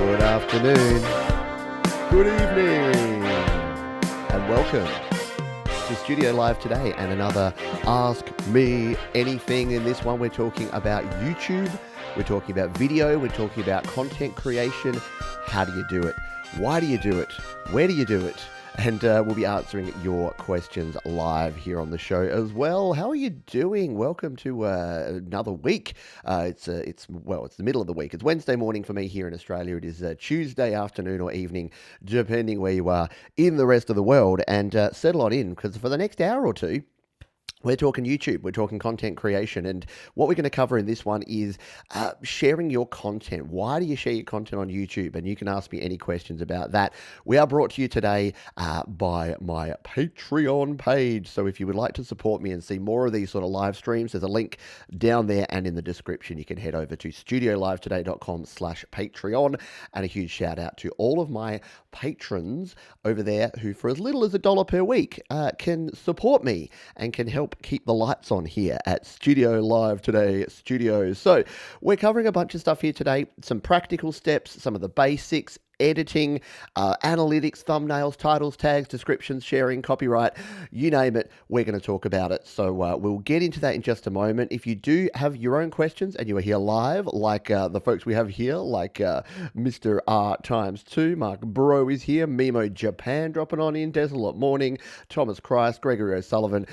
Good afternoon, good evening, and welcome to Studio Live today and another Ask Me Anything. In this one, we're talking about YouTube, we're talking about video, we're talking about content creation. How do you do it? Why do you do it? Where do you do it? And we'll be answering your questions live here on the show as well. How are you doing? Welcome to another week. It's the middle of the week. It's Wednesday morning for me here in Australia. It is Tuesday afternoon or evening, depending where you are in the rest of the world. And settle on in, because for the next hour or two, we're talking YouTube, we're talking content creation, and what we're going to cover in this one is sharing your content. Why do you share your content on YouTube? And you can ask me any questions about that. We are brought to you today by my Patreon page. So if you would like to support me and see more of these sort of live streams, there's a link down there and in the description. You can head over to studiolivetoday.com/Patreon. And a huge shout out to all of my patrons over there who, for as little as $1 per week, can support me and can help keep the lights on here at Studio Live Today Studios. So we're covering a bunch of stuff here today, some practical steps, some of the basics, editing, analytics, thumbnails, titles, tags, descriptions, sharing, copyright, you name it, we're going to talk about it. So we'll get into that in just a moment. If you do have your own questions and you are here live, like the folks we have here, like Mr. R times 2, Mark Bro is here, Mimo Japan dropping on in, Desolate Morning, Thomas Christ, Gregory O'Sullivan,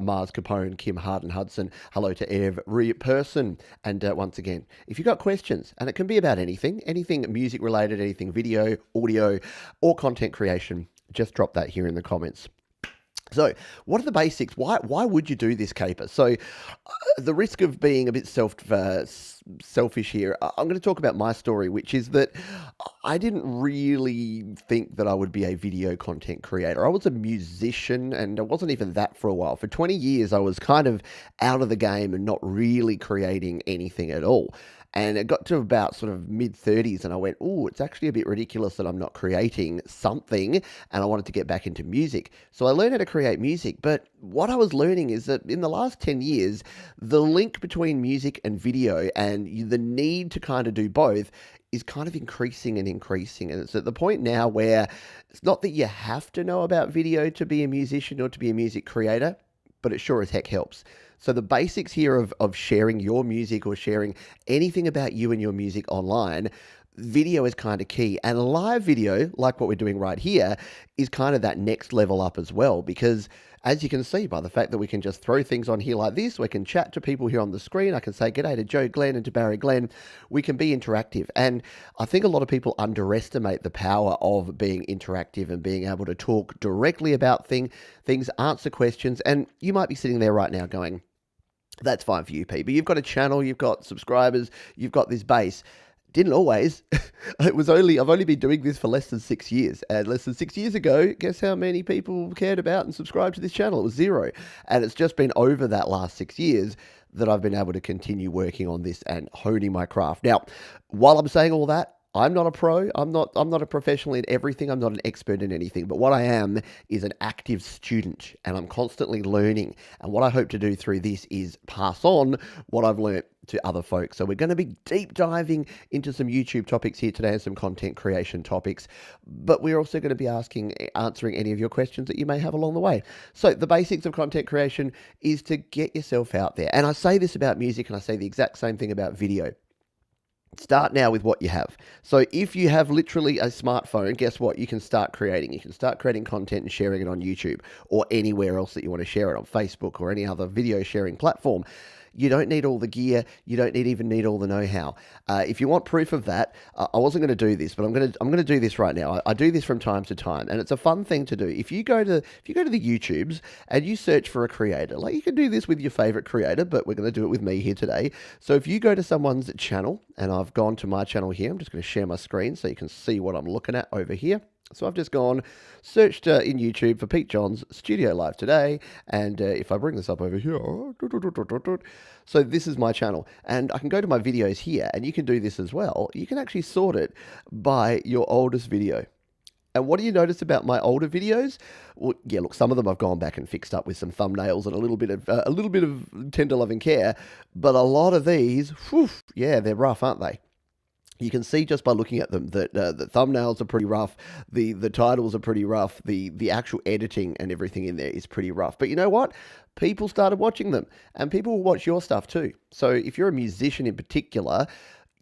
Mars Capone, Kim Harden Hudson, hello to every person. And once again, if you've got questions, and it can be about anything music related, anything video, audio, or content creation, just drop that here in the comments. So what are the basics? Why would you do this caper? So the risk of being a bit selfish here, I'm going to talk about my story, which is that I didn't really think that I would be a video content creator. I was a musician, and I wasn't even that for a while. For 20 years, I was kind of out of the game and not really creating anything at all. And it got to about sort of mid-30s and I went, oh, it's actually a bit ridiculous that I'm not creating something, and I wanted to get back into music. So I learned how to create music, but what I was learning is that in the last 10 years, the link between music and video and the need to kind of do both is kind of increasing and increasing. And it's at the point now where it's not that you have to know about video to be a musician or to be a music creator, but it sure as heck helps. So the basics here of sharing your music or sharing anything about you and your music online, video is kind of key. And live video, like what we're doing right here, is kind of that next level up as well. Because as you can see by the fact that we can just throw things on here like this, we can chat to people here on the screen. I can say g'day to Joe Glenn and to Barry Glenn. We can be interactive. And I think a lot of people underestimate the power of being interactive and being able to talk directly about things, answer questions. And you might be sitting there right now going, that's fine for you, Pete, but you've got a channel, you've got subscribers, you've got this base. Didn't always. I've only been doing this for less than 6 years. And less than 6 years ago, guess how many people cared about and subscribed to this channel? It was 0. And it's just been over that last 6 years that I've been able to continue working on this and honing my craft. Now, while I'm saying all that, I'm not a pro. I'm not a professional in everything. I'm not an expert in anything. But what I am is an active student, and I'm constantly learning. And what I hope to do through this is pass on what I've learned to other folks. So we're going to be deep diving into some YouTube topics here today and some content creation topics. But we're also going to be answering any of your questions that you may have along the way. So the basics of content creation is to get yourself out there. And I say this about music, and I say the exact same thing about video. Start now with what you have. So if you have literally a smartphone, guess what? You can start creating. You can start creating content and sharing it on YouTube or anywhere else that you want to share it on, Facebook or any other video sharing platform. You don't need all the gear. You don't even need all the know-how. If you want proof of that, I wasn't going to do this, but I'm going to do this right now. I do this from time to time, and it's a fun thing to do. If you go to the YouTubes and you search for a creator, like you can do this with your favorite creator, but we're going to do it with me here today. So if you go to someone's channel, and I've gone to my channel here, I'm just going to share my screen so you can see what I'm looking at over here. So I've just searched in YouTube for Pete Johns Studio Live Today, and if I bring this up over here, so this is my channel, and I can go to my videos here, and you can do this as well. You can actually sort it by your oldest video. And what do you notice about my older videos? Well, yeah, look, some of them I've gone back and fixed up with some thumbnails and a little bit of tender loving care, but a lot of these, whew, yeah, they're rough, aren't they? you can see just by looking at them that the thumbnails are pretty rough, the titles are pretty rough, the actual editing and everything in there is pretty rough. But you know what? People started watching them, and people will watch your stuff too. So if you're a musician in particular,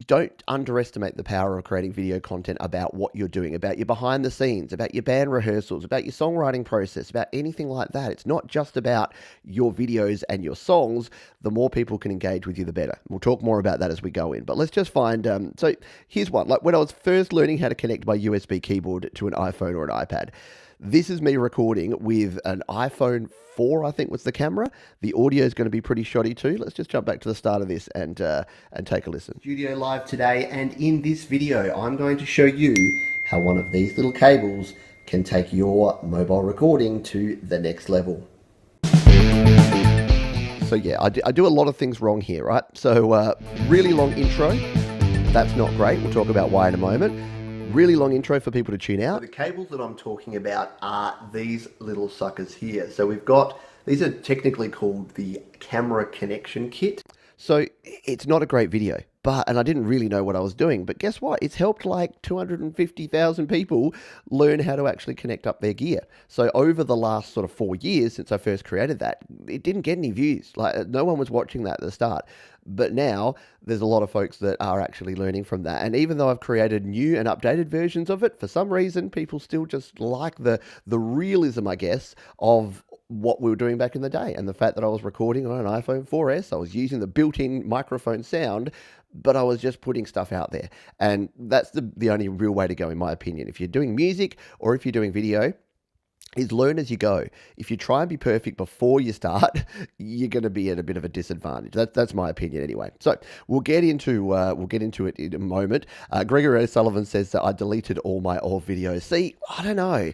don't underestimate the power of creating video content about what you're doing, about your behind the scenes, about your band rehearsals, about your songwriting process, about anything like that. It's not just about your videos and your songs. The more people can engage with you, the better. We'll talk more about that as we go in. But let's just find, so here's one. Like when I was first learning how to connect my USB keyboard to an iPhone or an iPad, this is me recording with an iPhone 4, I think was the camera. The audio is going to be pretty shoddy too. Let's just jump back to the start of this and take a listen. Studio live today, and in this video, I'm going to show you how one of these little cables can take your mobile recording to the next level. So yeah, I do a lot of things wrong here, right? So really long intro. That's not great. We'll talk about why in a moment. Really long intro for people to tune out. So the cables that I'm talking about are these little suckers here. So we've got, these are technically called the camera connection kit. So it's not a great video, and I didn't really know what I was doing, but guess what? It's helped like 250,000 people learn how to actually connect up their gear. So over the last sort of 4 years since I first created that, it didn't get any views. Like no one was watching that at the start. But now there's a lot of folks that are actually learning from that. And even though I've created new and updated versions of it, for some reason, people still just like the realism, I guess, of what we were doing back in the day. And the fact that I was recording on an iPhone 4S, I was using the built-in microphone sound, but I was just putting stuff out there. And that's the only real way to go, in my opinion. If you're doing music or if you're doing video, is learn as you go. If you try and be perfect before you start, you're going to be at a bit of a disadvantage. That's my opinion anyway. So we'll get into it in a moment. Gregory O'Sullivan says that I deleted all my old videos. See, I don't know.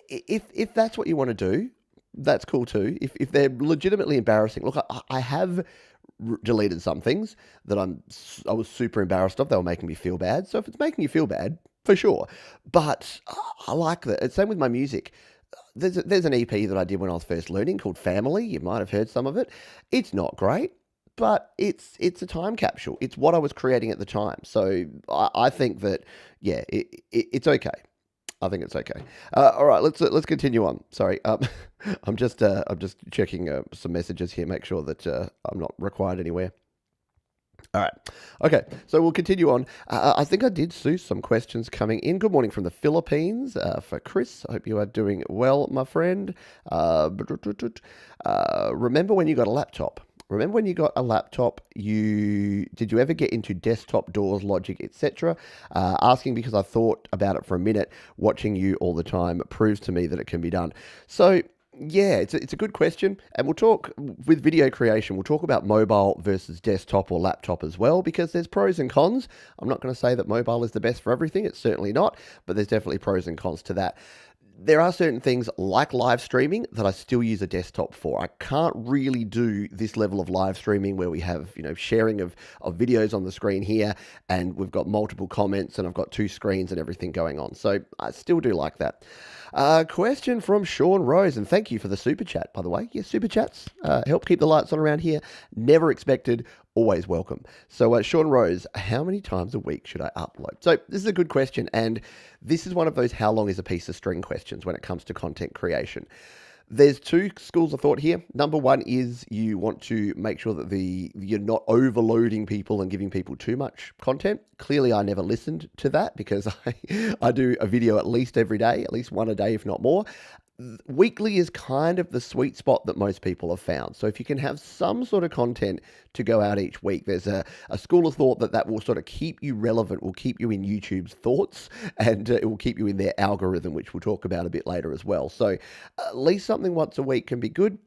If that's what you want to do, that's cool too. If they're legitimately embarrassing, look, I have deleted some things that I was super embarrassed of. They were making me feel bad. So if it's making you feel bad, for sure. But I like that. Same with my music. There's an EP that I did when I was first learning called Family. You might have heard some of it. It's not great, but it's a time capsule. It's what I was creating at the time. So I think that, yeah, it's okay. I think it's okay. All right, let's continue on. Sorry, I'm just checking some messages here. Make sure that I'm not required anywhere. All right. Okay, so we'll continue on. I think I did see some questions coming in. Good morning from the Philippines for Chris. I hope you are doing well, my friend. Remember when you got a laptop? Remember when you got a laptop, did you ever get into desktop, DAWs, Logic, etc.? Asking because I thought about it for a minute. Watching you all the time proves to me that it can be done. So yeah, it's a good question, and we'll talk with video creation. We'll talk about mobile versus desktop or laptop as well, because there's pros and cons. I'm not going to say that mobile is the best for everything. It's certainly not, but there's definitely pros and cons to that. There are certain things like live streaming that I still use a desktop for. I can't really do this level of live streaming where we have, sharing of videos on the screen here, and we've got multiple comments and I've got 2 screens and everything going on. So I still do like that. Question from Sean Rose, and thank you for the super chat, by the way. Yes, super chats help keep the lights on around here. Never expected, always welcome. So Sean Rose, how many times a week should I upload? So this is a good question, and this is one of those how long is a piece of string questions when it comes to content creation. There's 2 schools of thought here. Number one is you want to make sure that you're not overloading people and giving people too much content. Clearly, I never listened to that because I do a video at least every day, at least one a day, if not more. Weekly is kind of the sweet spot that most people have found. So if you can have some sort of content to go out each week, there's a school of thought that will sort of keep you relevant, will keep you in YouTube's thoughts, and it will keep you in their algorithm, which we'll talk about a bit later as well. So at least something once a week can be good.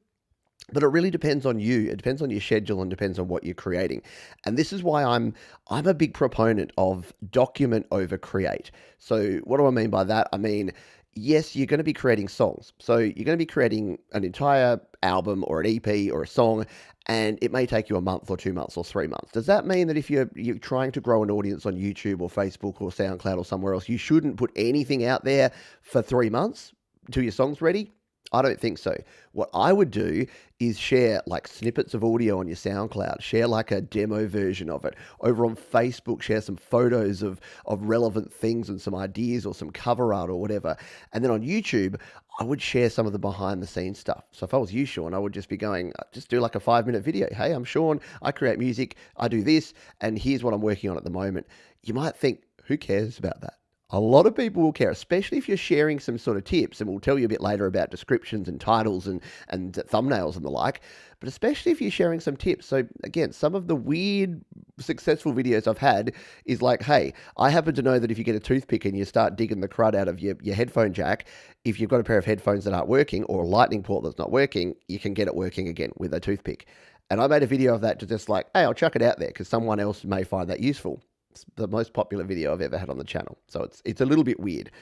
But it really depends on you. It depends on your schedule and depends on what you're creating. And this is why I'm a big proponent of document over create. So what do I mean by that? I mean, yes, you're going to be creating songs. So you're going to be creating an entire album or an EP or a song, and it may take you a month or 2 months or 3 months. Does that mean that if you're trying to grow an audience on YouTube or Facebook or SoundCloud or somewhere else, you shouldn't put anything out there for 3 months till your song's ready? I don't think so. What I would do is share like snippets of audio on your SoundCloud, share like a demo version of it. Over on Facebook, share some photos of relevant things and some ideas or some cover art or whatever. And then on YouTube, I would share some of the behind the scenes stuff. So if I was you, Sean, I would just be going, just do like a 5-minute video. Hey, I'm Sean. I create music. I do this. And here's what I'm working on at the moment. You might think, who cares about that? A lot of people will care, especially if you're sharing some sort of tips, and we'll tell you a bit later about descriptions and titles and thumbnails and the like, but especially if you're sharing some tips. So again, some of the weird successful videos I've had is like, hey, I happen to know that if you get a toothpick and you start digging the crud out of your headphone jack, if you've got a pair of headphones that aren't working or a lightning port that's not working, you can get it working again with a toothpick. And I made a video of that to just like, hey, I'll chuck it out there because someone else may find that useful. It's the most popular video I've ever had on the channel. So it's a little bit weird.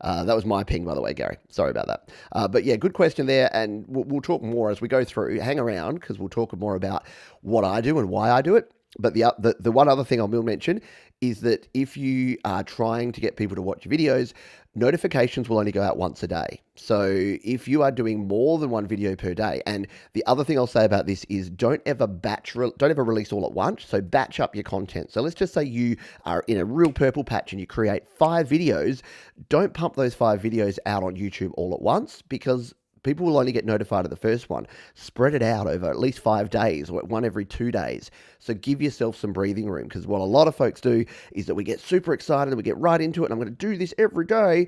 That was my ping, by the way, Gary. Sorry about that. But yeah, good question there. And we'll talk more as we go through. Hang around because we'll talk more about what I do and why I do it. But the one other thing I will mention is that if you are trying to get people to watch your videos, notifications will only go out once a day. So if you are doing more than one video per day, and the other thing I'll say about this is don't ever release all at once. So batch up your content. So let's just say you are in a real purple patch and you create 5 videos. Don't pump those 5 videos out on YouTube all at once because people will only get notified of the first one. Spread it out over at least 5 days or one every 2 days. So give yourself some breathing room because what a lot of folks do is that we get super excited and we get right into it and I'm going to do this every day.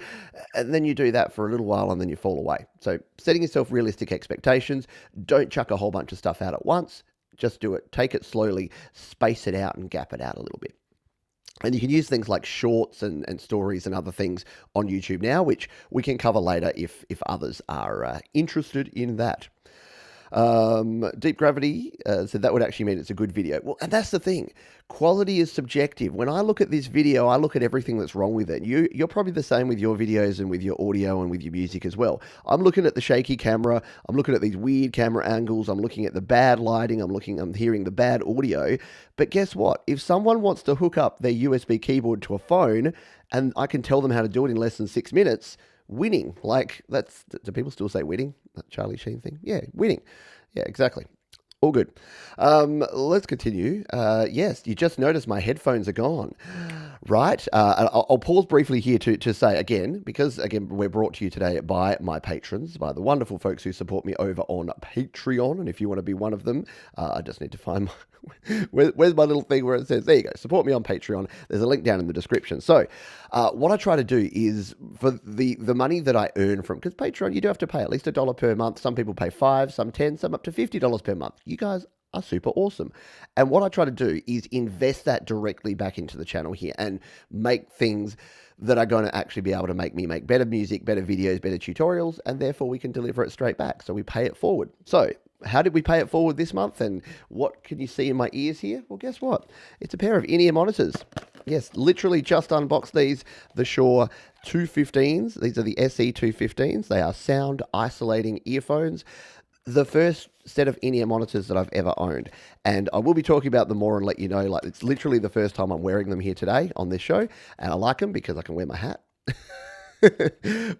And then you do that for a little while and then you fall away. So setting yourself realistic expectations. Don't chuck a whole bunch of stuff out at once. Just do it. Take it slowly, space it out and gap it out a little bit. And you can use things like shorts and stories and other things on YouTube now, which we can cover later if others are interested in that. Deep Gravity said that would actually mean it's a good video. Well, and that's the thing. Quality is subjective. When I look at this video, I look at everything that's wrong with it. You're probably the same with your videos and with your audio and with your music as well. I'm looking at the shaky camera. I'm looking at these weird camera angles. I'm looking at the bad lighting. I'm hearing the bad audio. But guess what? If someone wants to hook up their USB keyboard to a phone and I can tell them how to do it in less than 6 minutes, winning. Like, do people still say winning? That Charlie Sheen thing? Yeah, winning. Yeah, exactly. All good. Let's continue. Yes, you just noticed my headphones are gone. Right. I'll pause briefly here to say again, because again, we're brought to you today by my patrons, by the wonderful folks who support me over on Patreon. And if you want to be one of them, I just need to find where's my little thing where it says, there you go, support me on Patreon. There's a link down in the description. So what I try to do is for the money that I earn from, because Patreon, you do have to pay at least $1 per month. Some people pay $5, some $10, some up to $50 per month. You guys are super awesome. And what I try to do is invest that directly back into the channel here and make things that are going to actually be able to make me make better music, better videos, better tutorials, and therefore we can deliver it straight back. So we pay it forward. So how did we pay it forward this month? And what can you see in my ears here? Well, guess what? It's a pair of in-ear monitors. Yes, literally just unboxed these, the Shure 215s. These are the SE 215s. They are sound isolating earphones. The first set of in-ear monitors that I've ever owned. And I will be talking about them more and let you know, like it's literally the first time I'm wearing them here today on this show. And I like them because I can wear my hat.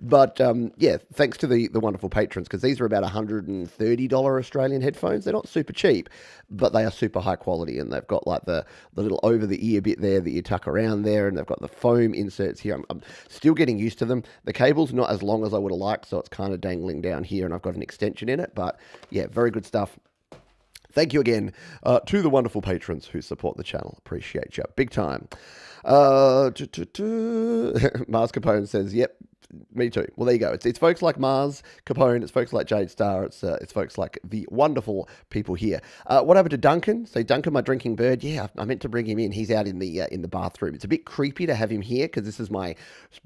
But yeah, thanks to the wonderful patrons, because these are about $130 Australian headphones. They're not super cheap, but they are super high quality, and they've got like the little over the ear bit there that you tuck around there, and they've got the foam inserts here. I'm still getting used to them. The cable's not as long as I would have liked, so it's kind of dangling down here, and I've got an extension in it, but yeah, very good stuff. Thank you again to the wonderful patrons who support the channel. Appreciate you big time. Mars Capone says, yep, me too. Well, there you go. It's folks like Mars Capone. It's folks like Jade Star. It's folks like the wonderful people here. What happened to Duncan? So Duncan, my drinking bird. Yeah, I meant to bring him in. He's out in the bathroom. It's a bit creepy to have him here because this is my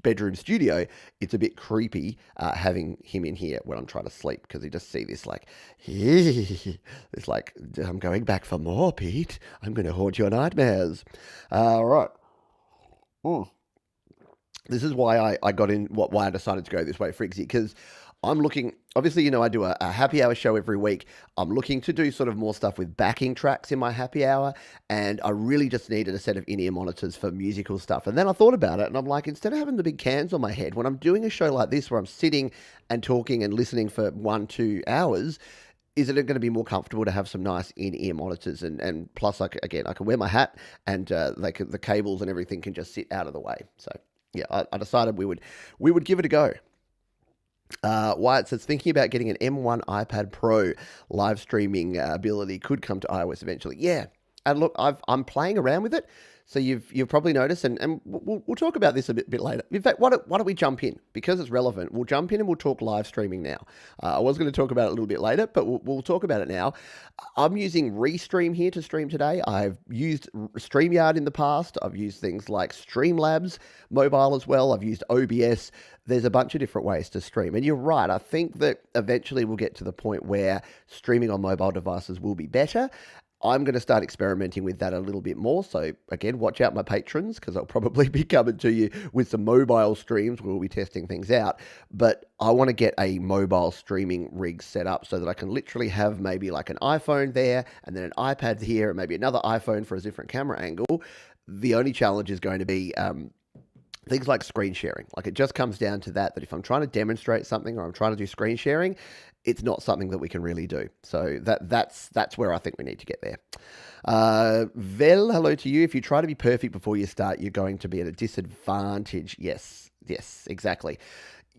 bedroom studio. It's a bit creepy having him in here when I'm trying to sleep because you just see this like, it's like, I'm going back for more, Pete. I'm going to haunt your nightmares. Right. This is why I got in, why I decided to go this way, Frigsy, because I'm looking, obviously, I do a happy hour show every week. I'm looking to do sort of more stuff with backing tracks in my happy hour. And I really just needed a set of in-ear monitors for musical stuff. And then I thought about it and I'm like, instead of having the big cans on my head, when I'm doing a show like this where I'm sitting and talking and listening for 1-2 hours, is it going to be more comfortable to have some nice in-ear monitors? And plus, I can wear my hat and the cables and everything can just sit out of the way. So yeah, I decided we would give it a go. Wyatt says, thinking about getting an M1 iPad Pro. Live streaming ability could come to iOS eventually. Yeah, and look, I'm playing around with it. So you've probably noticed, and we'll talk about this a bit later. In fact, why don't we jump in? Because it's relevant. We'll jump in and we'll talk live streaming now. I was going to talk about it a little bit later, but we'll talk about it now. I'm using Restream here to stream today. I've used StreamYard in the past. I've used things like Streamlabs mobile as well. I've used OBS. There's a bunch of different ways to stream. And you're right. I think that eventually we'll get to the point where streaming on mobile devices will be better. I'm going to start experimenting with that a little bit more. So again, watch out my patrons, because I'll probably be coming to you with some mobile streams where we'll be testing things out. But I want to get a mobile streaming rig set up so that I can literally have maybe like an iPhone there and then an iPad here and maybe another iPhone for a different camera angle. The only challenge is going to be things like screen sharing. Like, it just comes down to that if I'm trying to demonstrate something or I'm trying to do screen sharing, it's not something that we can really do. So that's where I think we need to get there. Vel, hello to you. If you try to be perfect before you start, you're going to be at a disadvantage. Yes, exactly.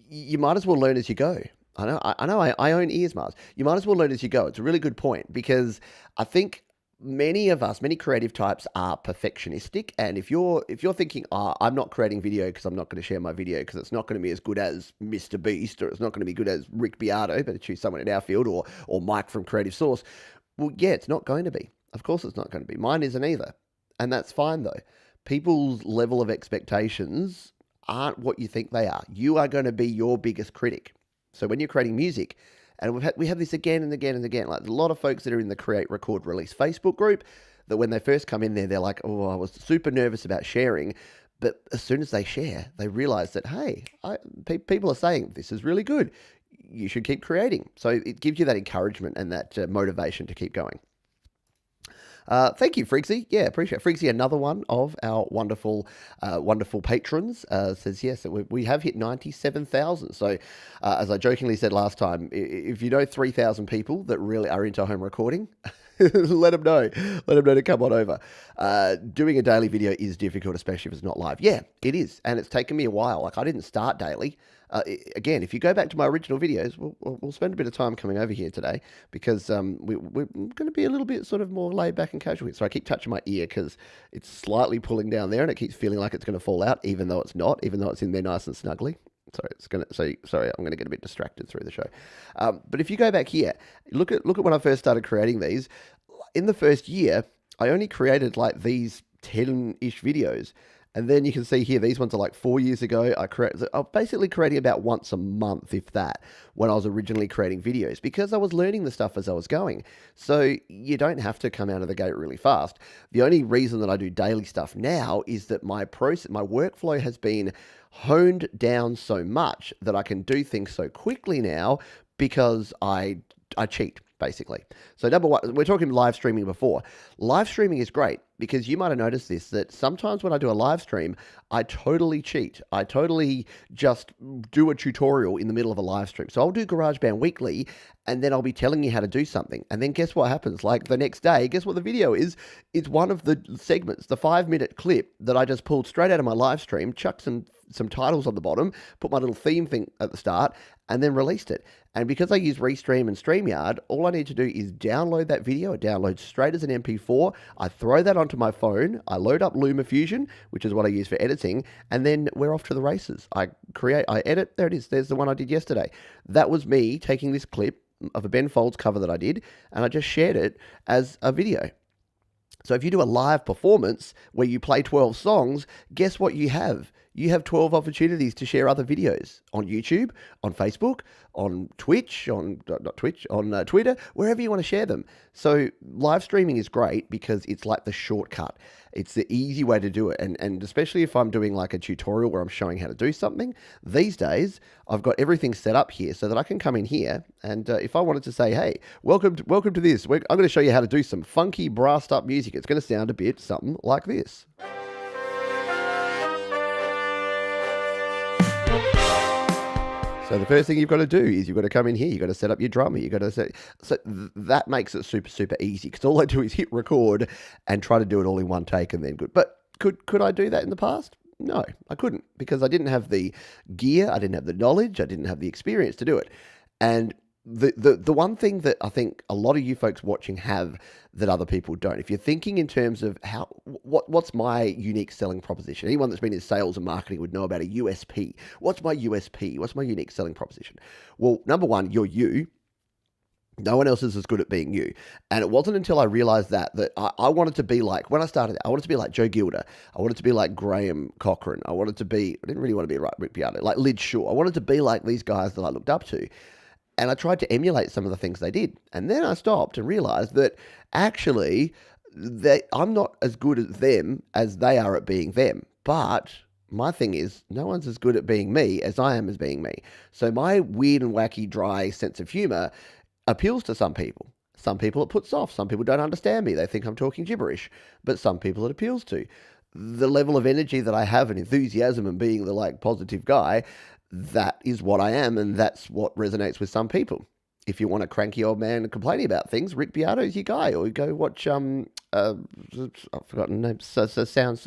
You might as well learn as you go. I know. I own ears, Mars. You might as well learn as you go. It's a really good point, because I think many creative types are perfectionistic, and if you're thinking, I'm not creating video because I'm not going to share my video because it's not going to be as good as Mr. Beast, or it's not going to be good as Rick Beato, better choose someone in our field, or Mike from Creative Source. Well, yeah, it's not going to be. Of course it's not going to be. Mine isn't either. And that's fine though. People's level of expectations aren't what you think they are. You are going to be your biggest critic. So when you're creating music, and we have this again and again and again. Like, a lot of folks that are in the Create, Record, Release Facebook group, that when they first come in there, they're like, oh, I was super nervous about sharing. But as soon as they share, they realize that, hey, people are saying this is really good. You should keep creating. So it gives you that encouragement and that motivation to keep going. Thank you, Frigsy. Yeah, appreciate it. Frigsy, another one of our wonderful patrons, says, yes, we have hit 97,000. So, as I jokingly said last time, if you know 3,000 people that really are into home recording, let them know. Let them know to come on over. Doing a daily video is difficult, especially if it's not live. Yeah, it is. And it's taken me a while. Like, I didn't start daily. Again, if you go back to my original videos, we'll spend a bit of time coming over here today, because we're going to be a little bit sort of more laid back and casual. So I keep touching my ear because it's slightly pulling down there and it keeps feeling like it's going to fall out, even though it's not, even though it's in there nice and snugly. Sorry, I'm going to get a bit distracted through the show. But if you go back here, look at when I first started creating these. In the first year, I only created like these 10-ish videos. And then you can see here, these ones are like 4 years ago. I'm basically creating about once a month, if that, when I was originally creating videos, because I was learning the stuff as I was going. So you don't have to come out of the gate really fast. The only reason that I do daily stuff now is that my workflow has been honed down so much that I can do things so quickly now, because I cheat, basically. So number one, we're talking live streaming before. Live streaming is great, because you might have noticed this, that sometimes when I do a live stream, I totally cheat. I totally just do a tutorial in the middle of a live stream. So I'll do Garageband weekly, and then I'll be telling you how to do something. And then guess what happens? Like, the next day, guess what the video is? It's one of the segments, the 5-minute clip that I just pulled straight out of my live stream, chucked some titles on the bottom, put my little theme thing at the start, and then released it. And because I use Restream and StreamYard, all I need to do is download that video. It downloads straight as an MP4. I throw that onto my phone. I load up LumaFusion, which is what I use for editing, and then we're off to the races. I edit. There it is. There's the one I did yesterday. That was me taking this clip of a Ben Folds cover that I did, and I just shared it as a video. So if you do a live performance where you play 12 songs, guess what you have? you have 12 opportunities to share other videos on YouTube, on Facebook, on Twitch, not Twitch, on Twitter, wherever you want to share them. So live streaming is great because it's like the shortcut. It's the easy way to do it. And especially if I'm doing like a tutorial where I'm showing how to do something, these days I've got everything set up here so that I can come in here and if I wanted to say, hey, welcome to this, I'm going to show you how to do some funky brassed up music. It's going to sound a bit something like this. So the first thing you've got to do is you've got to come in here, you've got to set up your drummer, you've got to set, that makes it super, super easy because all I do is hit record and try to do it all in one take and then good. But could I do that in the past? No, I couldn't because I didn't have the gear, I didn't have the knowledge, I didn't have the experience to do it. And the one thing that I think a lot of you folks watching have that other people don't, if you're thinking in terms of what's my unique selling proposition, anyone that's been in sales and marketing would know about a USP. What's my USP? What's my unique selling proposition? Well, number one, you're you. No one else is as good at being you. And it wasn't until I realized that I wanted to be like, when I started, I wanted to be like Joe Gilder. I wanted to be like Graham Cochran. I didn't really want to be like Rick Beato, like Lid Shaw. I wanted to be like these guys that I looked up to. And I tried to emulate some of the things they did. And then I stopped and realized that actually I'm not as good at them as they are at being them. But my thing is, no one's as good at being me as I am as being me. So my weird and wacky, dry sense of humor appeals to some people. Some people it puts off. Some people don't understand me. They think I'm talking gibberish. But some people it appeals to. The level of energy that I have and enthusiasm and being the like positive guy, that is what I am, and that's what resonates with some people. If you want a cranky old man complaining about things, Rick Beato's your guy, or you go watch I've forgotten the name, Spectre Sound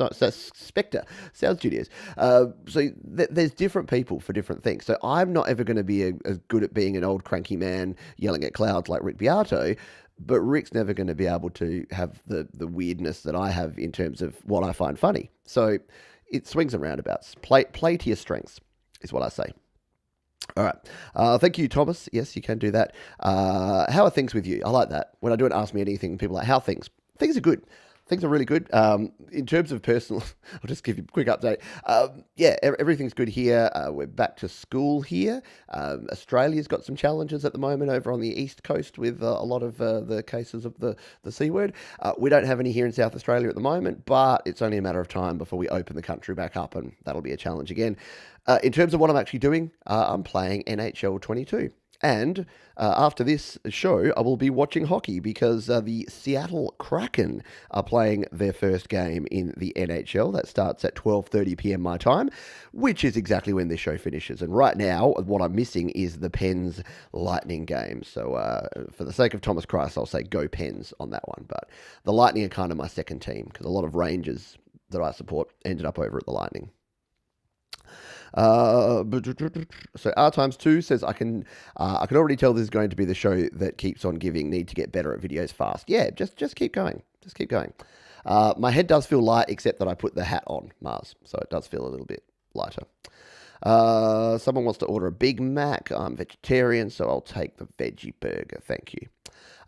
Studios. There's different people for different things. So I'm not ever going to be as good at being an old cranky man yelling at clouds like Rick Beato, but Rick's never going to be able to have the weirdness that I have in terms of what I find funny. So it swings and roundabouts. Play to your strengths is what I say. All right. Thank you, Thomas. Yes, you can do that. How are things with you? I like that. When I do an Ask Me Anything, people are like, how are things? Things are good. Things are really good. In terms of personal, I'll just give you a quick update. Everything's good here. We're back to school here. Australia's got some challenges at the moment over on the East Coast with a lot of the cases of the C word. We don't have any here in South Australia at the moment, but it's only a matter of time before we open the country back up, and that'll be a challenge again. In terms of what I'm actually doing, I'm playing NHL 22. And after this show, I will be watching hockey because the Seattle Kraken are playing their first game in the NHL. That starts at 12:30 p.m. my time, which is exactly when this show finishes. And right now, what I'm missing is the Pens Lightning game. So for the sake of Thomas Christ, I'll say go Pens on that one. But the Lightning are kind of my second team because a lot of Rangers that I support ended up over at the Lightning. So R times 2 says I can already tell this is going to be the show that keeps on giving. Need to get better at videos fast. Yeah, just keep going. Just keep going. My head does feel light, except that I put the hat on, Mars, so it does feel a little bit lighter. Someone wants to order a Big Mac. I'm vegetarian, so I'll take the veggie burger. Thank you.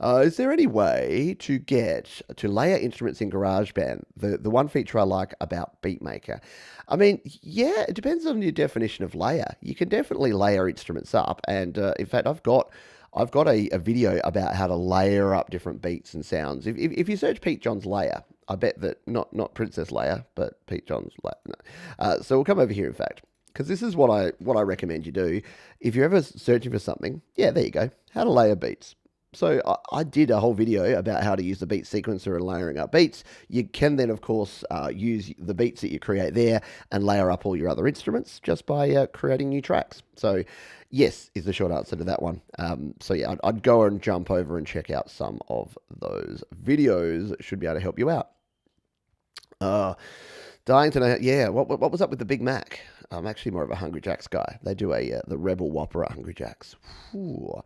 Is there any way to get to layer instruments in Garageband? The one feature I like about Beatmaker. I mean, yeah, it depends on your definition of layer. You can definitely layer instruments up, and in fact, I've got a video about how to layer up different beats and sounds. If you search Pete John's layer, I bet that not Princess Leia, but Pete John's layer. No. So we'll come over here, in fact. Because this is what I recommend you do. If you're ever searching for something, yeah, there you go. How to layer beats. So I did a whole video about how to use the beat sequencer and layering up beats. You can then, of course, use the beats that you create there and layer up all your other instruments just by creating new tracks. So yes, is the short answer to that one. So yeah, I'd go and jump over and check out some of those videos that should be able to help you out. Dying to know, yeah, what was up with the Big Mac? I'm actually more of a Hungry Jack's guy. They do the Rebel Whopper at Hungry Jack's. Whew.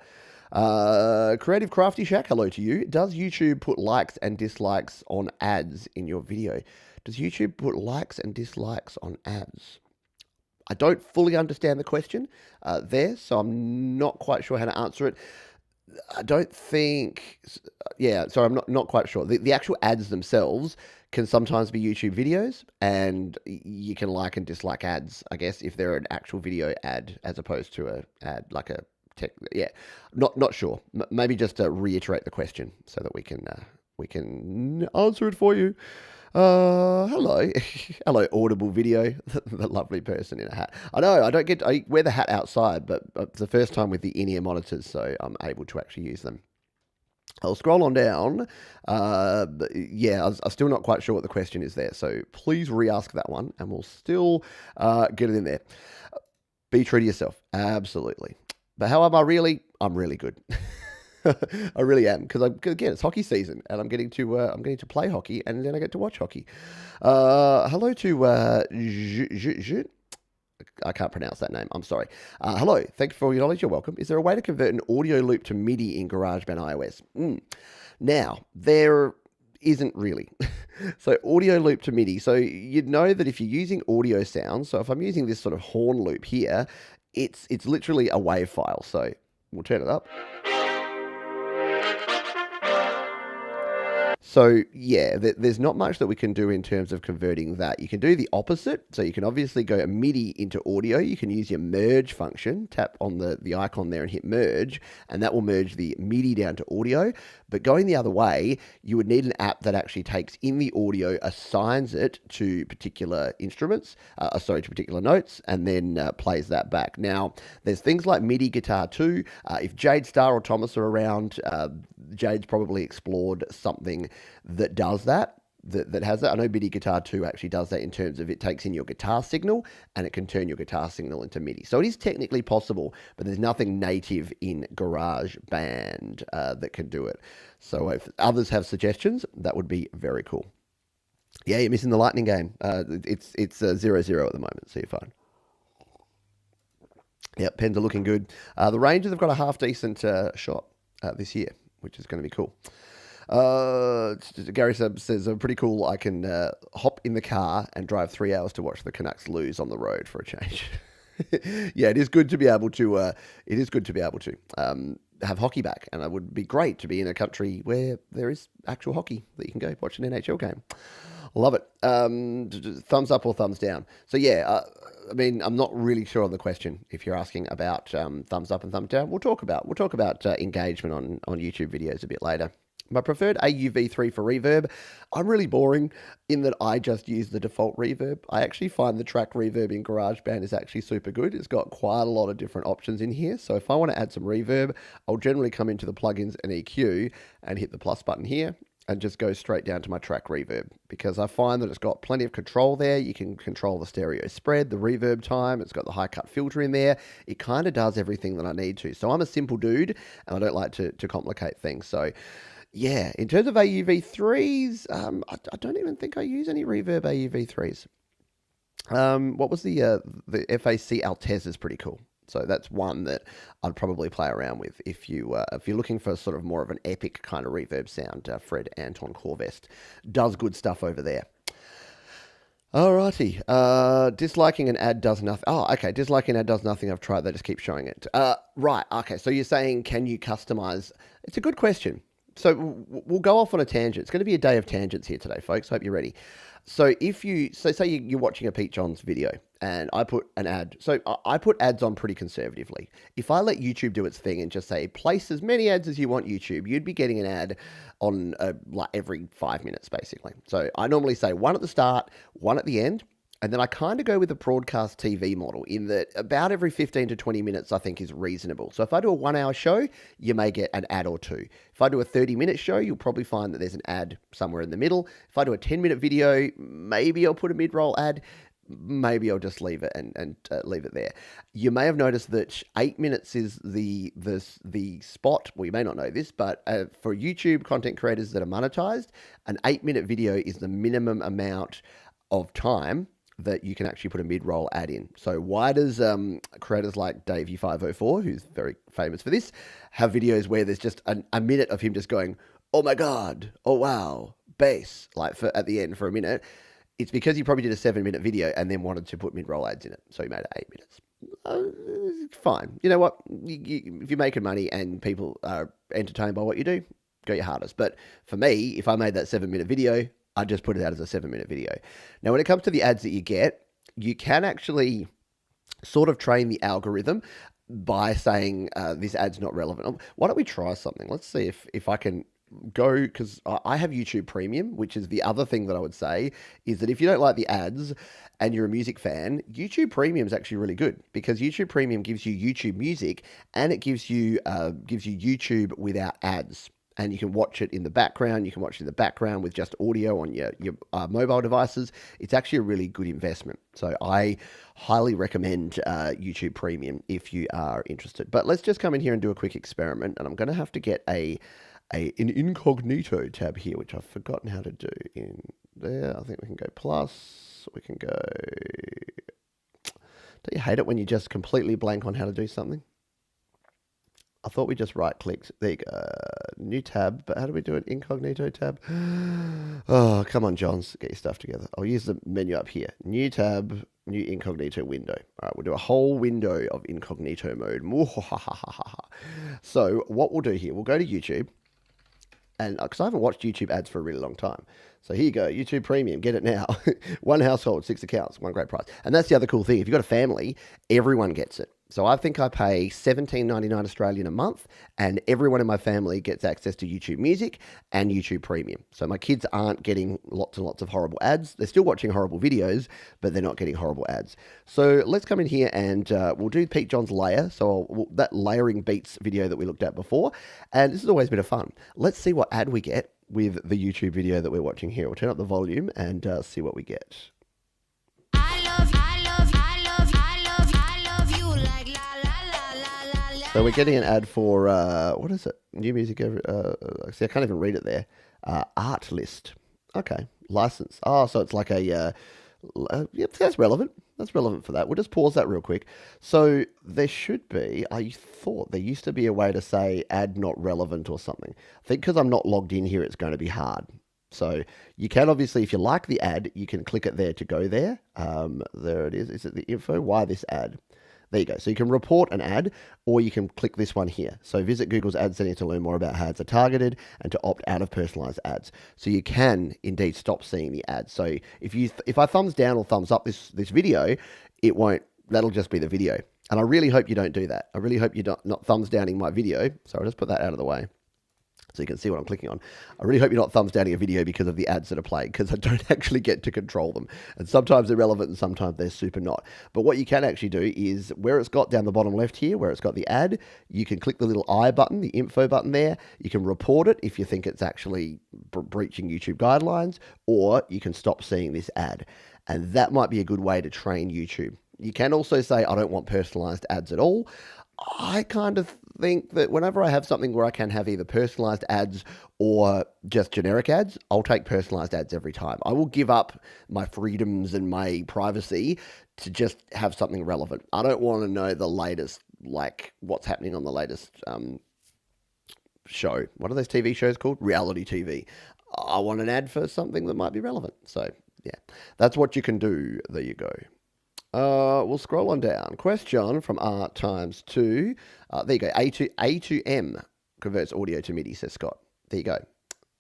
Creative Crafty Shack, hello to you. Does YouTube put likes and dislikes on ads in your video? Does YouTube put likes and dislikes on ads? I don't fully understand the question there, so I'm not quite sure how to answer it. I don't think, yeah, sorry, I'm not quite sure. The actual ads themselves can sometimes be YouTube videos, and you can like and dislike ads, I guess, if they're an actual video ad as opposed to a ad like a tech. Yeah, not sure. Maybe just to reiterate the question so that we can answer it for you. Hello, hello, Audible Video, the lovely person in a hat. I know I wear the hat outside, but it's the first time with the in-ear monitors, so I'm able to actually use them. I'll scroll on down. Yeah, I'm still not quite sure what the question is there, so please re-ask that one, and we'll still get it in there. Be true to yourself, absolutely. But how am I really? I'm really good. I really am, because again, it's hockey season, and I'm getting to play hockey, and then I get to watch hockey. Hello to I can't pronounce that name. I'm sorry. Hello. Thank you for your knowledge. You're welcome. Is there a way to convert an audio loop to Midi in GarageBand iOS? Now, there isn't really. So audio loop to Midi. So you'd know that if you're using audio sounds, so if I'm using this sort of horn loop here, it's literally a WAV file. So we'll turn it up. So yeah, there's not much that we can do in terms of converting that. You can do the opposite. So you can obviously go MIDI into audio. You can use your merge function, tap on the icon there and hit merge, and that will merge the MIDI down to audio. But going the other way, you would need an app that actually takes in the audio, assigns it to particular instruments, to particular notes, and then plays that back. Now, there's things like MIDI Guitar 2. If Jade Star or Thomas are around, Jade's probably explored something that does that. That has that. I know MIDI Guitar 2 actually does that in terms of it takes in your guitar signal and it can turn your guitar signal into MIDI. So it is technically possible, but there's nothing native in GarageBand that can do it. So if others have suggestions, that would be very cool. Yeah, you're missing the Lightning game. It's 0-0 at the moment, so you're fine. Yep, pens are looking good. The Rangers have got a half-decent shot this year, which is going to be cool. Gary says, pretty cool. I can hop in the car and drive 3 hours to watch the Canucks lose on the road for a change. Yeah, it is good to be able to. Have hockey back, and it would be great to be in a country where there is actual hockey that you can go watch an NHL game. Love it. Thumbs up or thumbs down. So yeah, I mean, I'm not really sure on the question. If you're asking about thumbs up and thumbs down, we'll talk about engagement on YouTube videos a bit later. My preferred AUV3 for reverb. I'm really boring in that I just use the default reverb. I actually find the track reverb in GarageBand is actually super good. It's got quite a lot of different options in here. So if I want to add some reverb, I'll generally come into the plugins and EQ and hit the plus button here and just go straight down to my track reverb, because I find that it's got plenty of control there. You can control the stereo spread, the reverb time. It's got the high cut filter in there. It kind of does everything that I need to. So I'm a simple dude and I don't like to complicate things. So yeah, in terms of AUV3s, I don't even think I use any reverb AUV3s. What was the FAC Altez is pretty cool. So that's one that I'd probably play around with if you're looking for sort of more of an epic kind of reverb sound. Fred Anton Corvest does good stuff over there. Alrighty. Disliking an ad does nothing. Oh, okay. Disliking an ad does nothing. I've tried. They just keep showing it. Right. Okay. So you're saying, can you customize? It's a good question. So we'll go off on a tangent. It's going to be a day of tangents here today, folks. Hope you're ready. So say you're watching a Pete Johns video and I put an ad. So I put ads on pretty conservatively. If I let YouTube do its thing and just say, place as many ads as you want, YouTube, you'd be getting an ad on like every 5 minutes, basically. So I normally say one at the start, one at the end. And then I kind of go with the broadcast TV model in that about every 15 to 20 minutes, I think, is reasonable. So if I do a 1 hour show, you may get an ad or two. If I do a 30-minute show, you'll probably find that there's an ad somewhere in the middle. If I do a 10-minute video, maybe I'll put a mid-roll ad. Maybe I'll just leave it and leave it there. You may have noticed that 8 minutes is the spot. Well, you may not know this, but for YouTube content creators that are monetized, an 8-minute video is the minimum amount of time that you can actually put a mid-roll ad in. So why does creators like Davey504, who's very famous for this, have videos where there's just a minute of him just going, oh my God, oh wow, bass, like at the end for a minute? It's because he probably did a 7-minute video and then wanted to put mid-roll ads in it. So he made it 8 minutes. Fine. You know what? If you're making money and people are entertained by what you do, go your hardest. But for me, if I made that 7-minute video, I just put it out as a 7-minute video. Now, when it comes to the ads that you get, you can actually sort of train the algorithm by saying this ad's not relevant. Why don't we try something? Let's see if I can go, because I have YouTube Premium, which is the other thing that I would say is that if you don't like the ads and you're a music fan, YouTube Premium is actually really good, because YouTube Premium gives you YouTube Music and it gives you YouTube without ads. And you can watch it in the background. You can watch it in the background with just audio on your mobile devices. It's actually a really good investment. So I highly recommend YouTube Premium if you are interested. But let's just come in here and do a quick experiment. And I'm going to have to get an Incognito tab here, which I've forgotten how to do in there. I think we can go plus. We can go... Don't you hate it when you just completely blank on how to do something? I thought we just right-clicked. There you go. New tab. But how do we do it? Incognito tab. Oh, come on, Johns. Get your stuff together. I'll use the menu up here. New tab, new incognito window. All right, we'll do a whole window of incognito mode. So what we'll do here, we'll go to YouTube. And because I haven't watched YouTube ads for a really long time. So here you go, YouTube Premium, get it now. 1 household, 6 accounts, 1 great price. And that's the other cool thing. If you've got a family, everyone gets it. So I think I pay $17.99 Australian a month, and everyone in my family gets access to YouTube Music and YouTube Premium. So my kids aren't getting lots and lots of horrible ads. They're still watching horrible videos, but they're not getting horrible ads. So let's come in here and we'll do Pete John's layer. So that layering beats video that we looked at before. And this is always a bit of fun. Let's see what ad we get with the YouTube video that we're watching here. We'll turn up the volume and see what we get. So we're getting an ad for, what is it? New music, see, I can't even read it there. Art list. Okay, license. Oh, so it's like a, yep, that's relevant. That's relevant for that. We'll just pause that real quick. So there should be, I thought there used to be a way to say ad not relevant or something. I think because I'm not logged in here, it's going to be hard. So you can obviously, if you like the ad, you can click it there to go there. There it is. Is it the info? Why this ad? There you go. So you can report an ad, or you can click this one here. So visit Google's ad setting to learn more about how ads are targeted and to opt out of personalized ads. So you can indeed stop seeing the ads. So if I thumbs down or thumbs up this video, it won't. That'll just be the video. And I really hope you don't do that. I really hope you're not thumbs downing my video. So I'll just put that out of the way, so you can see what I'm clicking on. I really hope you're not thumbs downing a video because of the ads that are playing, because I don't actually get to control them. And sometimes they're relevant and sometimes they're super not. But what you can actually do is where it's got down the bottom left here, where it's got the ad, you can click the little I button, the info button there. You can report it if you think it's actually breaching YouTube guidelines, or you can stop seeing this ad. And that might be a good way to train YouTube. You can also say, I don't want personalized ads at all. I kind of think that whenever I have something where I can have either personalized ads or just generic ads, I'll take personalized ads every time. I will give up my freedoms and my privacy to just have something relevant. I don't want to know the latest, like what's happening on the latest show. What are those TV shows called? Reality TV. I want an ad for something that might be relevant. So yeah, that's what you can do. There you go. We'll scroll on down. Question from R times 2. There you go. A to M converts audio to Midi, says Scott. There you go.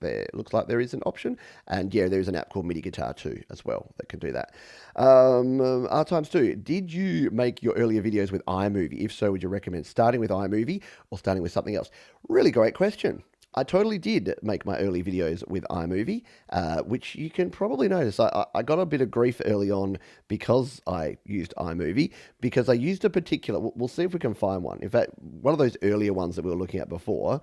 There looks like there is an option. And yeah, there is an app called Midi Guitar 2 as well that can do that. R times 2. Did you make your earlier videos with iMovie? If so, would you recommend starting with iMovie or starting with something else? Really great question. I totally did make my early videos with iMovie, which you can probably notice. I got a bit of grief early on because I used iMovie, because I used a particular, we'll see if we can find one. In fact, one of those earlier ones that we were looking at before,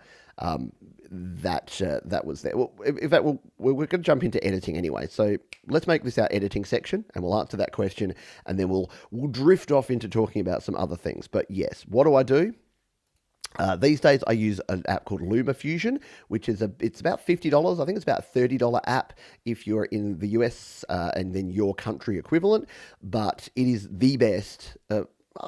that was there. Well, in fact, we're going to jump into editing anyway. So let's make this our editing section, and we'll answer that question, and then we'll drift off into talking about some other things. But yes, what do I do? These days I use an app called LumaFusion, which is it's about $50. I think it's about a $30 app if you're in the US and then your country equivalent, but it is the best.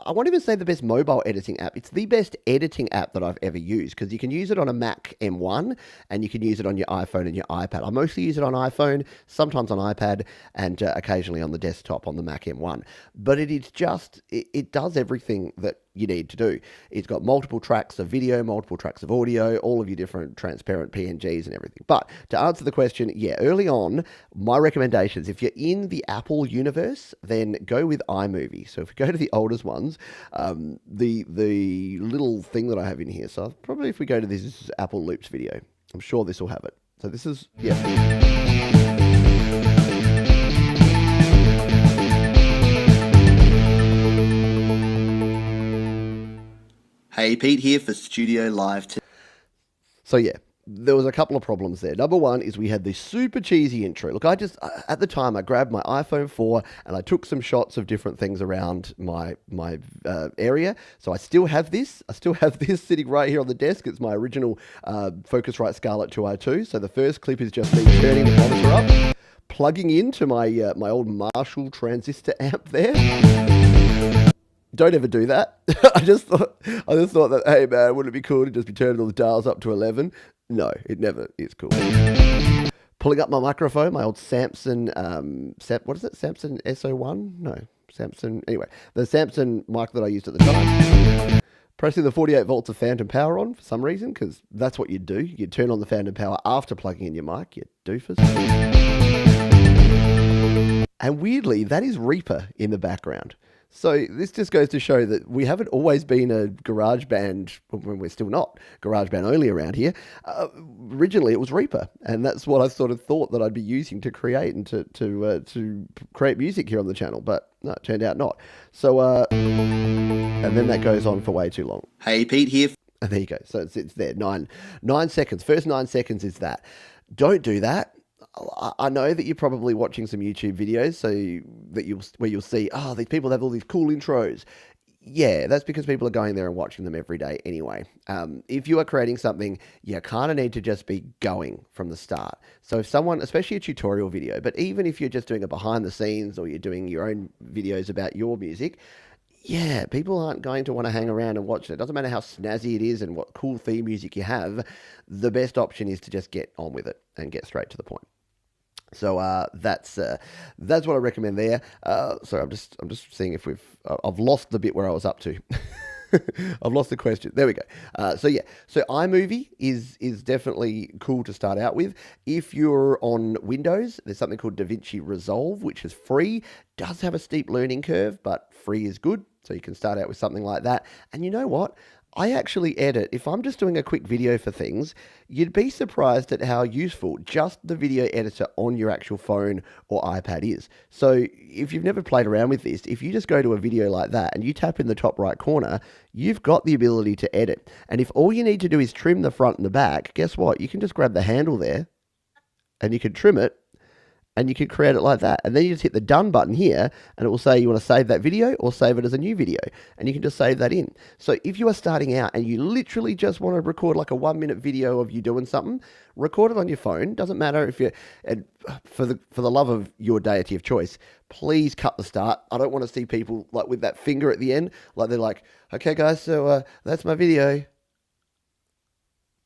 I won't even say the best mobile editing app. It's the best editing app that I've ever used, because you can use it on a Mac M1 and you can use it on your iPhone and your iPad. I mostly use it on iPhone, sometimes on iPad, and occasionally on the desktop on the Mac M1. But it is just, it does everything that you need to do. It's got multiple tracks of video, multiple tracks of audio, all of your different transparent PNGs and everything. But to answer the question, yeah, early on, my recommendations, if you're in the Apple universe, then go with iMovie. So if we go to the oldest ones, the little thing that I have in here, so probably if we go to this Apple Loops video, I'm sure this will have it. So this is, yeah. Hey, Pete here for Studio Live. So yeah, there was a couple of problems there. Number one is we had this super cheesy intro. Look, at the time, I grabbed my iPhone 4 and I took some shots of different things around my area. So I still have this. I still have this sitting right here on the desk. It's my original Focusrite Scarlett 202. So the first clip is just me turning the monitor up, plugging into my my old Marshall transistor amp there. Don't ever do that. I just thought that, hey man, wouldn't it be cool to just be turning all the dials up to 11? No, it never is cool. Pulling up my microphone, my old Samson, what is it? Samson SO1? No, Samson. Anyway, the Samson mic that I used at the time. Pressing the 48 volts of phantom power on for some reason, because that's what you'd do. You'd turn on the phantom power after plugging in your mic, you doofus. And weirdly, that is Reaper in the background. So this just goes to show that we haven't always been a Garageband, when we're still not Garageband only around here. Originally it was Reaper, and that's what I sort of thought that I'd be using to create and to create music here on the channel, but no, it turned out not. So, and then that goes on for way too long. Hey, Pete here. And there you go. So it's there, 9 seconds. First 9 seconds is that. Don't do that. I know that you're probably watching some YouTube videos, so that where you'll see, oh, these people have all these cool intros. Yeah, that's because people are going there and watching them every day anyway. If you are creating something, you kind of need to just be going from the start. So if someone, especially a tutorial video, but even if you're just doing a behind the scenes or you're doing your own videos about your music, yeah, people aren't going to want to hang around and watch it. It doesn't matter how snazzy it is and what cool theme music you have. The best option is to just get on with it and get straight to the point. So that's what I recommend there. Sorry, I'm just seeing if I've lost the bit where I was up to. I've lost the question. There we go. So iMovie is definitely cool to start out with. If you're on Windows, there's something called DaVinci Resolve, which is free. Does have a steep learning curve, but free is good. So you can start out with something like that. And you know what? I actually edit. If I'm just doing a quick video for things, you'd be surprised at how useful just the video editor on your actual phone or iPad is. So if you've never played around with this, if you just go to a video like that and you tap in the top right corner, you've got the ability to edit. And if all you need to do is trim the front and the back, guess what? You can just grab the handle there and you can trim it. And you can create it like that. And then you just hit the done button here and it will say you want to save that video or save it as a new video. And you can just save that in. So if you are starting out and you literally just want to record like a 1-minute video of you doing something, record it on your phone. Doesn't matter if you're, and for the love of your deity of choice, please cut the start. I don't want to see people like with that finger at the end. Like they're like, okay guys, so that's my video.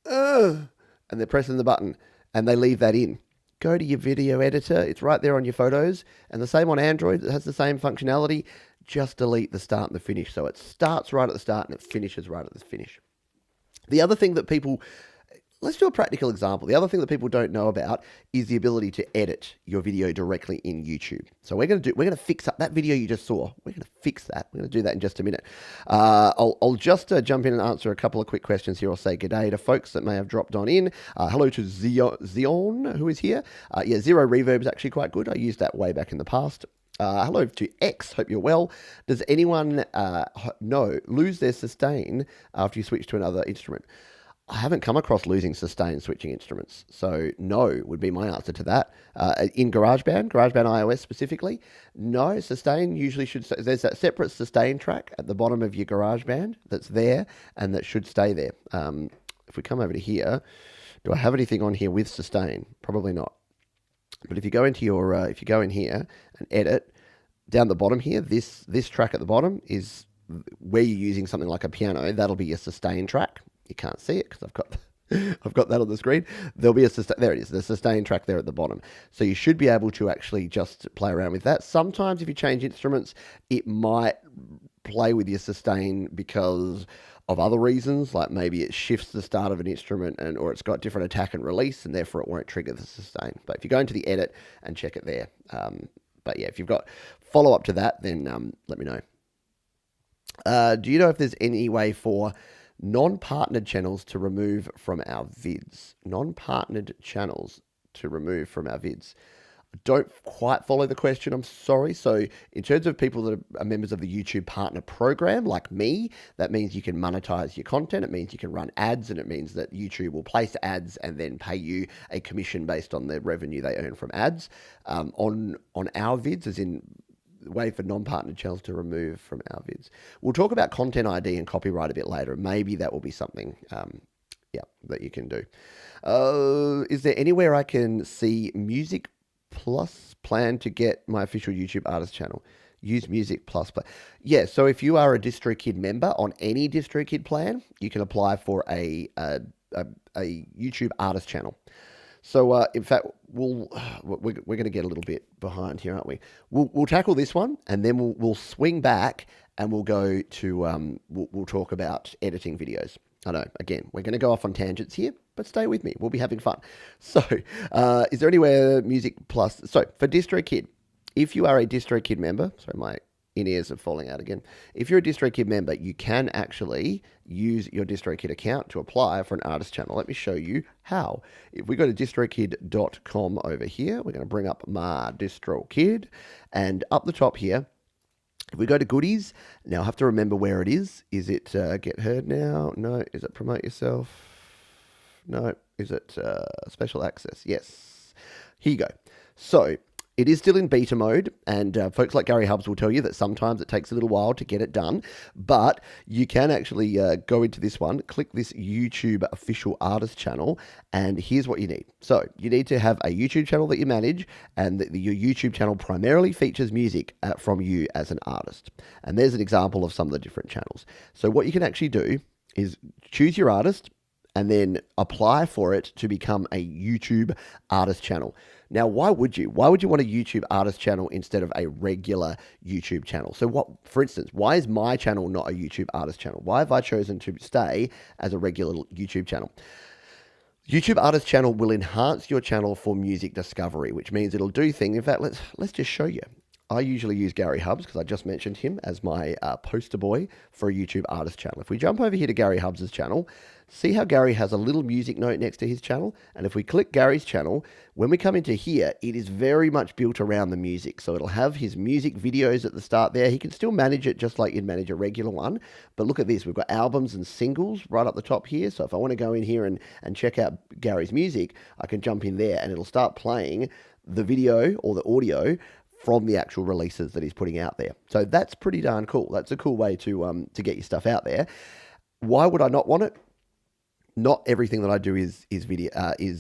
And they're pressing the button and they leave that in. Go to your video editor. It's right there on your photos. And the same on Android. It has the same functionality. Just delete the start and the finish. So it starts right at the start and it finishes right at the finish. The other thing that people... Let's do a practical example. The other thing that people don't know about is the ability to edit your video directly in YouTube. So we're going to fix up that video you just saw. We're going to fix that. We're going to do that in just a minute. I'll just jump in and answer a couple of quick questions here. I'll say good day to folks that may have dropped on in. Hello to Zion, who is here. Yeah, Zero Reverb is actually quite good. I used that way back in the past. Hello to X, hope you're well. Does anyone lose their sustain after you switch to another instrument? I haven't come across losing sustain switching instruments, so no would be my answer to that. In GarageBand iOS specifically, no, sustain usually should stay. There's that separate sustain track at the bottom of your GarageBand that's there, and that should stay there. If we come over to here, do I have anything on here with sustain? Probably not. But if you go into your, if you go in here and edit, down the bottom here, this track at the bottom is where you're using something like a piano. That'll be your sustain track. You can't see it because I've got that on the screen. There'll be there it is, the sustain track there at the bottom. So you should be able to actually just play around with that. Sometimes if you change instruments, it might play with your sustain because of other reasons, like maybe it shifts the start of an instrument or it's got different attack and release, and therefore it won't trigger the sustain. But if you go into the edit and check it there. But yeah, if you've got follow-up to that, then let me know. Do you know if there's any way for non-partnered channels to remove from our vids? Non-partnered channels to remove from our vids. I don't quite follow the question, I'm sorry. So in terms of people that are members of the YouTube Partner Program, like me, that means you can monetize your content. It means you can run ads, and it means that YouTube will place ads and then pay you a commission based on the revenue they earn from ads. On our vids, as in way for non-partnered channels to remove from our vids. We'll talk about content ID and copyright a bit later. Maybe that will be something that you can do. Is there anywhere I can see Music Plus plan to get my official YouTube artist channel? Use Music Plus. Yeah, so if you are a Distrokit member on any Distrokit plan, you can apply for a YouTube artist channel. So in fact, we're going to get a little bit behind here, aren't we? We'll tackle this one, and then we'll swing back and we'll go to we'll talk about editing videos. I know, again, we're going to go off on tangents here, but stay with me. We'll be having fun. So, is there anywhere Music Plus? So, for Distrokit, if you are a Distrokit member, sorry, my in-ears are falling out again. If you're a Distrokit member, you can actually use your Distrokit account to apply for an artist channel. Let me show you how. If we go to distrokid.com over here, we're going to bring up my Distrokid, and up the top here, if we go to goodies, now I have to remember where it is. Is it get heard now? No. Is it promote yourself? No. Is it special access? Yes. Here you go. So it is still in beta mode, and folks like Gary Hubs will tell you that sometimes it takes a little while to get it done, but you can actually go into this one, click this YouTube official artist channel, and here's what you need. So you need to have a YouTube channel that you manage, and your YouTube channel primarily features music from you as an artist. And there's an example of some of the different channels. So what you can actually do is choose your artist, and then apply for it to become a YouTube artist channel. Now, why would you? Why would you want a YouTube artist channel instead of a regular YouTube channel? So for instance, why is my channel not a YouTube artist channel? Why have I chosen to stay as a regular YouTube channel? YouTube artist channel will enhance your channel for music discovery, which means it'll do things. In fact, let's just show you. I usually use Gary Hubs because I just mentioned him as my poster boy for a YouTube artist channel. If we jump over here to Gary Hubs' channel, see how Gary has a little music note next to his channel? And if we click Gary's channel, when we come into here, it is very much built around the music. So it'll have his music videos at the start there. He can still manage it just like you'd manage a regular one. But look at this. We've got albums and singles right up the top here. So if I want to go in here and check out Gary's music, I can jump in there and it'll start playing the video or the audio from the actual releases that he's putting out there. So that's pretty darn cool. That's a cool way to get your stuff out there. Why would I not want it? Not everything that I do is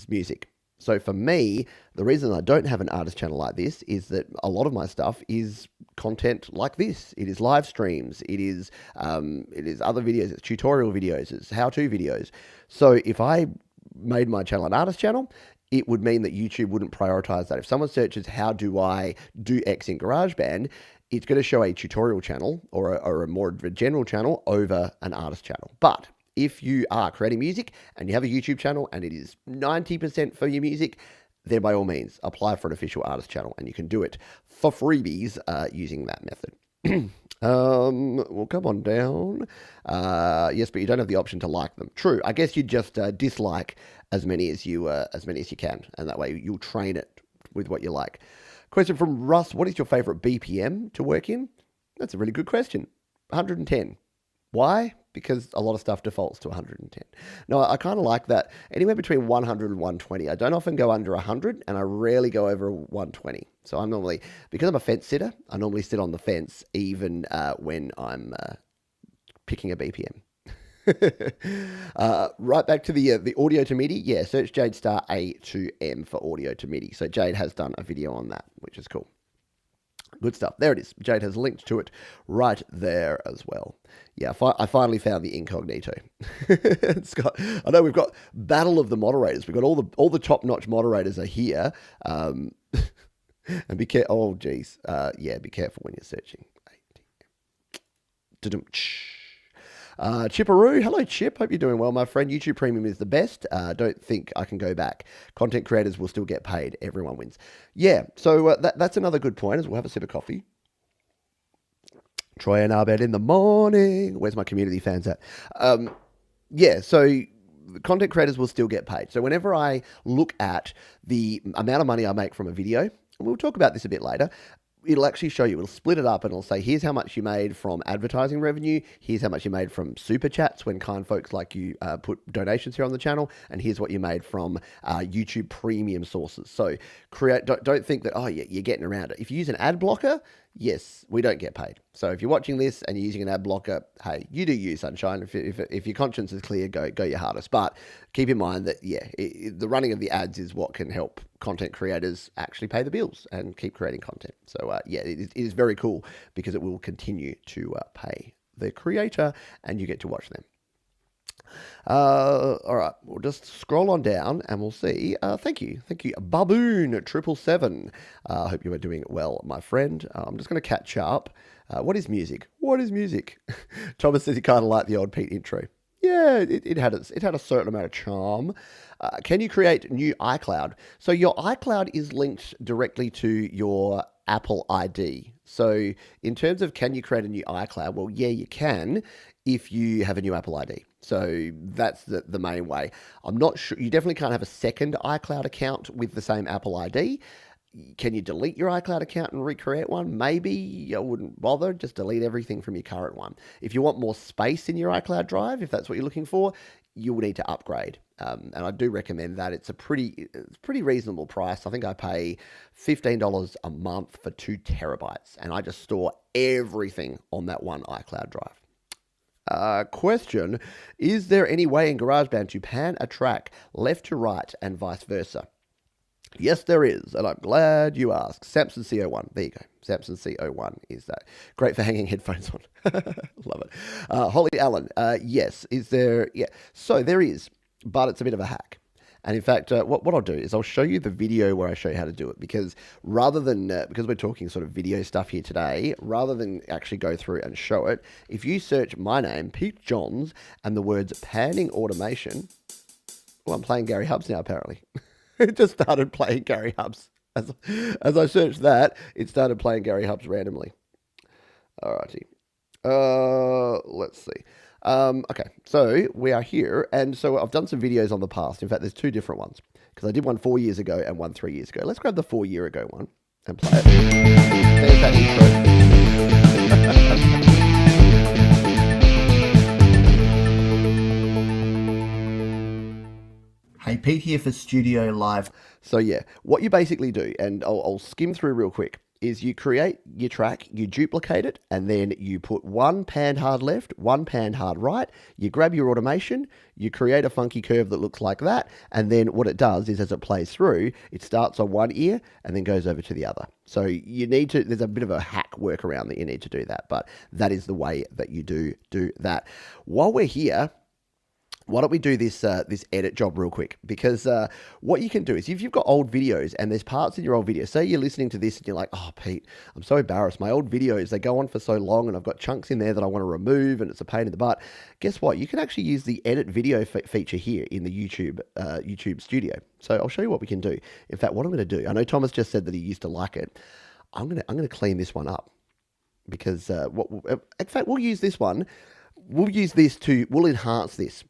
music. So for me, the reason I don't have an artist channel like this is that a lot of my stuff is content like this. It is live streams. It is other videos. It's tutorial videos. It's how-to videos. So if I made my channel an artist channel, it would mean that YouTube wouldn't prioritize that. If someone searches, how do I do X in GarageBand, it's going to show a tutorial channel or a more general channel over an artist channel. But if you are creating music and you have a YouTube channel and it is 90% for your music, then by all means, apply for an official artist channel, and you can do it for freebies using that method. We'll come on down. Yes, but you don't have the option to like them. True. I guess you just dislike as many as you can, and that way you'll train it with what you like. Question from Russ: what is your favorite BPM to work in? That's a really good question. 110. Why? Because a lot of stuff defaults to 110. No, I kind of like that. Anywhere between 100 and 120. I don't often go under 100, and I rarely go over 120. So I'm normally, because I'm a fence sitter, I normally sit on the fence even when I'm picking a BPM. Right back to the audio to MIDI. Yeah, search Jade Star A2M for audio to MIDI. So Jade has done a video on that, which is cool. Good stuff. There it is. Jade has linked to it right there as well. Yeah, I finally found the Incognito. I know we've got Battle of the Moderators. We've got all the top-notch moderators are here. And be careful. Oh, geez. Yeah, be careful when you're searching. Chipperoo, hello Chip, hope you're doing well, my friend. YouTube Premium is the best. Don't think I can go back. Content creators will still get paid. Everyone wins. Yeah, so that's another good point, as we'll have a sip of coffee. Troy and Arbed in the morning. Where's my community fans at? Yeah, so content creators will still get paid. So whenever I look at the amount of money I make from a video, and we'll talk about this a bit later, it'll actually show you, it'll split it up and it'll say, here's how much you made from advertising revenue, here's how much you made from super chats when kind folks like you put donations here on the channel, and here's what you made from YouTube premium sources. So don't think that, oh, yeah, you're getting around it. If you use an ad blocker, yes, we don't get paid. So if you're watching this and you're using an ad blocker, hey, you do you, sunshine. If your conscience is clear, go your hardest. But keep in mind that, yeah, the running of the ads is what can help content creators actually pay the bills and keep creating content. So yeah, it is very cool because it will continue to pay the creator and you get to watch them. All right, we'll just scroll on down and we'll see. Thank you, Baboon 777. I hope you are doing well, my friend. I'm just going to catch up. What is music? Thomas says he kind of liked the old Pete intro. Yeah, it had a certain amount of charm. Can you create new iCloud? So your iCloud is linked directly to your Apple ID. So in terms of can you create a new iCloud? Well, yeah, you can if you have a new Apple ID. So that's the main way. I'm not sure. You definitely can't have a second iCloud account with the same Apple ID. Can you delete your iCloud account and recreate one? Maybe. I wouldn't bother. Just delete everything from your current one. If you want more space in your iCloud drive, if that's what you're looking for, you will need to upgrade. And I do recommend that. It's a pretty reasonable price. I think I pay $15 a month for 2 terabytes, and I just store everything on that one iCloud drive. Question, is there any way in Garageband to pan a track left to right and vice versa? Yes, there is, and I'm glad you asked. Samson C01, there you go. Samson C01 is that. Great for hanging headphones on. Love it. Holly Allen, yes, is there? Yeah, so there is, but it's a bit of a hack. And in fact, what I'll do is I'll show you the video where I show you how to do it, because rather than, because we're talking sort of video stuff here today, rather than actually go through and show it, if you search my name, Pete Johns, and the words panning automation, well, I'm playing Gary Hubs now, apparently. It just started playing Gary Hubs. As I searched that, it started playing Gary Hubs randomly. Alrighty. Let's see. Okay, so we are here, and so I've done some videos on the past. In fact, there's 2 different ones, because I did one 4 years ago and one 3 years ago. Let's grab the 4 year ago one and play it. There's that intro. Hey, Pete here for Studio Live. So yeah, what you basically do, and I'll skim through real quick, is you create your track, you duplicate it, and then you put one pan hard left, one pan hard right, you grab your automation, you create a funky curve that looks like that, and then what it does is as it plays through, it starts on one ear and then goes over to the other. So you need to, there's a bit of a hack workaround that you need to do that, but that is the way that you do that. While we're here, why don't we do this this edit job real quick? Because what you can do is if you've got old videos and there's parts in your old videos, say you're listening to this and you're like, oh, Pete, I'm so embarrassed. My old videos, they go on for so long and I've got chunks in there that I want to remove and it's a pain in the butt. Guess what? You can actually use the edit video feature here in the YouTube Studio. So I'll show you what we can do. In fact, what I'm going to do, I know Thomas just said that he used to like it. I'm going to clean this one up because in fact, we'll use this one. We'll use this we'll enhance this.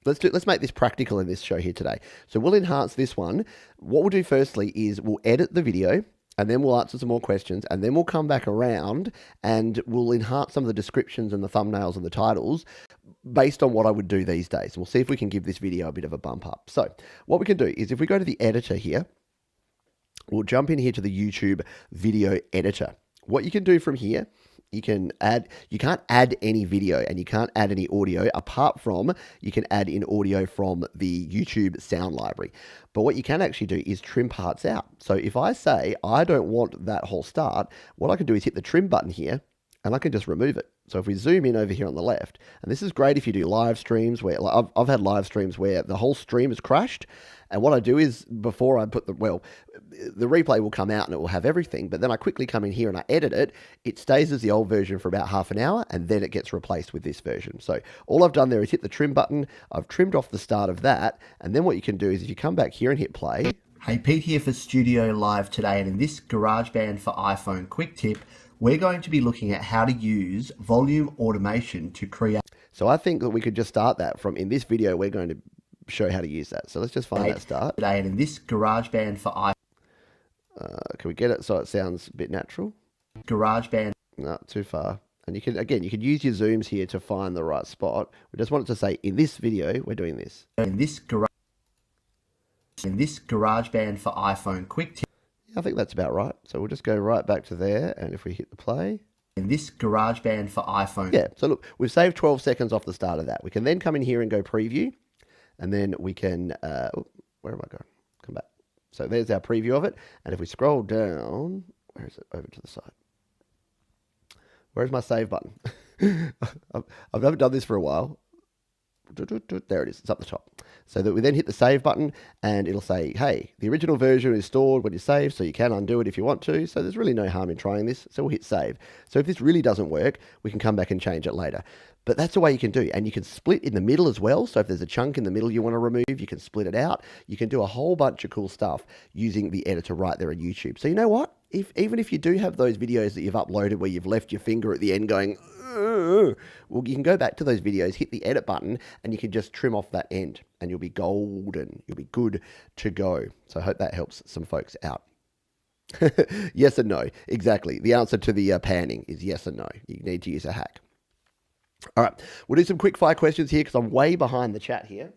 Let's make this practical in this show here today. So we'll enhance this one. What we'll do firstly is we'll edit the video, and then we'll answer some more questions, and then we'll come back around and we'll enhance some of the descriptions and the thumbnails and the titles based on what I would do these days. We'll see if we can give this video a bit of a bump up. So what we can do is if we go to the editor here, we'll jump in here to the YouTube video editor. What you can do from here, you can't add any video and you can't add any audio apart from you can add in audio from the YouTube sound library. But what you can actually do is trim parts out. So if I say I don't want that whole start, what I can do is hit the trim button here and I can just remove it. So if we zoom in over here on the left, and this is great if you do live streams where, like I've had live streams where the whole stream is crashed, and what I do is before I put the replay will come out and it will have everything, but then I quickly come in here and I edit it. It stays as the old version for about half an hour, and then it gets replaced with this version. So all I've done there is hit the trim button. I've trimmed off the start of that, and then what you can do is if you come back here and hit play. Hey, Pete here for Studio Live today, and in this GarageBand for iPhone quick tip, we're going to be looking at how to use volume automation to create. So I think that we could just start that from, in this video, we're going to show how to use that. So let's just find that start. Today, and in this GarageBand for iPhone. Can we get it so it sounds a bit natural? GarageBand. No, too far. And you can, again, you could use your zooms here to find the right spot. We just want it to say, in this video, we're doing this. In this GarageBand for iPhone quick tip. I think that's about right. So we'll just go right back to there, and if we hit the play. In this GarageBand for iPhone. Yeah, so look, we've saved 12 seconds off the start of that. We can then come in here and go preview, and then we can, where am I going? Come back. So there's our preview of it, and if we scroll down, where is it? Over to the side. Where's my save button? I've never done this for a while. There it is, it's up the top. So that we then hit the save button and it'll say, hey, the original version is stored when you save, so you can undo it if you want to. So there's really no harm in trying this. So we'll hit save. So if this really doesn't work, we can come back and change it later. But that's the way you can do. And you can split in the middle as well. So if there's a chunk in the middle you want to remove, you can split it out. You can do a whole bunch of cool stuff using the editor right there on YouTube. So you know what? Even if you do have those videos that you've uploaded where you've left your finger at the end going, well, you can go back to those videos, hit the edit button, and you can just trim off that end, and you'll be golden. You'll be good to go. So I hope that helps some folks out. Yes and no. Exactly. The answer to the panning is yes and no. You need to use a hack. All right. We'll do some quick fire questions here because I'm way behind the chat here.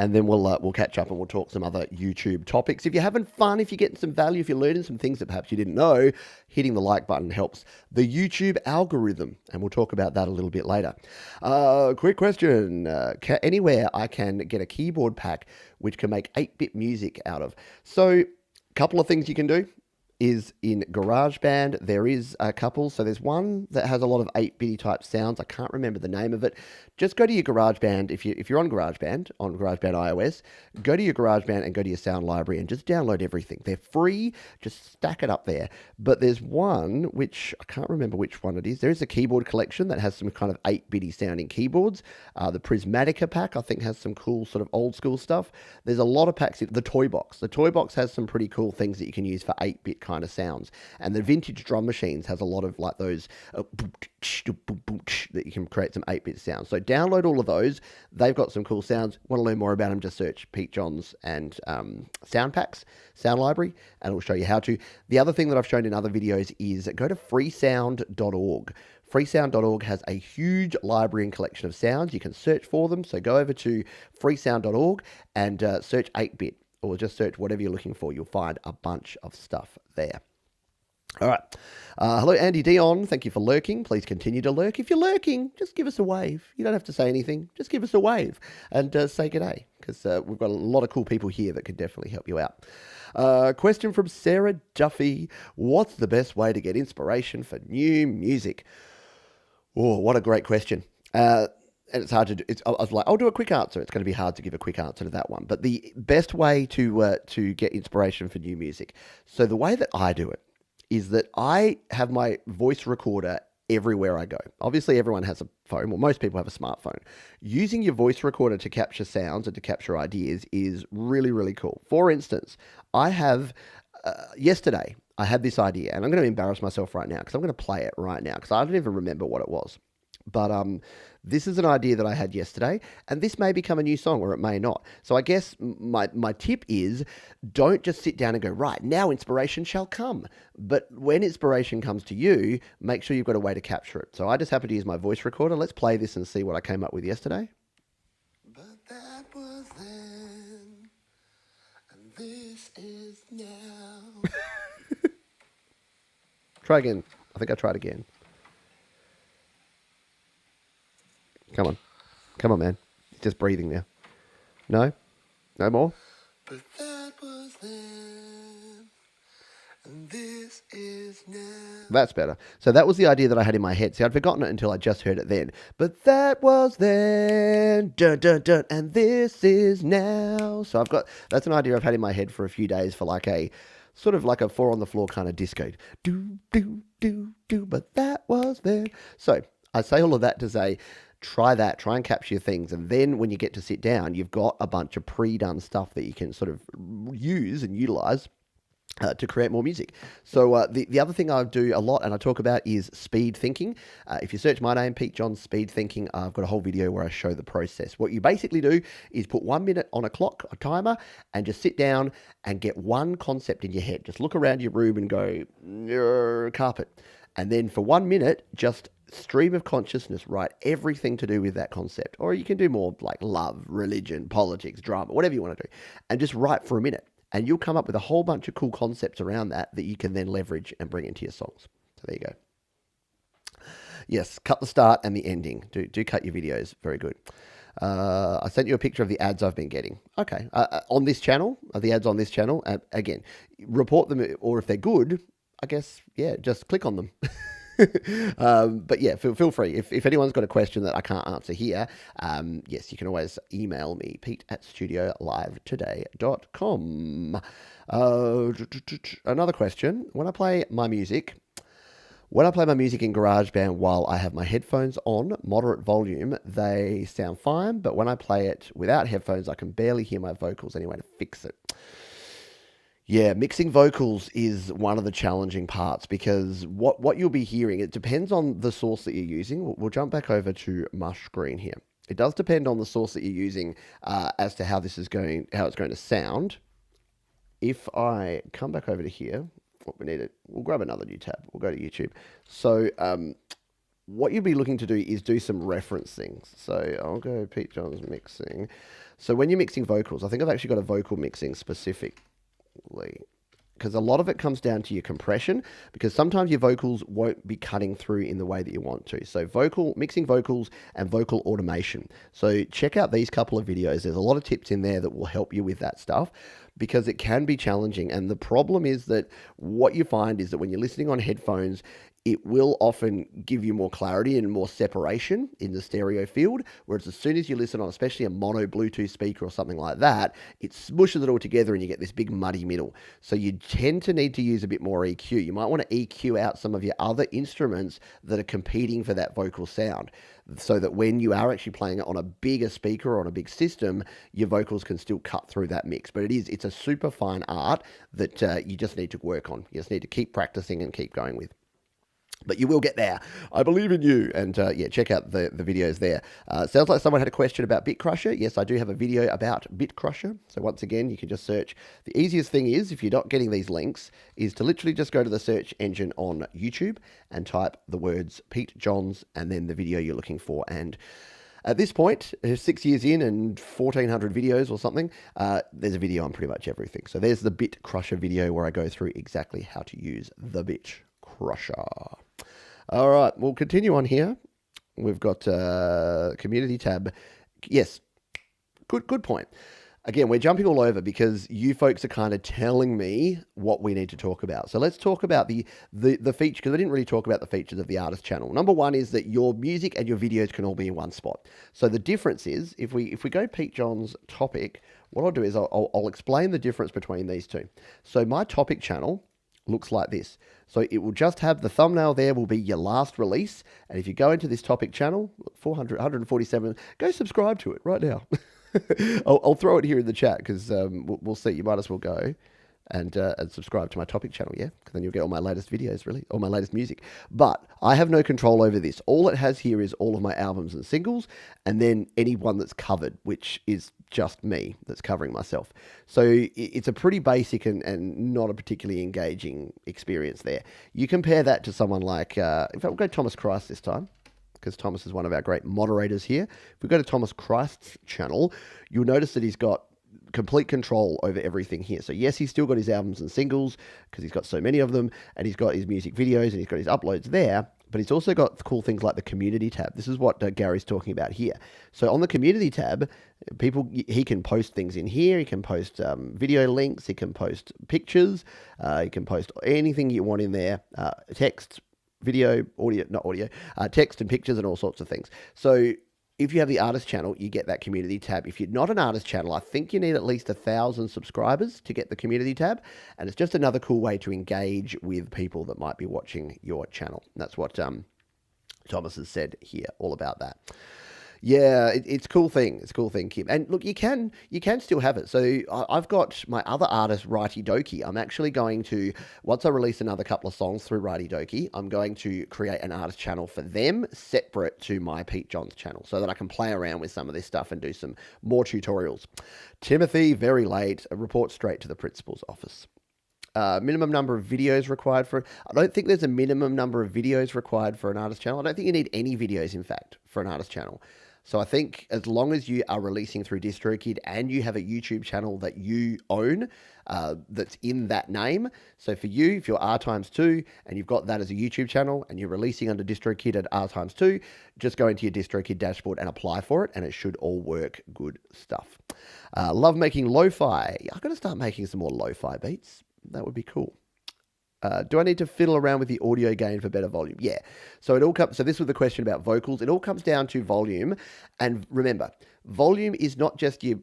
And then we'll catch up and we'll talk some other YouTube topics. If you're having fun, if you're getting some value, if you're learning some things that perhaps you didn't know, hitting the like button helps the YouTube algorithm. And we'll talk about that a little bit later. Quick question. Anywhere I can get a keyboard pack which can make 8-bit music out of. So a couple of things you can do is in GarageBand, there is a couple. So there's one that has a lot of 8-bitty type sounds. I can't remember the name of it. Just go to your GarageBand. If you're on GarageBand iOS, go to your GarageBand and go to your sound library and just download everything. They're free. Just stack it up there. But there's one, which I can't remember which one it is. There is a keyboard collection that has some kind of 8-bitty sounding keyboards. The Prismatica pack, I think, has some cool sort of old school stuff. There's a lot of packs. The Toy Box. The Toy Box has some pretty cool things that you can use for 8-bit kind of sounds. And the Vintage Drum Machines has a lot of like those that you can create some 8-bit sounds. So download all of those. They've got some cool sounds. Want to learn more about them, just search Pete Johns and sound packs, sound library, and it will show you how to. The other thing that I've shown in other videos is go to freesound.org. Freesound.org has a huge library and collection of sounds. You can search for them. So go over to freesound.org and search 8-bit, or just search whatever you're looking for. You'll find a bunch of stuff there. All right. Hello, Andy Dion. Thank you for lurking. Please continue to lurk. If you're lurking, just give us a wave. You don't have to say anything. Just give us a wave and say g'day, because we've got a lot of cool people here that can definitely help you out. Question from Sarah Duffy. What's the best way to get inspiration for new music? Oh, what a great question. And it's hard to do. I was like, I'll do a quick answer. It's going to be hard to give a quick answer to that one. But the best way to get inspiration for new music. So the way that I do it is that I have my voice recorder everywhere I go. Obviously, everyone has a phone. Well, most people have a smartphone. Using your voice recorder to capture sounds and to capture ideas is really, really cool. For instance, I have, yesterday, I had this idea, and I'm going to embarrass myself right now because I'm going to play it right now because I don't even remember what it was. But this is an idea that I had yesterday, and this may become a new song or it may not. So I guess my tip is don't just sit down and go, right, now inspiration shall come. But when inspiration comes to you, make sure you've got a way to capture it. So I just happen to use my voice recorder. Let's play this and see what I came up with yesterday. But that was then, and this is now. Try again. I think I tried again. Come on. Come on, man. He's just breathing now. No? No more? But that was then, and this is now. That's better. So that was the idea that I had in my head. See, I'd forgotten it until I just heard it then. But that was then, dun, dun, dun, and this is now. So that's an idea I've had in my head for a few days for like a, sort of like a 4 on the floor kind of disco. Do, do, do, do, but that was then. So I say all of that to say, try that, try and capture your things. And then when you get to sit down, you've got a bunch of pre-done stuff that you can sort of use and utilize to create more music. So the other thing I do a lot and I talk about is speed thinking. If you search my name, Pete John Speed Thinking, I've got a whole video where I show the process. What you basically do is put 1 minute on a clock, a timer, and just sit down and get one concept in your head. Just look around your room and go, carpet. And then for 1 minute, just stream of consciousness, write everything to do with that concept. Or you can do more like love, religion, politics, drama, whatever you want to do. And just write for a minute. And you'll come up with a whole bunch of cool concepts around that you can then leverage and bring into your songs. So there you go. Yes, cut the start and the ending. Do cut your videos. Very good. I sent you a picture of the ads I've been getting. Okay. On this channel, the ads on this channel, again, report them, or if they're good, I guess, yeah, just click on them. But yeah, feel free. If anyone's got a question that I can't answer here, yes, you can always email me, pete@studiolivetoday.com. Another question. When I play my music in GarageBand while I have my headphones on, moderate volume, they sound fine, but when I play it without headphones, I can barely hear my vocals anyway to fix it. Yeah, mixing vocals is one of the challenging parts because what you'll be hearing, it depends on the source that you're using. We'll jump back over to my screen here. It does depend on the source that you're using as to how it's going to sound. If I come back over to here, we'll grab another new tab. We'll go to YouTube. So what you'll be looking to do is do some referencing. So I'll go Pete John's mixing. So when you're mixing vocals, I think I've actually got a vocal mixing specific. Because a lot of it comes down to your compression, because sometimes your vocals won't be cutting through in the way that you want to. So mixing vocals and vocal automation. So check out these couple of videos. There's a lot of tips in there that will help you with that stuff, because it can be challenging. And the problem is that what you find is that when you're listening on headphones, it will often give you more clarity and more separation in the stereo field, whereas as soon as you listen on especially a mono Bluetooth speaker or something like that, it smushes it all together and you get this big muddy middle. So you tend to need to use a bit more EQ. You might want to EQ out some of your other instruments that are competing for that vocal sound, so that when you are actually playing it on a bigger speaker or on a big system, your vocals can still cut through that mix. But it's a super fine art that you just need to work on. You just need to keep practicing and keep going with. But you will get there. I believe in you. And yeah, check out the videos there. Sounds like someone had a question about BitCrusher. Yes, I do have a video about BitCrusher. So once again, you can just search. The easiest thing is, if you're not getting these links, is to literally just go to the search engine on YouTube and type the words Pete Johns and then the video you're looking for. And at this point, 6 years in and 1,400 videos or something, there's a video on pretty much everything. So there's the BitCrusher video where I go through exactly how to use the BitCrusher. All right, we'll continue on here. We've got community tab. Yes, good point. Again, we're jumping all over because you folks are kind of telling me what we need to talk about. So let's talk about the feature, because I didn't really talk about the features of the artist channel. Number one is that your music and your videos can all be in one spot. So the difference is, if we go Pete John's topic, what I'll do is I'll explain the difference between these two. So my topic channel looks like this. So it will just have the thumbnail there will be your last release. And if you go into this topic channel, 147, go subscribe to it right now. I'll throw it here in the chat because we'll see. You might as well go and subscribe to my topic channel, yeah? Because then you'll get all my latest videos, really, all my latest music. But I have no control over this. All it has here is all of my albums and singles, and then any one that's covered, which is just me that's covering myself. So it's a pretty basic and not a particularly engaging experience there. You compare that to someone like, in fact, we'll go Thomas Christ this time, because Thomas is one of our great moderators here. If we go to Thomas Christ's channel, you'll notice that he's got complete control over everything here. So yes, he's still got his albums and singles because he's got so many of them, and he's got his music videos and he's got his uploads there, but it's also got cool things like the community tab. This is what Gary's talking about here. So on the community tab, he can post things in here. He can post video links. He can post pictures. He can post anything you want in there. Text, video, audio, not audio, text and pictures and all sorts of things. So if you have the artist channel, you get that community tab. If you're not an artist channel, I think you need at least 1,000 subscribers to get the community tab. And it's just another cool way to engage with people that might be watching your channel. And that's what Thomas has said here, all about that. Yeah, it's a cool thing. It's a cool thing, Kim. And look, you can still have it. So I've got my other artist, Righty Doki. I'm actually going to, once I release another couple of songs through Righty Doki, I'm going to create an artist channel for them separate to my Pete Johns channel so that I can play around with some of this stuff and do some more tutorials. Timothy, very late. Report straight to the principal's office. Minimum number of videos required for... I don't think there's a minimum number of videos required for an artist channel. I don't think you need any videos, in fact, for an artist channel. So I think as long as you are releasing through Distrokit and you have a YouTube channel that you own that's in that name. So for you, if you're R times 2 and you've got that as a YouTube channel and you're releasing under Distrokit at R times 2, just go into your Distrokit dashboard and apply for it and it should all work. Good stuff. Love making lo-fi. I've got to start making some more lo-fi beats. That would be cool. Do I need to fiddle around with the audio gain for better volume? Yeah. So it all comes. So this was the question about vocals. It all comes down to volume, and remember, volume is not just your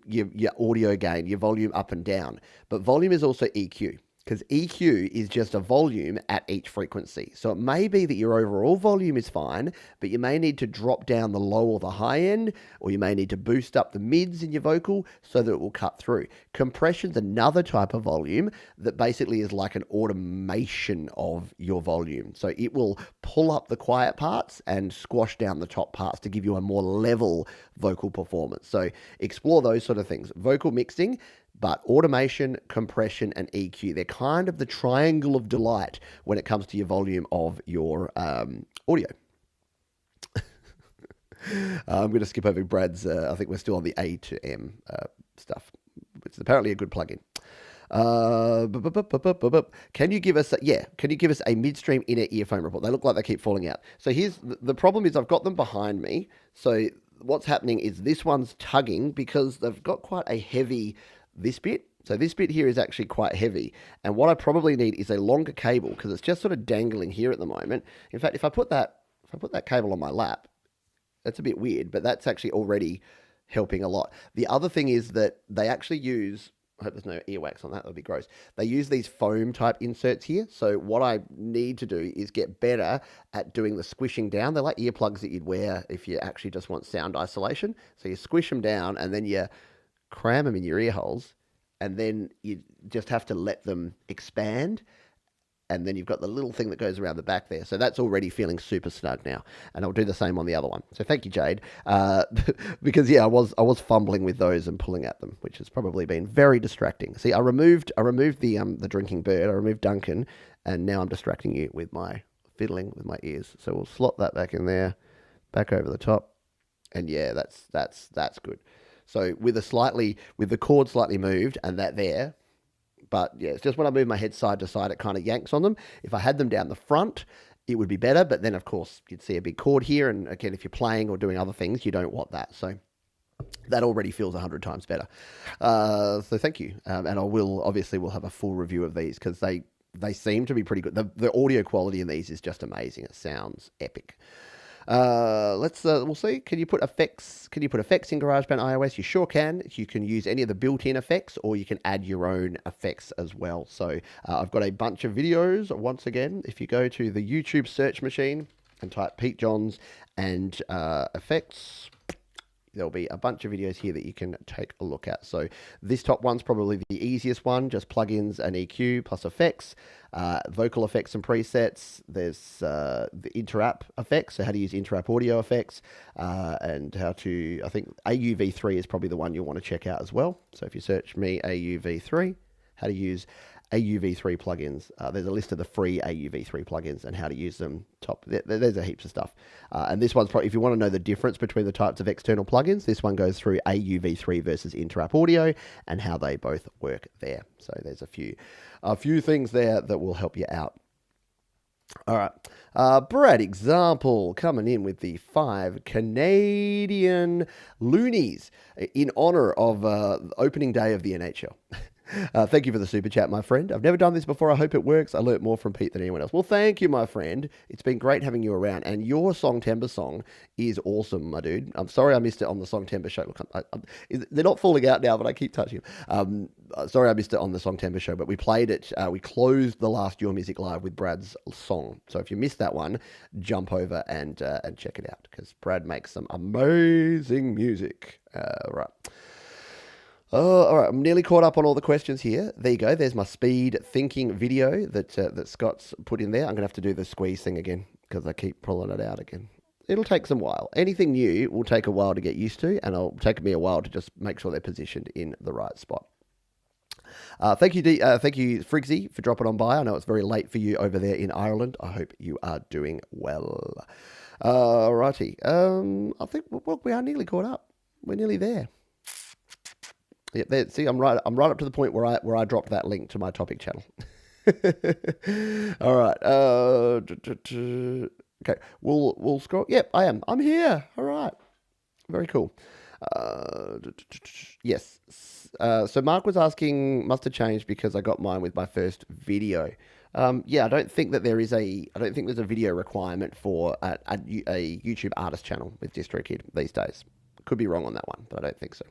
audio gain, your volume up and down, but volume is also EQ. Because EQ is just a volume at each frequency. So it may be that your overall volume is fine, but you may need to drop down the low or the high end, or you may need to boost up the mids in your vocal so that it will cut through. Compression's another type of volume that basically is like an automation of your volume. So it will pull up the quiet parts and squash down the top parts to give you a more level vocal performance. So explore those sort of things. Vocal mixing, but automation, compression, and EQ, they're kind of the triangle of delight when it comes to your volume of your audio. I'm going to skip over Brad's, I think we're still on the A to M stuff, which is apparently a good plugin. Can you give us a midstream inner earphone report? They look like they keep falling out. So here's the problem is I've got them behind me. So what's happening is this one's tugging because they've got quite a heavy... this bit. So this bit here is actually quite heavy. And what I probably need is a longer cable because it's just sort of dangling here at the moment. In fact, if I put that cable on my lap, that's a bit weird, but that's actually already helping a lot. The other thing is that they actually use, I hope there's no earwax on that, that'd be gross. They use these foam type inserts here. So what I need to do is get better at doing the squishing down. They're like earplugs that you'd wear if you actually just want sound isolation. So you squish them down and then you cram them in your ear holes, and then you just have to let them expand, and then you've got the little thing that goes around the back there. So that's already feeling super snug now, and I'll do the same on the other one. So thank you, Jade, because yeah, I was fumbling with those and pulling at them, which has probably been very distracting. See, I removed the drinking bird, I removed Duncan, and now I'm distracting you with my fiddling with my ears. So we'll slot that back in there, back over the top, and yeah, that's good. So with the cord slightly moved and that there, but yeah, it's just when I move my head side to side, it kind of yanks on them. If I had them down the front, it would be better. But then of course you'd see a big cord here. And again, if you're playing or doing other things, you don't want that. So that already feels 100 times better. So thank you. And we'll have a full review of these because they seem to be pretty good. The audio quality in these is just amazing. It sounds epic. We'll see. Can you put effects in GarageBand iOS? You sure can. You can use any of the built-in effects, or you can add your own effects as well. So I've got a bunch of videos. Once again, if you go to the YouTube search machine and type Pete Johns and effects, there'll be a bunch of videos here that you can take a look at. So this top one's probably the easiest one, just plugins and EQ plus effects, vocal effects and presets. There's the inter-app effects, so how to use inter-app audio effects, and how to, I think AUV3 is probably the one you'll want to check out as well. So if you search me AUV3, how to use AUV3 plugins. There's a list of the free AUV3 plugins and how to use them. There's a heaps of stuff. And this one's probably, if you want to know the difference between the types of external plugins, this one goes through AUV3 versus inter-app audio and how they both work there. So there's a few things there that will help you out. All right. Brad Example coming in with the 5 Canadian loonies in honor of opening day of the NHL. Thank you for the super chat, my friend. I've never done this before. I hope it works. I learnt more from Pete than anyone else. Well, thank you, my friend. It's been great having you around. And your Songtember song is awesome, my dude. I'm sorry I missed it on the Songtember show. Look, they're not falling out now, but I keep touching them. Sorry I missed it on the Songtember show, but we played it. We closed the last Your Music Live with Brad's song. So if you missed that one, jump over and check it out because Brad makes some amazing music. Right. Oh, all right. I'm nearly caught up on all the questions here. There you go. There's my speed thinking video that Scott's put in there. I'm going to have to do the squeeze thing again because I keep pulling it out again. It'll take some while. Anything new will take a while to get used to, and it'll take me a while to just make sure they're positioned in the right spot. Thank you, Frigsy, for dropping on by. I know it's very late for you over there in Ireland. I hope you are doing well. Righty. I think we are nearly caught up. We're nearly there. Yeah, see, I'm right up to the point where I dropped that link to my topic channel. All right. Okay. We'll scroll. Yep, I am. I'm here. All right. Very cool. Yes. So Mark was asking, must have changed because I got mine with my first video. Yeah, I don't think there's a video requirement for a YouTube artist channel with Distrokit these days. Could be wrong on that one, but I don't think so.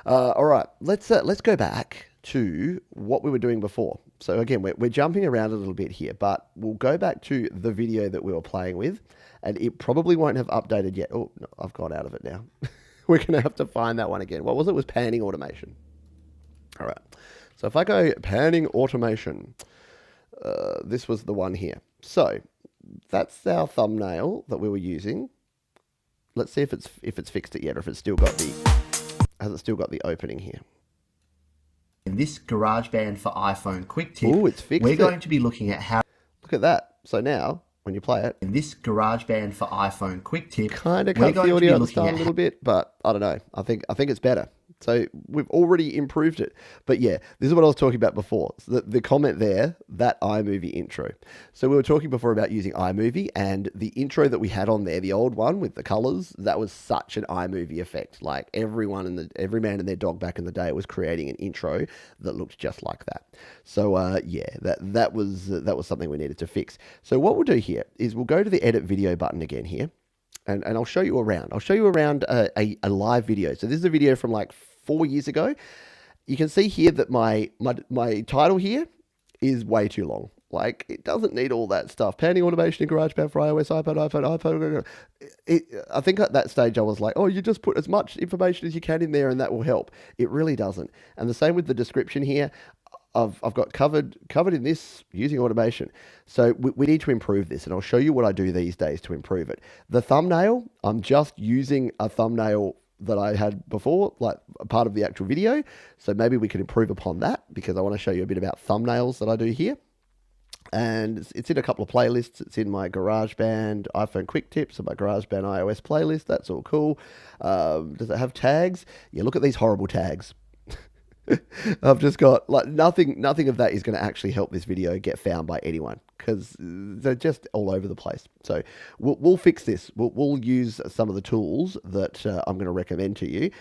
All right, let's go back to what we were doing before. So again, we're jumping around a little bit here, but we'll go back to the video that we were playing with, and it probably won't have updated yet. Oh, no, I've gone out of it now. We're going to have to find that one again. What was it? It was panning automation. All right, so if I go panning automation, this was the one here. So that's our thumbnail that we were using. Let's see if it's fixed it yet, or if it's still got the opening here. In this GarageBand for iPhone quick tip, it's fixed. we're going to be looking at how. Look at that. So now, when you play it, in this GarageBand for iPhone quick tip, kind of cuts the audio at the start a little bit, but I don't know. I think it's better. So we've already improved it. But yeah, this is what I was talking about before. So the comment there, that iMovie intro. So we were talking before about using iMovie, and the intro that we had on there, the old one with the colors, that was such an iMovie effect. Like every man and their dog back in the day was creating an intro that looked just like that. So yeah, that was something we needed to fix. So what we'll do here is we'll go to the edit video button again here. And I'll show you around. I'll show you around a live video. So this is a video from like 4 years ago. You can see here that my title here is way too long. Like, it doesn't need all that stuff. Panning automation in GarageBand for iOS, iPad. I think at that stage I was like, oh, you just put as much information as you can in there and that will help. It really doesn't. And the same with the description here. I've got covered in this using automation. So we need to improve this, and I'll show you what I do these days to improve it. The thumbnail, I'm just using a thumbnail that I had before, like a part of the actual video. So maybe we can improve upon that, because I want to show you a bit about thumbnails that I do here. And it's in a couple of playlists. It's in my GarageBand iPhone Quick Tips and my GarageBand iOS playlist. That's all cool. Does it have tags? Yeah, look at these horrible tags. I've just got like nothing of that is going to actually help this video get found by anyone, because they're just all over the place. So we'll fix this. We'll use some of the tools that I'm going to recommend to you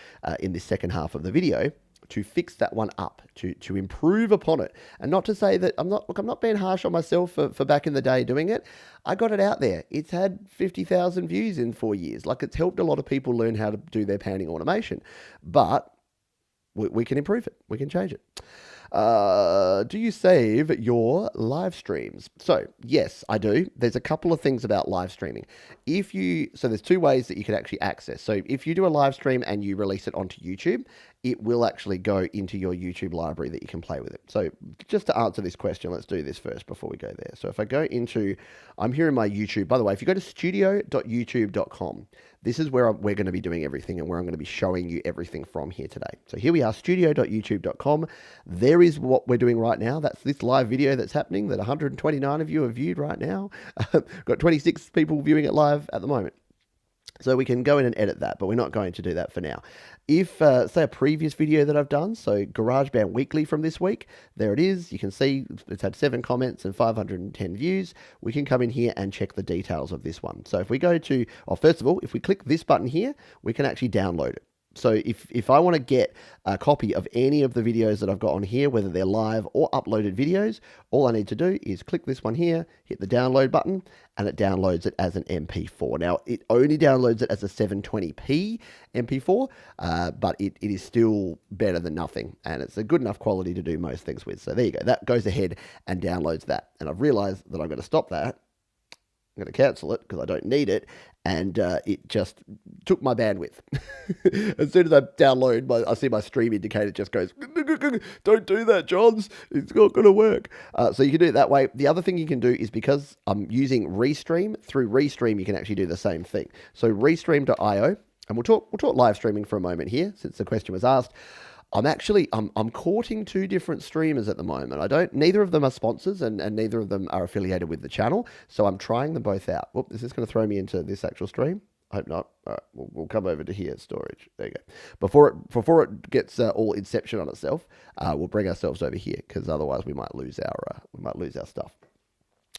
in this second half of the video to fix that one up, to improve upon it. And not to say that I'm not being harsh on myself for back in the day doing it. I got it out there. It's had 50,000 views in 4 years. Like, it's helped a lot of people learn how to do their panning automation. But we can improve it. We can change it. Do you save your live streams? So yes, I do. There's a couple of things about live streaming. So there's two ways that you can actually access. So if you do a live stream and you release it onto YouTube, it will actually go into your YouTube library that you can play with it. So just to answer this question, let's do this first before we go there. So if I go into, I'm here in my YouTube. By the way, if you go to studio.youtube.com, this is where we're going to be doing everything, and where I'm going to be showing you everything from here today. So here we are, studio.youtube.com. There is what we're doing right now. That's this live video that's happening that 129 of you have viewed right now. Got 26 people viewing it live at the moment. So we can go in and edit that, but we're not going to do that for now. If, say, a previous video that I've done, so GarageBand Weekly from this week, there it is. You can see it's had 7 comments and 510 views. We can come in here and check the details of this one. So if we go to, first of all, if we click this button here, we can actually download it. So if I want to get a copy of any of the videos that I've got on here, whether they're live or uploaded videos, all I need to do is click this one here, hit the download button, and it downloads it as an MP4. Now, it only downloads it as a 720p MP4, but it is still better than nothing, and it's a good enough quality to do most things with. So there you go. That goes ahead and downloads that. And I've realized that I've got to stop that. I'm going to cancel it because I don't need it, and it just took my bandwidth. As soon as I download, I see my stream indicator just goes, don't do that, Johns, it's not going to work. So you can do it that way. The other thing you can do is, because I'm using Restream, through Restream you can actually do the same thing. So Restream.io, and we'll talk live streaming for a moment here, since the question was asked. I'm courting 2 different streamers at the moment. Neither of them are sponsors, and neither of them are affiliated with the channel. So I'm trying them both out. Whoop, is this going to throw me into this actual stream? I hope not. All right, we'll come over to here, storage. There you go. Before it gets all Inception on itself, we'll bring ourselves over here, because otherwise we might lose our stuff.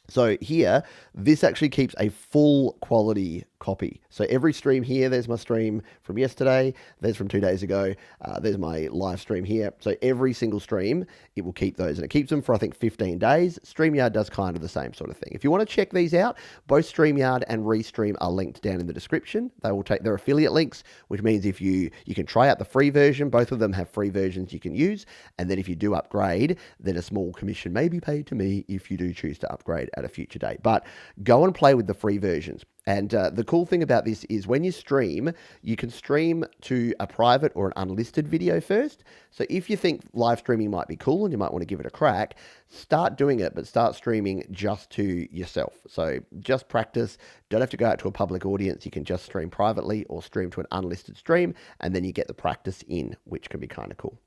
So here, this actually keeps a full quality copy. So every stream here, there's my stream from yesterday, there's from 2 days ago, there's my live stream here. So every single stream, it will keep those, and it keeps them for, I think, 15 days. StreamYard does kind of the same sort of thing. If you want to check these out, both StreamYard and Restream are linked down in the description. They will take their affiliate links, which means if you can try out the free version. Both of them have free versions you can use, and then if you do upgrade, then a small commission may be paid to me if you do choose to upgrade at a future date. But go and play with the free versions. And the cool thing about this is, when you stream, you can stream to a private or an unlisted video first. So if you think live streaming might be cool and you might want to give it a crack, start doing it, but start streaming just to yourself. So just practice. Don't have to go out to a public audience. You can just stream privately or stream to an unlisted stream, and then you get the practice in, which can be kind of cool.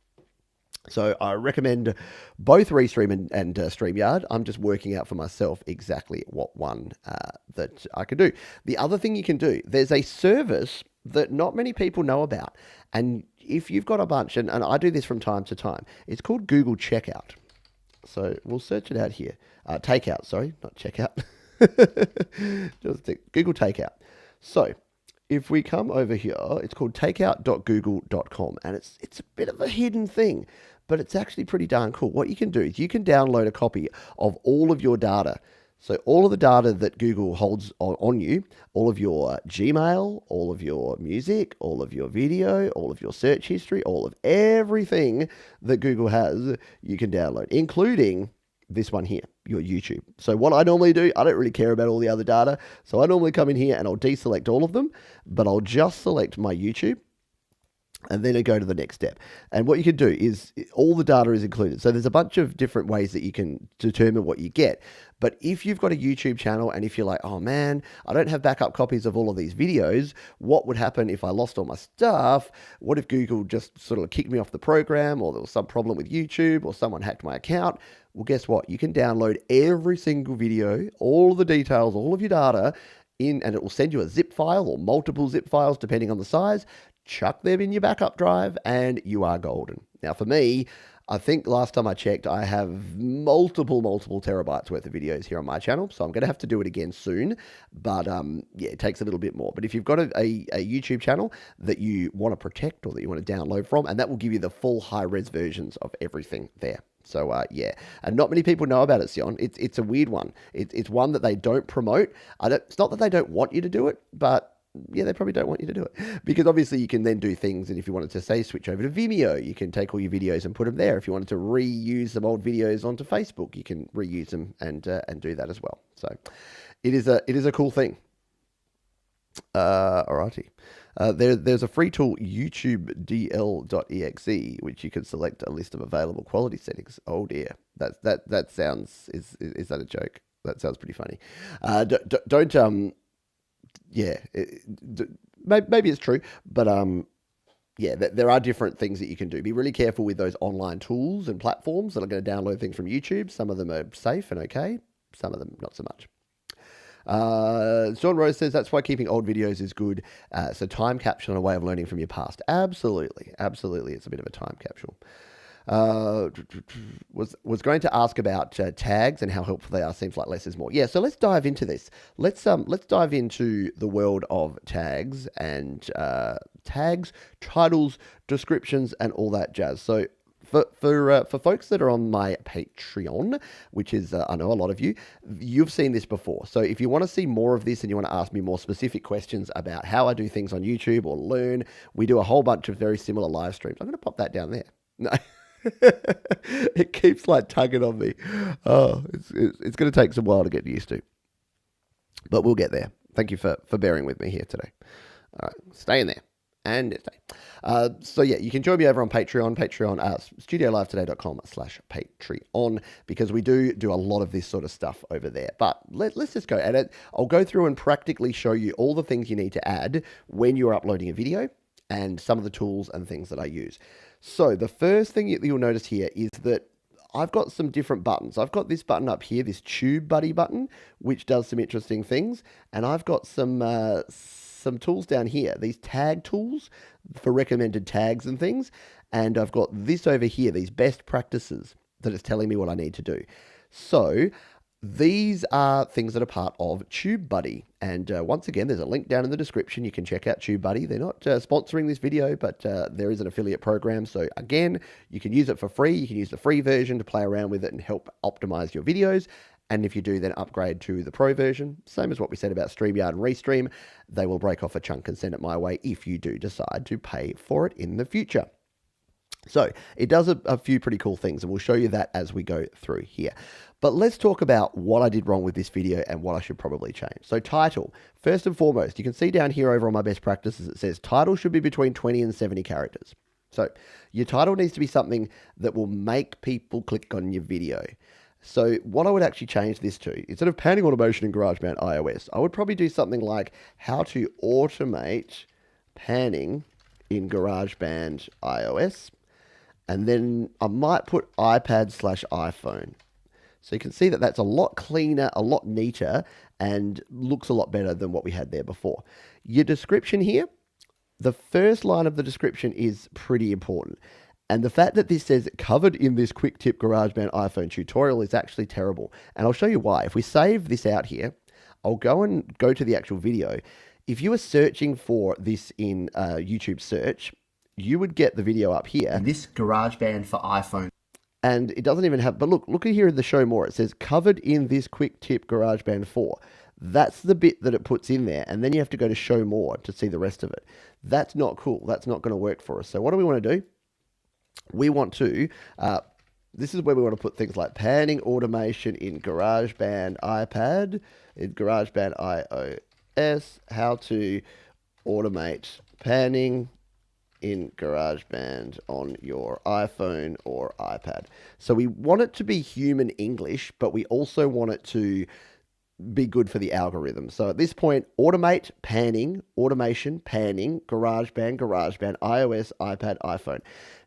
So I recommend both Restream and StreamYard. I'm just working out for myself exactly what one that I can do. The other thing you can do, there's a service that not many people know about. And if you've got a bunch, and I do this from time to time, it's called Google Checkout. So we'll search it out here. Takeout, sorry, not Checkout. Just Google Takeout. So if we come over here, it's called takeout.google.com, and it's a bit of a hidden thing, but it's actually pretty darn cool. What you can do is you can download a copy of all of your data. So all of the data that Google holds on you, all of your Gmail, all of your music, all of your video, all of your search history, all of everything that Google has, you can download, including this one here, your YouTube. So what I normally do, I don't really care about all the other data. So I normally come in here and I'll deselect all of them, but I'll just select my YouTube, and then I go to the next step. And what you can do is, all the data is included. So there's a bunch of different ways that you can determine what you get. But if you've got a YouTube channel, and if you're like, oh man, I don't have backup copies of all of these videos, what would happen if I lost all my stuff? What if Google just sort of kicked me off the program, or there was some problem with YouTube, or someone hacked my account? Well, guess what? You can download every single video, all the details, all of your data in, and it will send you a zip file or multiple zip files depending on the size. Chuck them in your backup drive and you are golden. Now for me, I think last time I checked, I have multiple terabytes worth of videos here on my channel. So I'm going to have to do it again soon. But yeah, it takes a little bit more. But if you've got a YouTube channel that you want to protect, or that you want to download from, and that will give you the full high-res versions of everything there. So yeah, and not many people know about it, Sion. It's a weird one. It's one that they don't promote. It's not that they don't want you to do it, but yeah, they probably don't want you to do it, because obviously you can then do things. And if you wanted to, say, switch over to Vimeo, you can take all your videos and put them there. If you wanted to reuse some old videos onto Facebook, you can reuse them and do that as well. So it is a cool thing. Alrighty. There's a free tool, YouTubeDL.exe, which you can select a list of available quality settings. Oh dear, that sounds, is that a joke? That sounds pretty funny. Don't yeah, maybe it's true, but yeah, there are different things that you can do. Be really careful with those online tools and platforms that are going to download things from YouTube. Some of them are safe and okay, some of them not so much. Sean Rose says that's why keeping old videos is good. So time capsule and a way of learning from your past. Absolutely. Absolutely. It's a bit of a time capsule. Was going to ask about tags and how helpful they are. Seems like less is more. Yeah, so let's dive into this. Let's dive into the world of tags and tags, titles, descriptions, and all that jazz. So for folks that are on my Patreon, which is I know a lot of you've seen this before. So if you want to see more of this and you want to ask me more specific questions about how I do things on YouTube or learn, we do a whole bunch of very similar live streams. I'm going to pop that down there. No. It keeps like tugging on me. Oh, it's going to take some while to get used to, but we'll get there. Thank you for bearing with me here today. All right, stay in there and stay. So yeah, you can join me over on Patreon, studiolivetoday.com/Patreon, because we do a lot of this sort of stuff over there. But let's just go at it. I'll go through and practically show you all the things you need to add when you're uploading a video and some of the tools and things that I use. So the first thing you'll notice here is that I've got some different buttons. I've got this button up here, this TubeBuddy button, which does some interesting things. And I've got some tools down here, these tag tools for recommended tags and things. And I've got this over here, these best practices that is telling me what I need to do. So these are things that are part of TubeBuddy. And once again, there's a link down in the description. You can check out TubeBuddy. They're not sponsoring this video, but there is an affiliate program. So again, you can use it for free. You can use the free version to play around with it and help optimize your videos. And if you do, then upgrade to the pro version. Same as what we said about StreamYard and Restream. They will break off a chunk and send it my way if you do decide to pay for it in the future. So it does a few pretty cool things, and we'll show you that as we go through here. But let's talk about what I did wrong with this video and what I should probably change. So title, first and foremost, you can see down here over on my best practices, it says title should be between 20 and 70 characters. So your title needs to be something that will make people click on your video. So what I would actually change this to, instead of panning automation in GarageBand iOS, I would probably do something like how to automate panning in GarageBand iOS. And then I might put iPad/iPhone. So you can see that that's a lot cleaner, a lot neater, and looks a lot better than what we had there before. Your description here, the first line of the description is pretty important. And the fact that this says covered in this quick tip GarageBand iPhone tutorial is actually terrible. And I'll show you why. If we save this out here, I'll go to the actual video. If you were searching for this in YouTube search, you would get the video up here. And this GarageBand for iPhone. And it doesn't even have, but look at here in the show more. It says covered in this quick tip GarageBand 4. That's the bit that it puts in there. And then you have to go to show more to see the rest of it. That's not cool. That's not going to work for us. So what do we want to do? We want to, this is where we want to put things like panning automation in GarageBand iPad, in GarageBand iOS, how to automate panning in GarageBand on your iPhone or iPad. So we want it to be human English, but we also want it to be good for the algorithm. So at this point, automate, panning, automation, panning, GarageBand, iOS, iPad, iPhone.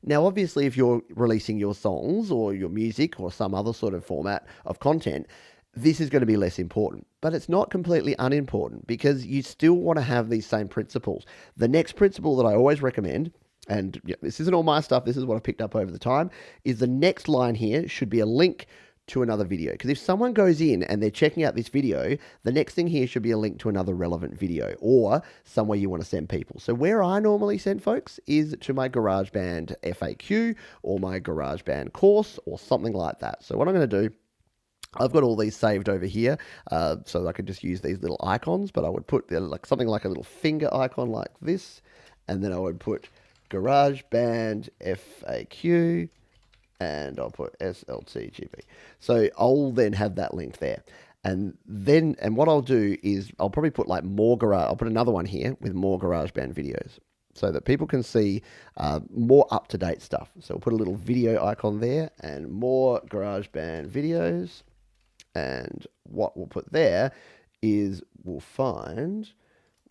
Now, obviously, if you're releasing your songs or your music or some other sort of format of content, this is going to be less important, but it's not completely unimportant because you still want to have these same principles. The next principle that I always recommend, and this isn't all my stuff, this is what I've picked up over the time, is the next line here should be a link to another video. Because if someone goes in and they're checking out this video, the next thing here should be a link to another relevant video or somewhere you want to send people. So where I normally send folks is to my GarageBand FAQ or my GarageBand course or something like that. So what I'm going to do, I've got all these saved over here, so I could just use these little icons, but I would put like something like a little finger icon like this, and then I would put GarageBand FAQ, and I'll put SLTGB. So I'll then have that link there. And what I'll do is I'll probably put like I'll put another one here with more GarageBand videos so that people can see more up-to-date stuff. So we'll put a little video icon there and more GarageBand videos. And what we'll put there is we'll find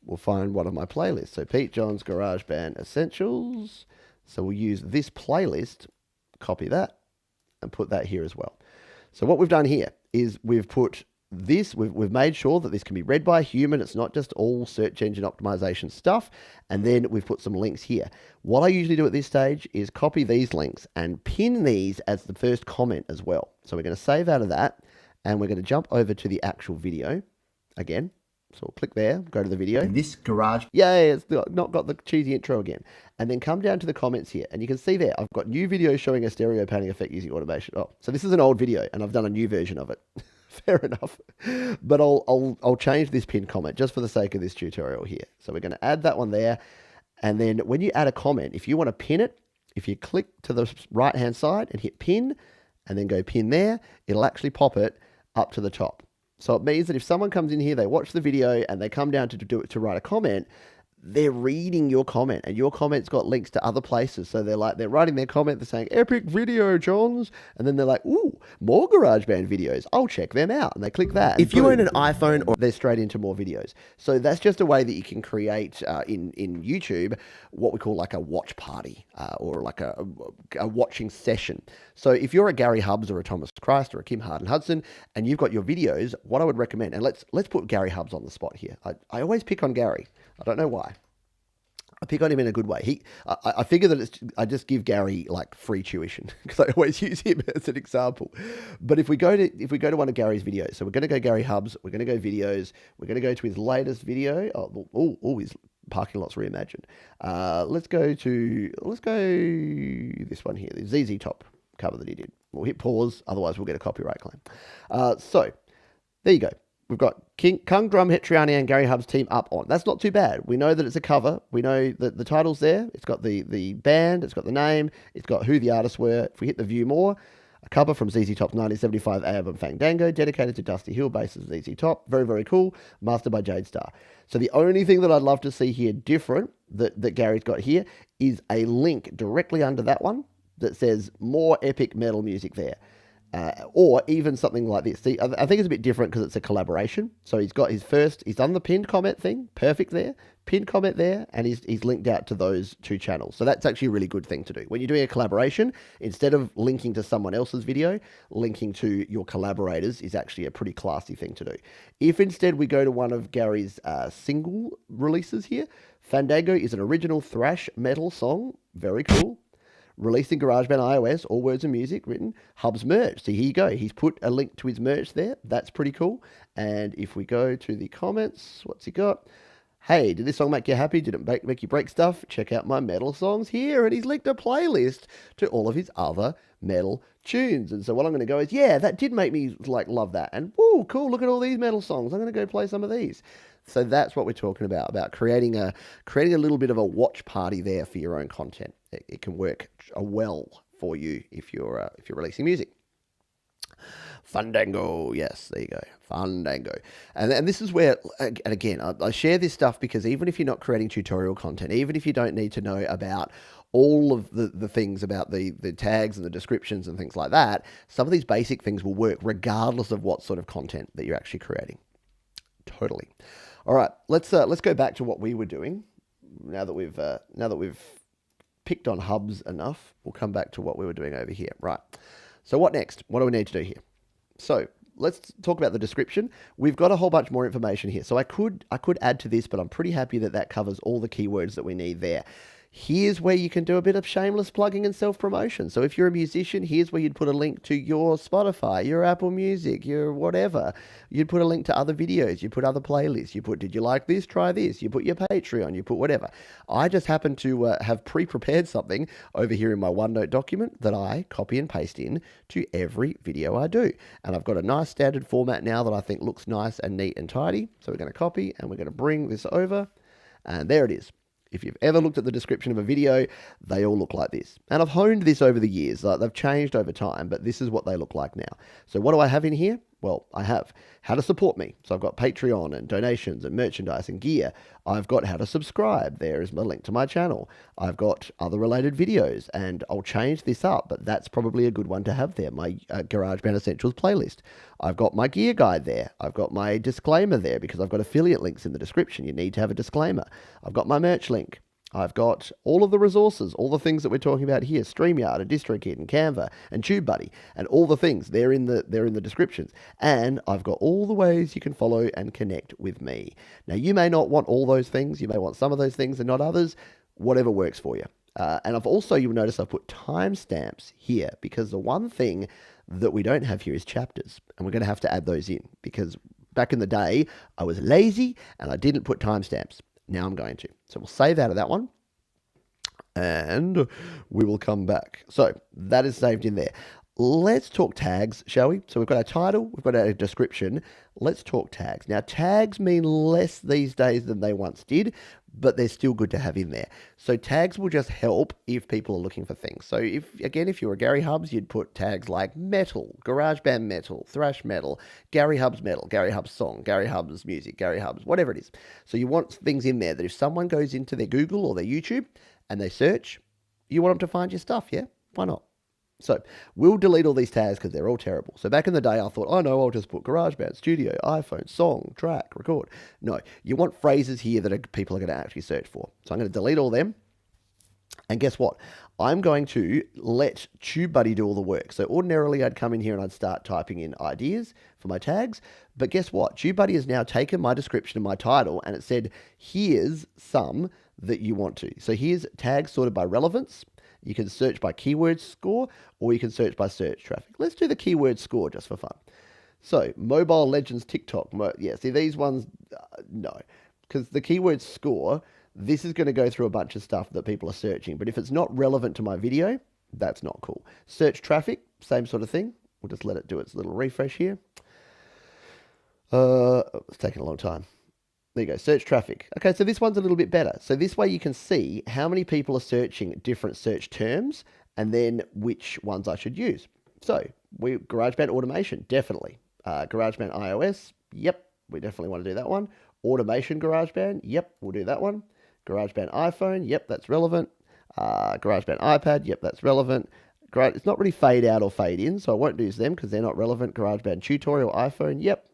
one of my playlists. So Pete John's GarageBand Essentials. So we'll use this playlist, copy that, and put that here as well. So what we've done here is we've put we've made sure that this can be read by a human. It's not just all search engine optimization stuff. And then we've put some links here. What I usually do at this stage is copy these links and pin these as the first comment as well. So we're going to save out of that, and we're going to jump over to the actual video again. So we'll click there, go to the video. In this garage. Yay, it's not got the cheesy intro again. And then come down to the comments here, and you can see there, I've got new video showing a stereo panning effect using automation. Oh, so this is an old video, and I've done a new version of it. Fair enough. But I'll change this pinned comment just for the sake of this tutorial here. So we're going to add that one there. And then when you add a comment, if you want to pin it, if you click to the right-hand side and hit pin, and then go pin there, it'll actually pop it up to the top. So it means that if someone comes in here, they watch the video, and they come down to write a comment, they're reading your comment, and your comment's got links to other places. So they're writing their comment, they're saying, epic video, Johns. And then they're like, ooh, more GarageBand videos. I'll check them out. And they click that. If you own an iPhone, they're straight into more videos. So that's just a way that you can create in YouTube what we call like a watch party or like a watching session. So if you're a Gary Hubbs or a Thomas Christ or a Kim Harden Hudson, and you've got your videos, what I would recommend, and let's put Gary Hubbs on the spot here. I always pick on Gary. I don't know why. I pick on him in a good way. I figure that I just give Gary like free tuition because I always use him as an example. But if we go to one of Gary's videos, so we're going to go Gary Hubbs, we're going to go videos, we're going to go to his latest video. Oh, his parking lots reimagined. Let's go this one here, the ZZ Top cover that he did. We'll hit pause, otherwise we'll get a copyright claim. So there you go. We've got Kung Drum Hetriani and Gary Hubbs team up on. That's not too bad. We know that it's a cover. We know that the title's there. It's got the band. It's got the name. It's got who the artists were. If we hit the view more, a cover from ZZ Top's 1975 album Fandango, dedicated to Dusty Hill bassist ZZ Top. Very, very cool. Mastered by Jade Star. So the only thing that I'd love to see here different that Gary's got here is a link directly under that one that says more epic metal music there. Or even something like this. See, I think it's a bit different because it's a collaboration. So he's done the pinned comment thing, perfect there, pinned comment there, and he's linked out to those two channels. So that's actually a really good thing to do. When you're doing a collaboration, instead of linking to someone else's video, linking to your collaborators is actually a pretty classy thing to do. If instead we go to one of Gary's single releases here, Fandango is an original thrash metal song, very cool. Released in GarageBand iOS, all words and music written, Hubbs merch. So here you go. He's put a link to his merch there. That's pretty cool. And if we go to the comments, what's he got? Hey, did this song make you happy? Did it make you break stuff? Check out my metal songs here. And he's linked a playlist to all of his other metal tunes. And so what I'm going to go is, yeah, that did make me like love that. And woo, cool, look at all these metal songs. I'm going to go play some of these. So that's what we're talking about creating a little bit of a watch party there for your own content. It can work well for you if you're releasing music. Fandango, yes, there you go, Fandango. And this is where, and again, I share this stuff because even if you're not creating tutorial content, even if you don't need to know about all of the things about the tags and the descriptions and things like that, some of these basic things will work regardless of what sort of content that you're actually creating. Totally. All right, let's go back to what we were doing. Now that we've picked on Hubbs enough, we'll come back to what we were doing over here. Right. So what next? What do we need to do here? So let's talk about the description. We've got a whole bunch more information here. So I could add to this, but I'm pretty happy that covers all the keywords that we need there. Here's where you can do a bit of shameless plugging and self-promotion. So if you're a musician, here's where you'd put a link to your Spotify, your Apple Music, your whatever. You'd put a link to other videos. You put other playlists. You put, did you like this? Try this. You put your Patreon. You put whatever. I just happen to have pre-prepared something over here in my OneNote document that I copy and paste in to every video I do. And I've got a nice standard format now that I think looks nice and neat and tidy. So we're going to copy and we're going to bring this over. And there it is. If you've ever looked at the description of a video, they all look like this. And I've honed this over the years. They've changed over time, but this is what they look like now. So what do I have in here? Well, I have how to support me. So I've got Patreon and donations and merchandise and gear. I've got how to subscribe. There is my link to my channel. I've got other related videos, and I'll change this up, but that's probably a good one to have there, my GarageBand Essentials playlist. I've got my gear guide there. I've got my disclaimer there because I've got affiliate links in the description. You need to have a disclaimer. I've got my merch link. I've got all of the resources, all the things that we're talking about here, StreamYard and Distrokit and Canva and TubeBuddy and all the things. They're in the descriptions. And I've got all the ways you can follow and connect with me. Now, you may not want all those things. You may want some of those things and not others. Whatever works for you. And I've also, you'll notice I've put timestamps here because the one thing that we don't have here is chapters. And we're going to have to add those in because back in the day, I was lazy and I didn't put timestamps. Now I'm going to. So we'll save out of that one. And we will come back. So that is saved in there. Let's talk tags, shall we? So we've got our title, we've got our description. Let's talk tags. Now, tags mean less these days than they once did, but they're still good to have in there. So tags will just help if people are looking for things. So if you were Gary Hubs, you'd put tags like metal, GarageBand metal, thrash metal, Gary Hubs metal, Gary Hubs song, Gary Hubs music, Gary Hubs, whatever it is. So you want things in there that if someone goes into their Google or their YouTube and they search, you want them to find your stuff, yeah? Why not? So we'll delete all these tags because they're all terrible. So back in the day, I thought, oh no, I'll just put GarageBand, studio, iPhone, song, track, record. No, you want phrases here that people are going to actually search for. So I'm going to delete all them. And guess what? I'm going to let TubeBuddy do all the work. So ordinarily, I'd come in here and I'd start typing in ideas for my tags. But guess what? TubeBuddy has now taken my description and my title and it said, here's some that you want to. So here's tags sorted by relevance. You can search by keyword score, or you can search by search traffic. Let's do the keyword score just for fun. So, Mobile Legends TikTok. Yeah, see these ones, no. Because the keyword score, this is going to go through a bunch of stuff that people are searching. But if it's not relevant to my video, that's not cool. Search traffic, same sort of thing. We'll just let it do its little refresh here. It's taking a long time. There you go, search traffic. Okay, so this one's a little bit better. So this way you can see how many people are searching different search terms and then which ones I should use. So, GarageBand automation, definitely. GarageBand iOS, yep, we definitely want to do that one. Automation GarageBand, yep, we'll do that one. GarageBand iPhone, yep, that's relevant. GarageBand iPad, yep, that's relevant. It's not really fade out or fade in, so I won't use them because they're not relevant. GarageBand tutorial, iPhone, yep.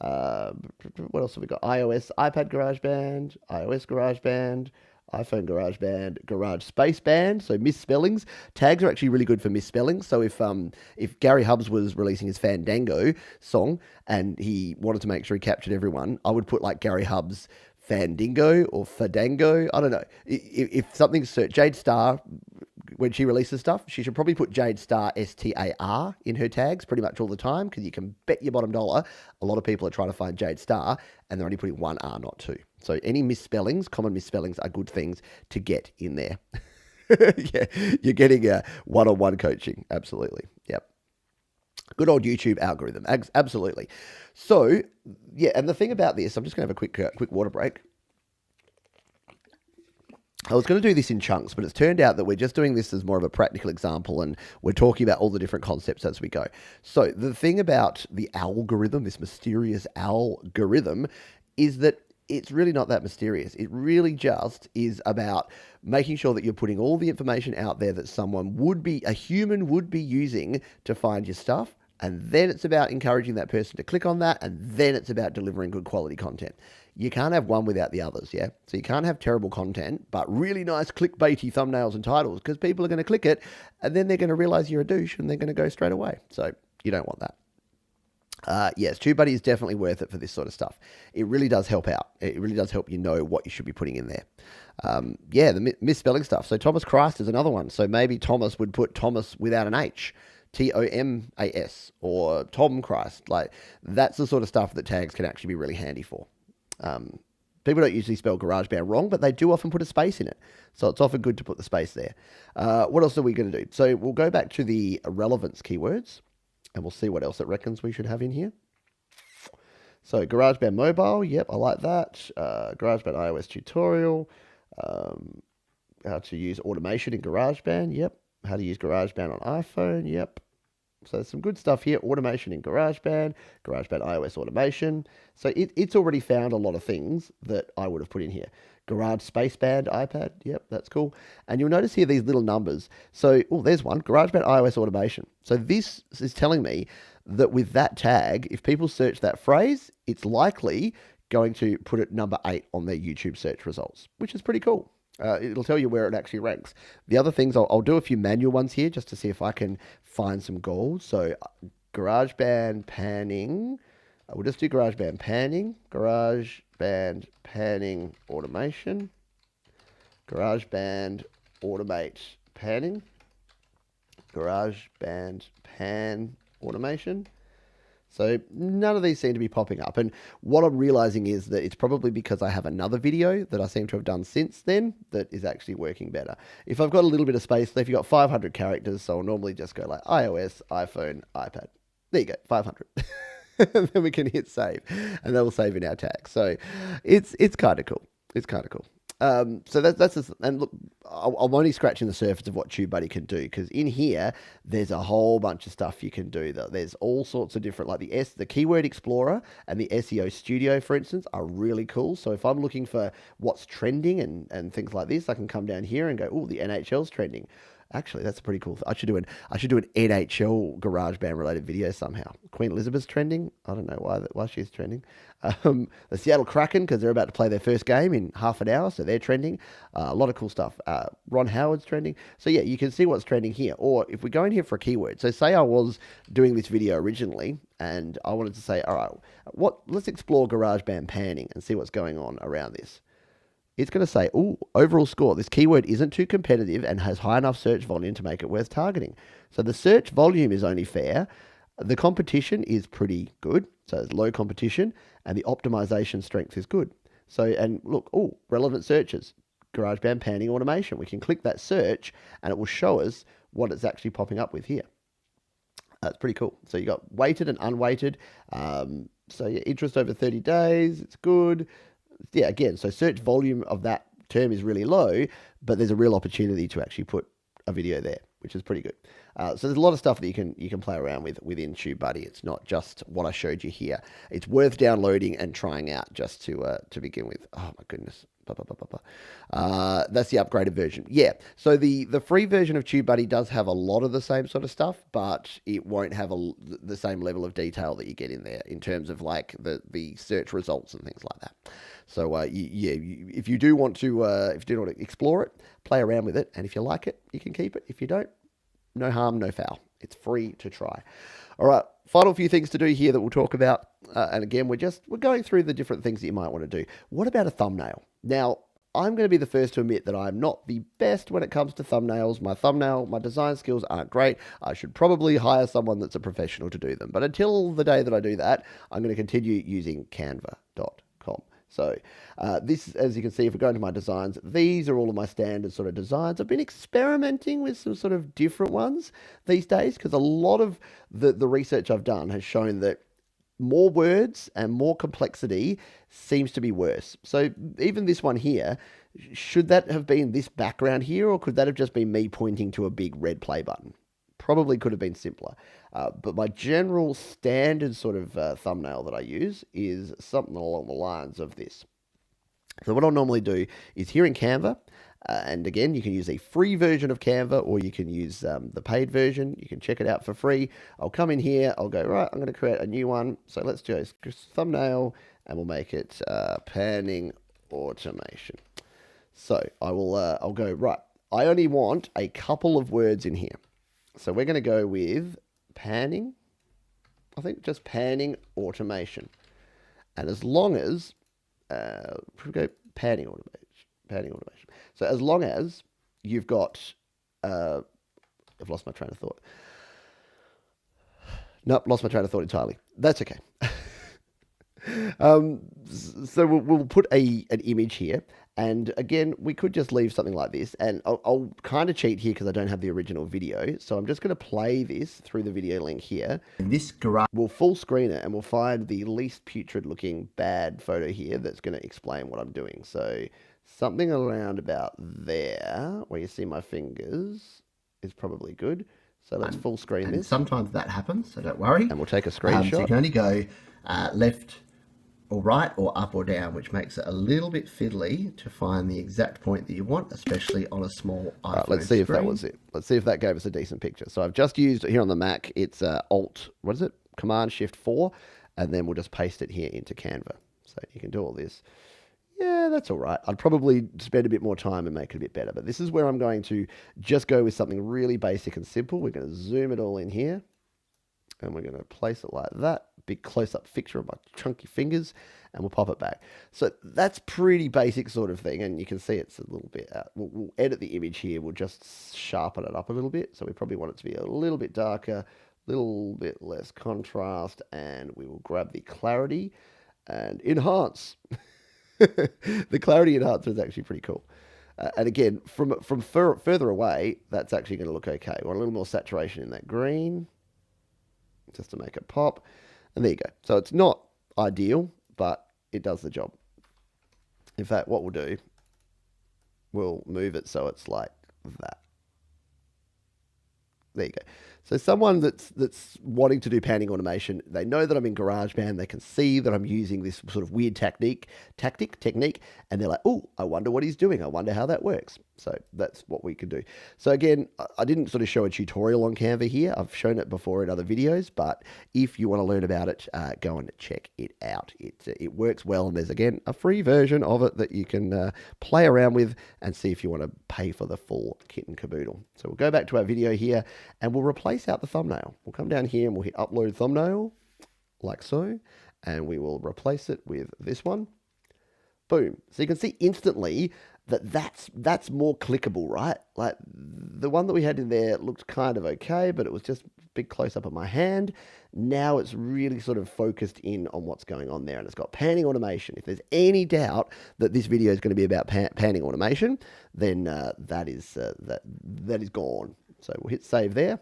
What else have we got? iOS, iPad GarageBand, iOS GarageBand, iPhone GarageBand, Garage Space Band. So misspellings. Tags are actually really good for misspellings. So if Gary Hubs was releasing his Fandango song and he wanted to make sure he captured everyone, I would put like Gary Hubs Fandingo or Fadango. I don't know. If something's searched, Jade Star, when she releases stuff, she should probably put Jade Star STAR in her tags pretty much all the time because you can bet your bottom dollar a lot of people are trying to find Jade Star and they're only putting one R, not two. So any misspellings, common misspellings are good things to get in there. Yeah, you're getting a one-on-one coaching. Absolutely. Yep. Good old YouTube algorithm. Absolutely. So, yeah, and the thing about this, I'm just going to have a quick water break. I was going to do this in chunks, but it's turned out that we're just doing this as more of a practical example, and we're talking about all the different concepts as we go. So the thing about the algorithm, this mysterious algorithm, is that it's really not that mysterious. It really just is about making sure that you're putting all the information out there that a human would be using to find your stuff. And then it's about encouraging that person to click on that. And then it's about delivering good quality content. You can't have one without the others, yeah? So you can't have terrible content, but really nice clickbaity thumbnails and titles because people are going to click it and then they're going to realize you're a douche and they're going to go straight away. So you don't want that. Yes, TubeBuddy is definitely worth it for this sort of stuff. It really does help out. It really does help you know what you should be putting in there. Yeah, the misspelling stuff. So Thomas Christ is another one. So maybe Thomas would put Thomas without an H. Tomas or Tom Christ. Like that's the sort of stuff that tags can actually be really handy for. People don't usually spell GarageBand wrong, but they do often put a space in it. So it's often good to put the space there. What else are we going to do? So we'll go back to the relevance keywords and we'll see what else it reckons we should have in here. So GarageBand mobile. Yep, I like that. GarageBand iOS tutorial. How to use automation in GarageBand. Yep. How to use GarageBand on iPhone. Yep. So there's some good stuff here. Automation in GarageBand, GarageBand iOS automation. So it's already found a lot of things that I would have put in here. Garage Space Band iPad. Yep, that's cool. And you'll notice here these little numbers. So, there's one. GarageBand iOS automation. So this is telling me that with that tag, if people search that phrase, it's likely going to put it number 8 on their YouTube search results, which is pretty cool. It'll tell you where it actually ranks. The other things, I'll do a few manual ones here just to see if I can find some goals. So GarageBand panning. We'll just do GarageBand panning. GarageBand panning automation. GarageBand automate panning. GarageBand pan automation. So none of these seem to be popping up. And what I'm realizing is that it's probably because I have another video that I seem to have done since then that is actually working better. If I've got a little bit of space, if you've got 500 characters, so I'll normally just go like iOS, iPhone, iPad. There you go, 500. And then we can hit save and that will save in our tag. So it's kind of cool. It's kind of cool. So that's just, and look, I'm only scratching the surface of what TubeBuddy can do, because in here there's a whole bunch of stuff you can do. There's all sorts of different, like the Keyword Explorer and the SEO Studio, for instance, are really cool. So if I'm looking for what's trending and things like this, I can come down here and go, oh, the NHL's trending. Actually, that's pretty cool. I should do an NHL GarageBand related video somehow. Queen Elizabeth's trending. I don't know why she's trending. The Seattle Kraken, because they're about to play their first game in half an hour, so they're trending. A lot of cool stuff. Ron Howard's trending. So yeah, you can see what's trending here. Or if we go in here for a keyword, so say I was doing this video originally and I wanted to say, all right, let's explore GarageBand panning and see what's going on around this. It's going to say, oh, overall score. This keyword isn't too competitive and has high enough search volume to make it worth targeting. So the search volume is only fair. The competition is pretty good. So it's low competition and the optimization strength is good. So, and look, oh, relevant searches, GarageBand panning automation. We can click that search and it will show us what it's actually popping up with here. That's pretty cool. So you got weighted and unweighted. So yeah, interest over 30 days. It's good. Yeah, again, so search volume of that term is really low, but there's a real opportunity to actually put a video there, which is pretty good. So there's a lot of stuff that you can play around with within TubeBuddy. It's not just what I showed you here. It's worth downloading and trying out just to begin with. Oh my goodness. That's the upgraded version. Yeah, so the free version of TubeBuddy does have a lot of the same sort of stuff, but it won't have the same level of detail that you get in there in terms of like the search results and things like that. So if you do want to explore it, play around with it, and if you like it, you can keep it. If you don't, no harm, no foul. It's free to try. All right, final few things to do here that we'll talk about. And again, we're going through the different things that you might want to do. What about a thumbnail? Now, I'm going to be the first to admit that I'm not the best when it comes to thumbnails. My design skills aren't great. I should probably hire someone that's a professional to do them. But until the day that I do that, I'm going to continue using canva.com. So this, as you can see, if we go into my designs, these are all of my standard sort of designs. I've been experimenting with some sort of different ones these days because a lot of the research I've done has shown that more words and more complexity seems to be worse. So even this one here, should that have been this background here, or could that have just been me pointing to a big red play button? Probably could have been simpler. But my general standard sort of thumbnail that I use is something along the lines of this. So what I'll normally do is here in Canva, and again, you can use a free version of Canva or you can use the paid version. You can check it out for free. I'll come in here, I'll go, right, I'm going to create a new one. So let's do a thumbnail and we'll make it panning automation. So I'll go, right, I only want a couple of words in here. So we're going to go with panning, I think just panning automation. And as long as, we go panning automation. So as long as you've got, I've lost my train of thought. Nope, lost my train of thought entirely. That's okay. So we'll put an image here. And again, we could just leave something like this. And I'll kind of cheat here because I don't have the original video. So I'm just going to play this through the video link here. And this garage, we'll full screen it and we'll find the least putrid looking bad photo here that's going to explain what I'm doing. So something around about there where you see my fingers is probably good. So let's full screen this. Sometimes that happens, so don't worry. And we'll take a screenshot. So you can only go left or right or up or down, which makes it a little bit fiddly to find the exact point that you want, especially on a small iPhone right, let's see screen. If that was it. Let's see if that gave us a decent picture. So I've just used here on the Mac, it's Command Shift 4, and then we'll just paste it here into Canva. So you can do all this. yeah, that's all right. I'd probably spend a bit more time and make it a bit better. But this is where I'm going to just go with something really basic and simple. We're going to zoom it all in here. And we're going to place it like that. Big close-up picture of my chunky fingers. And we'll pop it back. So that's pretty basic sort of thing. And you can see it's a little bit out. We'll edit the image here. We'll just sharpen it up a little bit. So we probably want it to be a little bit darker, a little bit less contrast. And we will grab the clarity and enhance. The clarity enhancer is actually pretty cool. And again, from further away, that's actually going to look okay. We want a little more saturation in that green, just to make it pop. And there you go. So it's not ideal, but it does the job. In fact, what we'll do, we'll move it so it's like that. There you go. So someone that's wanting to do panning automation, they know that I'm in GarageBand, they can see that I'm using this sort of weird technique, and they're like, oh, I wonder what he's doing. I wonder how that works. So that's what we can do. So again, I didn't sort of show a tutorial on Canva here. I've shown it before in other videos, but if you want to learn about it, go and check it out. It works well, and there's, again, a free version of it that you can play around with and see if you want to pay for the full kit and caboodle. So we'll go back to our video here, and we'll replace out the thumbnail. We'll come down here and we'll hit upload thumbnail, like so, and we will replace it with this one. Boom. So you can see instantly that that's more clickable, right? Like the one that we had in there looked kind of okay, but it was just a big close up of my hand. Now it's really sort of focused in on what's going on there, and it's got panning automation. If there's any doubt that this video is going to be about panning automation, then that is gone. So we'll hit save there,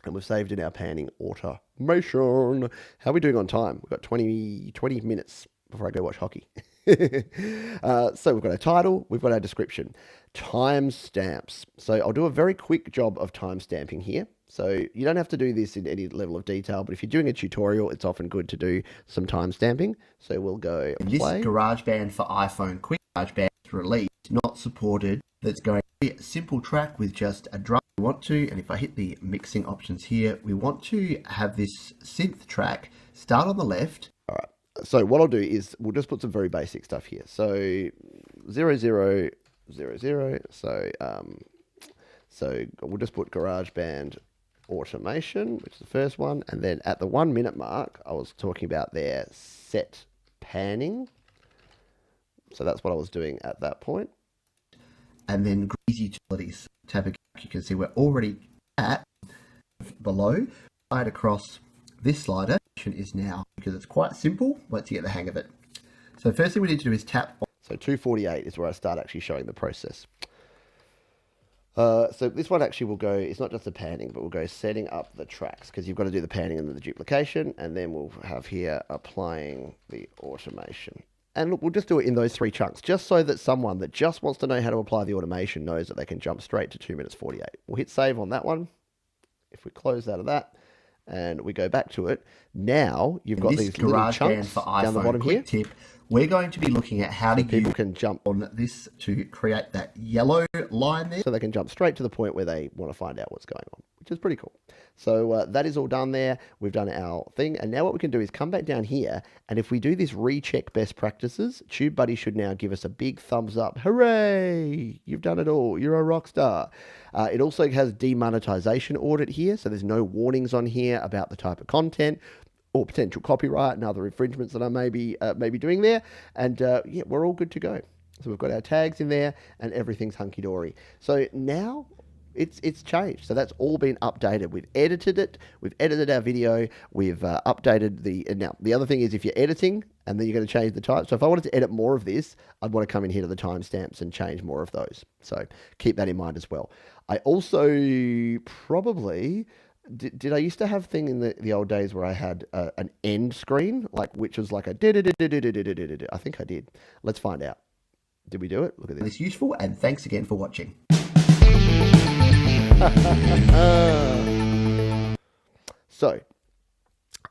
and we've saved in our panning automation. How are we doing on time? We've got 20 minutes before I go watch hockey. So we've got our title, we've got our description, timestamps. So I'll do a very quick job of timestamping here. So you don't have to do this in any level of detail, but if you're doing a tutorial, it's often good to do some timestamping. So we'll go play. This GarageBand for iPhone Quick GarageBand release, not supported. That's going to be a simple track with just a drum. We want to, and if I hit the mixing options here, we want to have this synth track start on the left. All right. So what I'll do is we'll just put some very basic stuff here. So 0, 0, 0, 0. So we'll just put GarageBand automation, which is the first one. And then at the 1 minute mark, I was talking about their set panning. So that's what I was doing at that point. And then Grease Utilities tab, you can see we're already at below, right across this slider is now, because it's quite simple once you get the hang of it. So first thing we need to do is tap. So 248 is where I start actually showing the process. So this one actually will go, it's not just the panning, but we'll go setting up the tracks, because you've got to do the panning and then the duplication, and then we'll have here applying the automation. And look, we'll just do it in those 3 chunks, just so that someone that just wants to know how to apply the automation knows that they can jump straight to 2 minutes 48. We'll hit save on that one. If we close out of that, and we go back to it, now you've got these little chunks for iPhone down the bottom here. Tip, we're going to be looking at how people can jump on this to create that yellow line there. So they can jump straight to the point where they want to find out what's going on, which is pretty cool. So that is all done there. We've done our thing. And now what we can do is come back down here. And if we do this recheck best practices, TubeBuddy should now give us a big thumbs up. Hooray! You've done it all. You're a rock star. It also has demonetization audit here. So there's no warnings on here about the type of content or potential copyright and other infringements that I may be doing there. And yeah, we're all good to go. So we've got our tags in there and everything's hunky-dory. So now it's changed. So that's all been updated. We've edited it. We've edited our video. We've updated the... Now, the other thing is if you're editing and then you're going to change the type. So if I wanted to edit more of this, I'd want to come in here to the timestamps and change more of those. So keep that in mind as well. I also probably... Did I used to have thing in the old days where I had an end screen, like which was like a I think I did. Let's find out. Did we do it? Look at this. It's useful, and thanks again for watching. So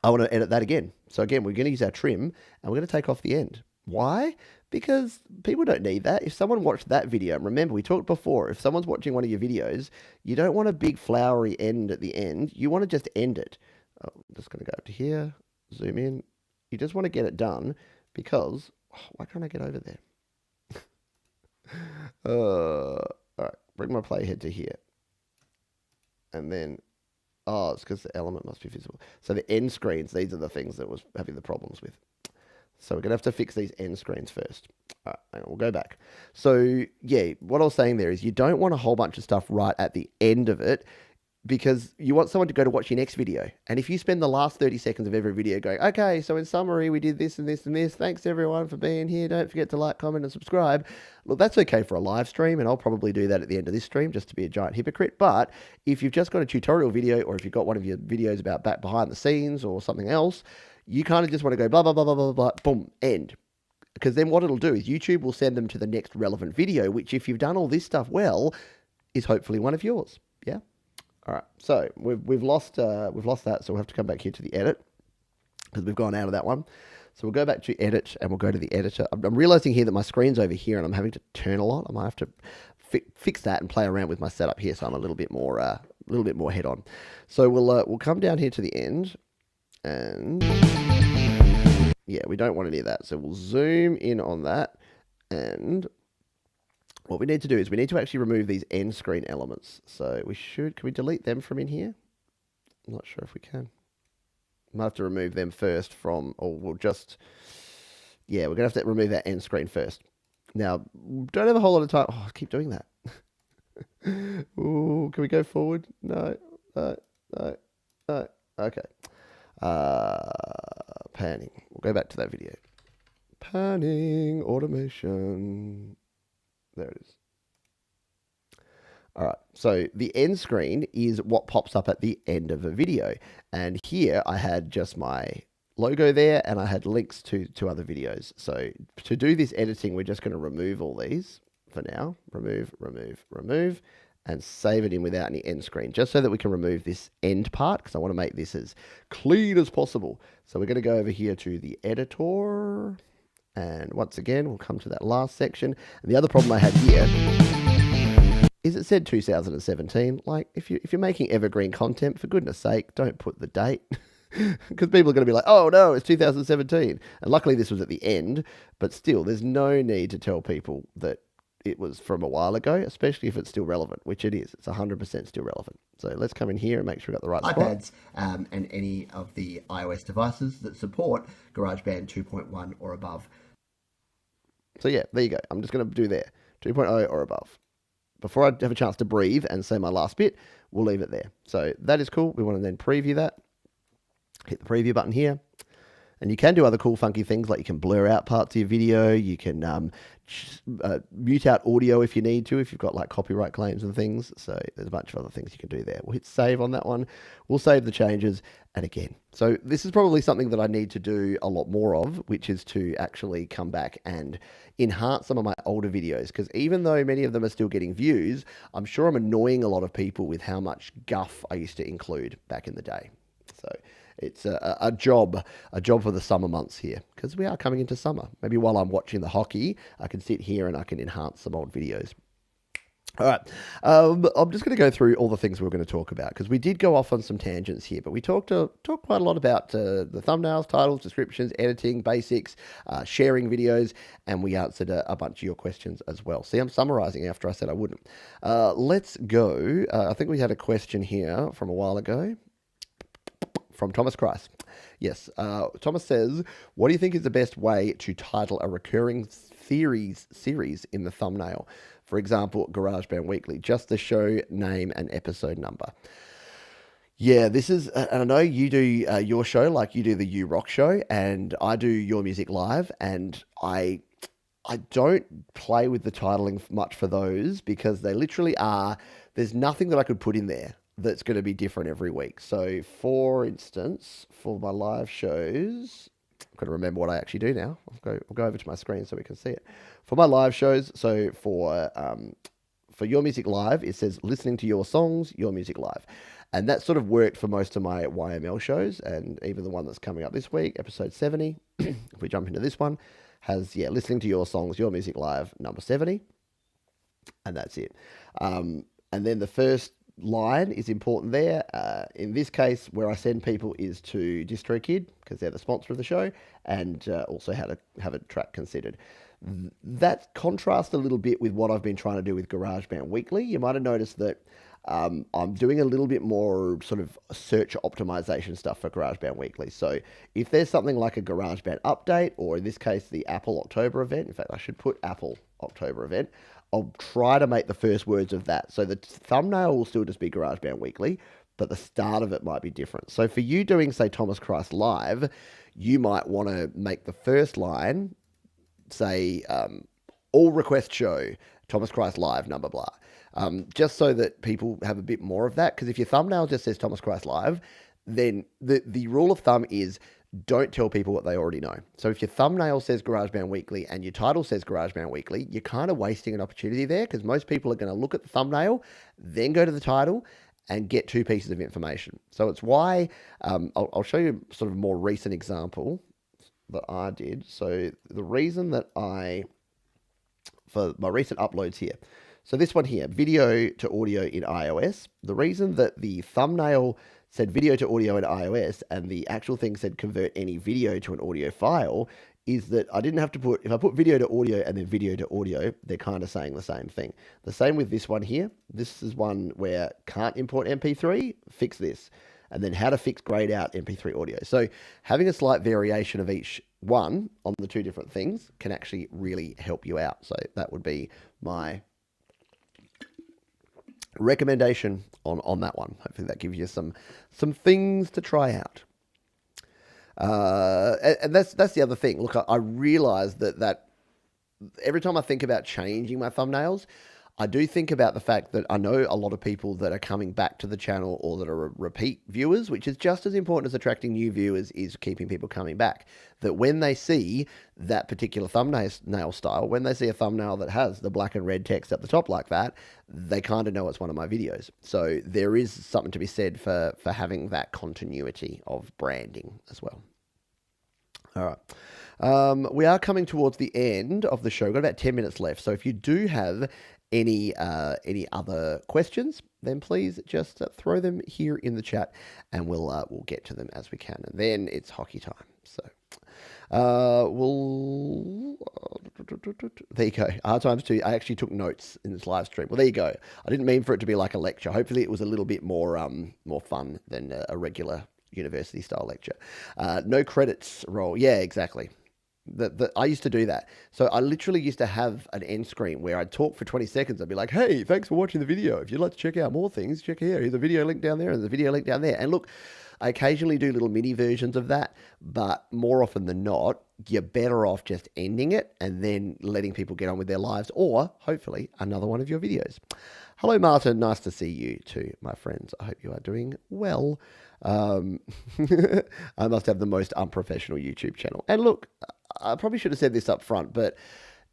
I want to edit that again. So again, we're going to use our trim and we're going to take off the end. Why? Because people don't need that. If someone watched that video, and remember we talked before, if someone's watching one of your videos, you don't want a big flowery end at the end. You want to just end it. Oh, I'm just going to go up to here, zoom in. You just want to get it done because Why can't I get over there? All right, bring my playhead to here. And then, oh, it's because the element must be visible. So the end screens, these are the things that was having the problems with. So we're going to have to fix these end screens first. All right, hang on, we'll go back. So yeah, what I was saying there is you don't want a whole bunch of stuff right at the end of it, because you want someone to go to watch your next video. And if you spend the last 30 seconds of every video going, okay, so in summary, we did this and this and this. Thanks everyone for being here. Don't forget to like, comment, and subscribe. Look, that's okay for a live stream, and I'll probably do that at the end of this stream just to be a giant hypocrite. But if you've just got a tutorial video, or if you've got one of your videos about back behind the scenes or something else, you kind of just want to go blah, blah, blah, blah, blah, blah, boom, end. Because then what it'll do is YouTube will send them to the next relevant video, which if you've done all this stuff well, is hopefully one of yours. Yeah. All right, so we've lost that, so we'll have to come back here to the edit because we've gone out of that one. So we'll go back to edit and we'll go to the editor. I'm realizing here that my screen's over here and I'm having to turn a lot. I might have to fix that and play around with my setup here so I'm a little bit more head on. So we'll come down here to the end, and yeah, we don't want any of that. So we'll zoom in on that, and what we need to do is we need to actually remove these end screen elements. So can we delete them from in here? I'm not sure if we can. Might have to remove them first from, or we'll just, yeah, we're going to have to remove that end screen first. Now, don't have a whole lot of time. Oh, I keep doing that. Ooh, can we go forward? No. Okay. Panning. We'll go back to that video. Panning, automation. There it is. All right, so the end screen is what pops up at the end of a video. And here I had just my logo there, and I had links to other videos. So to do this editing, we're just going to remove all these for now. Remove, and save it in without any end screen, just so that we can remove this end part, because I want to make this as clean as possible. So we're going to go over here to the editor. And once again, we'll come to that last section. And the other problem I had here is it said 2017. Like, if you're making evergreen content, for goodness sake, don't put the date. Because people are going to be like, oh no, it's 2017. And luckily this was at the end, but still, there's no need to tell people that it was from a while ago, especially if it's still relevant, which it is. It's 100% still relevant. So let's come in here and make sure we've got the right iPads, spot. and any of the iOS devices that support GarageBand 2.1 or above. So yeah, there you go. I'm just going to do there, 2.0 or above. Before I have a chance to breathe and say my last bit, we'll leave it there. So that is cool. We want to then preview that. Hit the preview button here. And you can do other cool funky things, like you can blur out parts of your video. You can mute out audio if you need to, if you've got like copyright claims and things. So there's a bunch of other things you can do there. We'll hit save on that one. We'll save the changes. And again, so this is probably something that I need to do a lot more of, which is to actually come back and enhance some of my older videos. Because even though many of them are still getting views, I'm sure I'm annoying a lot of people with how much guff I used to include back in the day. So it's a job for the summer months here, because we are coming into summer. Maybe while I'm watching the hockey, I can sit here and I can enhance some old videos. All right, I'm just going to go through all the things we're going to talk about, because we did go off on some tangents here, but we talked quite a lot about the thumbnails, titles, descriptions, editing, basics, sharing videos, and we answered a bunch of your questions as well. See, I'm summarizing after I said I wouldn't. Let's go. I think we had a question here from a while ago. From Thomas Christ. Yes, Thomas says, what do you think is the best way to title a recurring series in the thumbnail? For example, GarageBand Weekly, just the show name and episode number. Yeah, this is, and I know you do your show, like you do the You Rock show, and I do Your Music Live, and I don't play with the titling much for those, because they literally are, there's nothing that I could put in there that's going to be different every week. So for instance, for my live shows, I've got to remember what I actually do now. I'll go over to my screen so we can see it. For my live shows, so for Your Music Live, it says listening to your songs, Your Music Live. And that sort of worked for most of my YML shows, and even the one that's coming up this week, episode 70, if we jump into this one, has, listening to your songs, Your Music Live, number 70. And that's it. And then the first line is important there. In this case, where I send people is to Distrokit, because they're the sponsor of the show, and also how to have a track considered. That contrasts a little bit with what I've been trying to do with GarageBand Weekly. You might have noticed that I'm doing a little bit more sort of search optimization stuff for GarageBand Weekly. So if there's something like a GarageBand update, or in this case, the Apple October event, in fact, I should put Apple October event, I'll try to make the first words of that. So the thumbnail will still just be GarageBand Weekly, but the start of it might be different. So for you doing, say, Thomas Christ Live, you might want to make the first line, say, all request show, Thomas Christ Live, number blah. Just so that people have a bit more of that. Because if your thumbnail just says Thomas Christ Live, then the rule of thumb is don't tell people what they already know. So if your thumbnail says GarageBand Weekly and your title says GarageBand Weekly, you're kind of wasting an opportunity there, because most people are going to look at the thumbnail, then go to the title and get two pieces of information. So it's why, I'll show you sort of a more recent example that I did. So the reason that for my recent uploads here, so this one here, video to audio in iOS, the reason that the thumbnail said video to audio in iOS and the actual thing said convert any video to an audio file is that I didn't have to put, if I put video to audio and then video to audio, they're kind of saying the same thing. The same with this one here. This is one where can't import MP3, fix this. And then how to fix grayed out MP3 audio. So having a slight variation of each one on the two different things can actually really help you out. So that would be my recommendation on that one. Hopefully that gives you some things to try out. And that's the other thing. Look, I realize that every time I think about changing my thumbnails, I do think about the fact that I know a lot of people that are coming back to the channel or that are repeat viewers, which is just as important as attracting new viewers is keeping people coming back. That when they see that particular thumbnail style, when they see a thumbnail that has the black and red text at the top like that, they kind of know it's one of my videos. So there is something to be said for having that continuity of branding as well. All right. We are coming towards the end of the show. We've got about 10 minutes left. So if you do have any other questions, then please just throw them here in the chat, and we'll get to them as we can. And then it's hockey time. So there you go. Hard times too. I actually took notes in this live stream. Well, there you go. I didn't mean for it to be like a lecture. Hopefully, it was a little bit more fun than a regular university style lecture. No credits roll. Yeah, exactly. I used to do that. So I literally used to have an end screen where I'd talk for 20 seconds. I'd be like, hey, thanks for watching the video. If you'd like to check out more things, check here. Here's a video link down there and the video link down there. And look, I occasionally do little mini versions of that, but more often than not, you're better off just ending it and then letting people get on with their lives, or hopefully another one of your videos. Hello, Martin. Nice to see you too, my friends. I hope you are doing well. I must have the most unprofessional YouTube channel. And look, I probably should have said this up front, but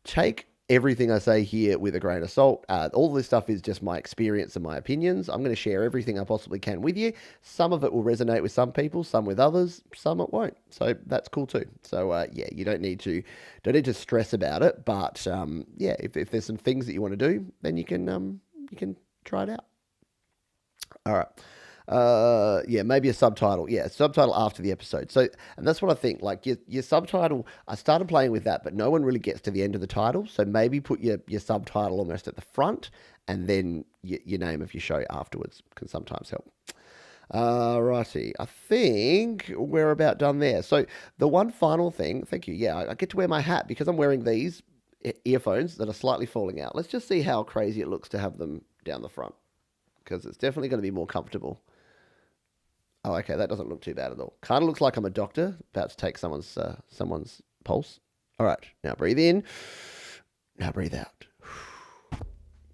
take everything I say here with a grain of salt. All this stuff is just my experience and my opinions. I'm going to share everything I possibly can with you. Some of it will resonate with some people, some with others, some it won't. So that's cool too. So yeah, you don't need to stress about it. But yeah, if there's some things that you want to do, then you can try it out. All right. Yeah, maybe a subtitle. Yeah, a subtitle after the episode. So, and that's what I think. Like your subtitle, I started playing with that, but no one really gets to the end of the title. So maybe put your subtitle almost at the front, and then your name of your show afterwards can sometimes help. Righty, I think we're about done there. So the one final thing, thank you. Yeah, I get to wear my hat because I'm wearing these earphones that are slightly falling out. Let's just see how crazy it looks to have them down the front, because it's definitely going to be more comfortable. Oh, okay, that doesn't look too bad at all. Kind of looks like I'm a doctor about to take someone's pulse. All right, now breathe in. Now breathe out.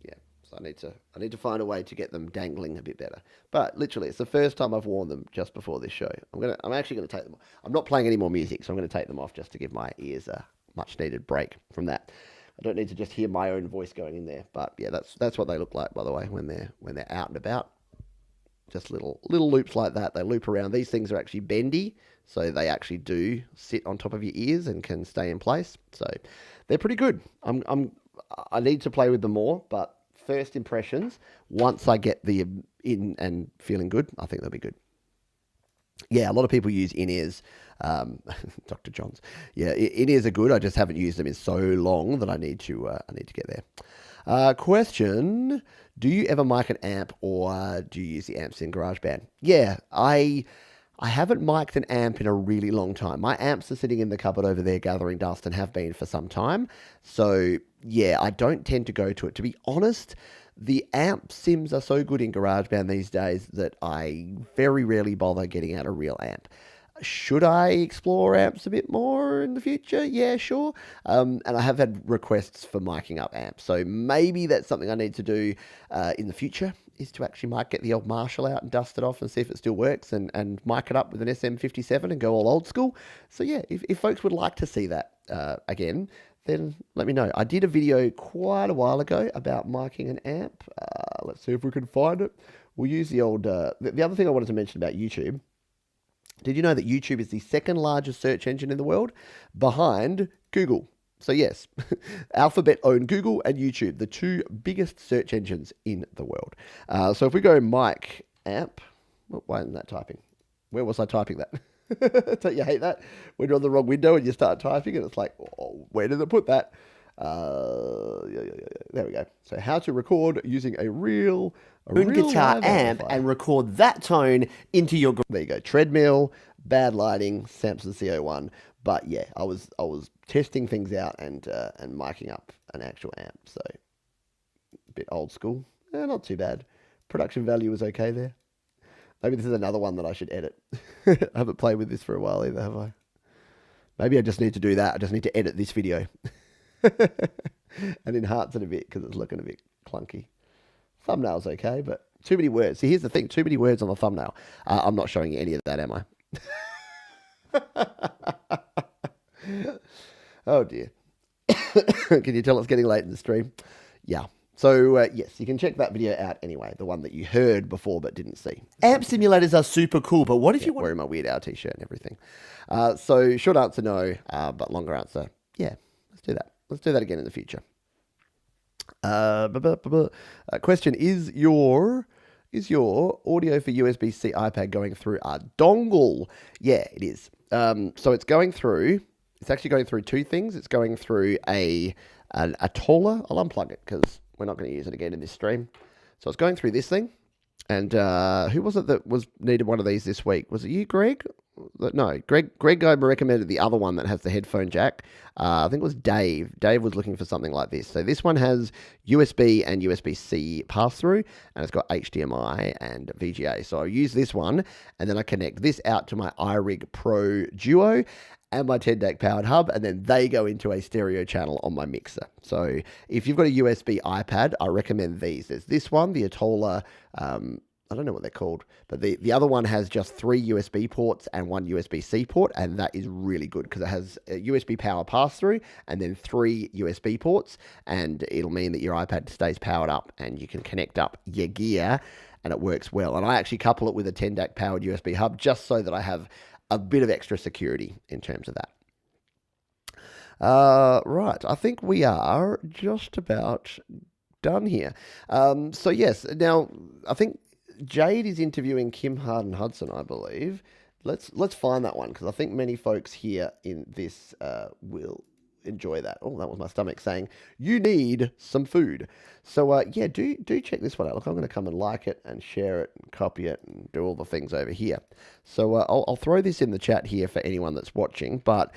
Yeah, so I need to find a way to get them dangling a bit better. But literally, it's the first time I've worn them just before this show. I'm actually going to take them off. I'm not playing any more music, so I'm going to take them off just to give my ears a much needed break from that. I don't need to just hear my own voice going in there. But yeah, that's what they look like, by the way, when they're out and about. Just little loops like that. They loop around. These things are actually bendy, so they actually do sit on top of your ears and can stay in place. So they're pretty good. I need to play with them more, but first impressions, once I get the in and feeling good, I think they'll be good. Yeah, a lot of people use in-ears. Dr. Johns. Yeah, in-ears are good. I just haven't used them in so long that I need to get there. Question: do you ever mic an amp, or do you use the amps in GarageBand? Yeah, I haven't mic'd an amp in a really long time. My amps are sitting in the cupboard over there gathering dust and have been for some time. So yeah, I don't tend to go to it. To be honest, the amp sims are so good in GarageBand these days that I very rarely bother getting out a real amp. Should I explore amps a bit more in the future? Yeah, sure. And I have had requests for miking up amps. So maybe that's something I need to do in the future, is to actually might get the old Marshall out and dust it off and see if it still works, and mic it up with an SM57 and go all old school. So yeah, if folks would like to see that again, then let me know. I did a video quite a while ago about miking an amp. Let's see if we can find it. We'll use the old... the other thing I wanted to mention about YouTube, did you know that YouTube is the second largest search engine in the world, behind Google? So yes, Alphabet own Google and YouTube, the two biggest search engines in the world. So if we go mic amp, why isn't that typing? Where was I typing that? Don't you hate that? When you're on the wrong window and you start typing and it's like, oh, where did I put that? Yeah. There we go. So how to record using a real guitar live amp amplifier. and record that tone into your... There you go. Treadmill, bad lighting, Samson CO1. But yeah, I was testing things out and miking up an actual amp. So a bit old school. Not too bad. Production value was okay there. Maybe this is another one that I should edit. I haven't played with this for a while either, have I? Maybe I just need to do that. I just need to edit this video and enhance it a bit because it's looking a bit clunky. Thumbnail's okay, but too many words. See, here's the thing. Too many words on the thumbnail. I'm not showing you any of that, am I? Oh dear. Can you tell it's getting late in the stream? Yeah. So yes, you can check that video out anyway, the one that you heard before but didn't see. Amp simulators are super cool, but what if you want... wearing my Weird Al t-shirt and everything. So short answer, no, but longer answer, yeah, let's do that. Let's do that again in the future. Question: Is your audio for USB-C iPad going through a dongle? Yeah, it is. So it's going through. It's actually going through two things. It's going through a taller. I'll unplug it because we're not going to use it again in this stream. So it's going through this thing. And who was it that needed one of these this week? Was it you, Greg? No, Greg recommended the other one that has the headphone jack. I think it was Dave. Dave was looking for something like this. So this one has USB and USB-C pass-through, and it's got HDMI and VGA. So I use this one, and then I connect this out to my iRig Pro Duo and my 10-DAC powered hub, and then they go into a stereo channel on my mixer. So if you've got a USB iPad, I recommend these. There's this one, the Atola, I don't know what they're called, but the other one has just 3 USB ports and 1 USB-C port, and that is really good because it has a USB power pass-through and then 3 USB ports, and it'll mean that your iPad stays powered up and you can connect up your gear, and it works well. And I actually couple it with a 10-DAC powered USB hub just so that I have a bit of extra security in terms of that. Right, I think we are just about done here. So yes, now I think Jade is interviewing Kim Harden Hudson, I believe. Let's find that one because I think many folks here in this will enjoy that. Oh, that was my stomach saying, you need some food. So yeah, do check this one out. Look, I'm going to come and like it and share it and copy it and do all the things over here. So I'll throw this in the chat here for anyone that's watching. But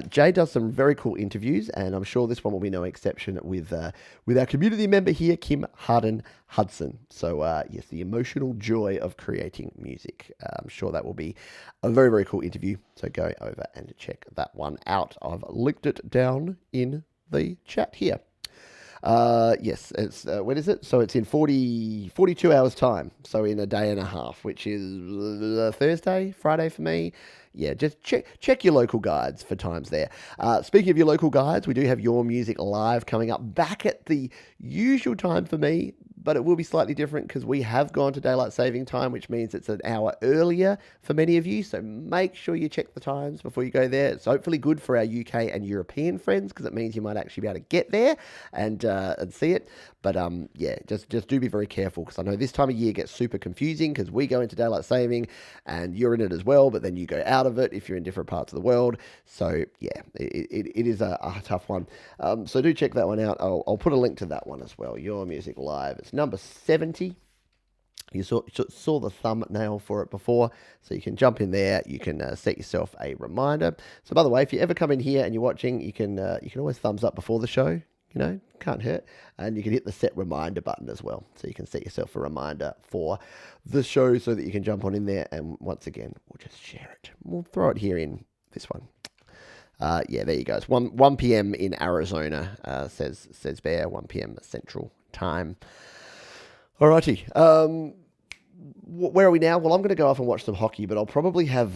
Jay does some very cool interviews, and I'm sure this one will be no exception with our community member here, Kim Harden Hudson. So yes, the emotional joy of creating music. I'm sure that will be a very, very cool interview. So go over and check that one out. I've linked it down in the chat here. Yes, it's when is it? So it's in 42 hours time. So in a day and a half, which is Thursday, Friday for me. Yeah, just check your local guides for times there. Speaking of your local guides, we do have Your Music Live coming up back at the usual time for me, but it will be slightly different because we have gone to daylight saving time, which means it's an hour earlier for many of you. So make sure you check the times before you go there. It's hopefully good for our UK and European friends because it means you might actually be able to get there and see it. But yeah, just do be very careful because I know this time of year gets super confusing because we go into daylight saving and you're in it as well, but then you go out of it if you're in different parts of the world. So yeah, it is a tough one. So do check that one out. I'll put a link to that one as well. Your Music Live. It's number 70. You saw the thumbnail for it before, so you can jump in there. You can set yourself a reminder. So by the way, if you ever come in here and you're watching, you can always thumbs up before the show. You know, can't hurt. And you can hit the set reminder button as well. So you can set yourself a reminder for the show so that you can jump on in there. And once again, we'll just share it. We'll throw it here in this one. Yeah, there you go. It's 1 p.m. in Arizona, says Bear, 1 p.m. Central Time. Alrighty. Where are we now? Well, I'm going to go off and watch some hockey, but I'll probably have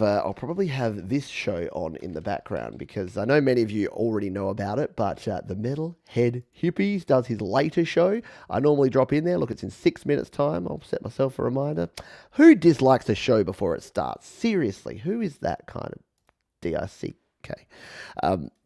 this show on in the background because I know many of you already know about it. But the Metalhead Hippies does his later show. I normally drop in there. Look, it's in 6 minutes' time. I'll set myself a reminder. Who dislikes a show before it starts? Seriously, who is that kind of DIC? Okay.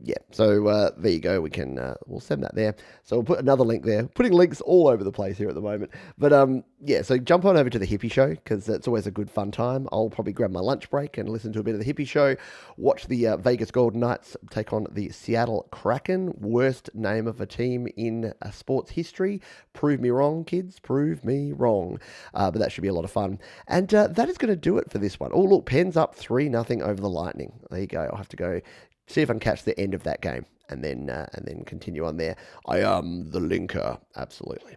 Yeah, so there you go. We can, we'll send that there. So we'll put another link there. Putting links all over the place here at the moment. But yeah, so jump on over to the Hippie Show because it's always a good fun time. I'll probably grab my lunch break and listen to a bit of the Hippie Show. Watch the Vegas Golden Knights take on the Seattle Kraken. Worst name of a team in sports history. Prove me wrong, kids. Prove me wrong. But that should be a lot of fun. And that is going to do it for this one. Oh, look, Penn's up 3-0 over the Lightning. There you go. I'll have to go see if I can catch the end of that game and then continue on there. I am the linker. Absolutely.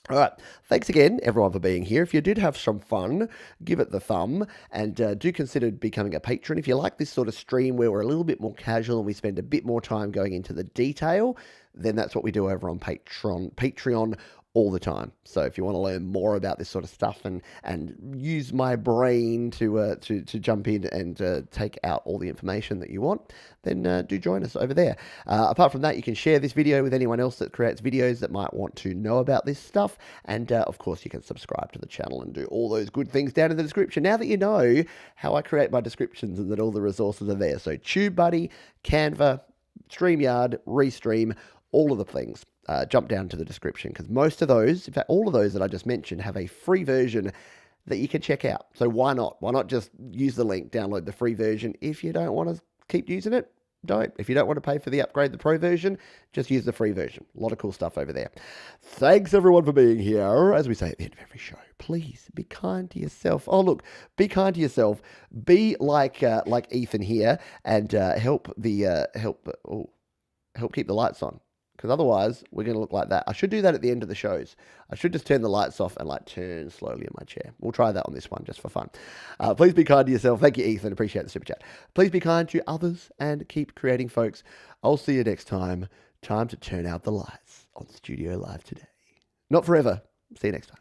All right. Thanks again, everyone, for being here. If you did have some fun, give it the thumb and do consider becoming a patron. If you like this sort of stream where we're a little bit more casual and we spend a bit more time going into the detail, then that's what we do over on Patreon all the time. So if you want to learn more about this sort of stuff and use my brain to jump in and take out all the information that you want, then do join us over there. Apart from that, you can share this video with anyone else that creates videos that might want to know about this stuff. And of course, you can subscribe to the channel and do all those good things down in the description. Now that you know how I create my descriptions and that all the resources are there. So TubeBuddy, Canva, StreamYard, Restream, all of the things. Jump down to the description because most of those, in fact, all of those that I just mentioned have a free version that you can check out. So why not? Why not just use the link, download the free version? If you don't want to keep using it, don't. If you don't want to pay for the upgrade, the pro version, just use the free version. A lot of cool stuff over there. Thanks everyone for being here. As we say at the end of every show, please be kind to yourself. Oh look, be kind to yourself. Be like Ethan here and help keep the lights on. Because otherwise, we're going to look like that. I should do that at the end of the shows. I should just turn the lights off and turn slowly in my chair. We'll try that on this one just for fun. Please be kind to yourself. Thank you, Ethan. Appreciate the super chat. Please be kind to others and keep creating, folks. I'll see you next time. Time to turn out the lights on Studio Live today. Not forever. See you next time.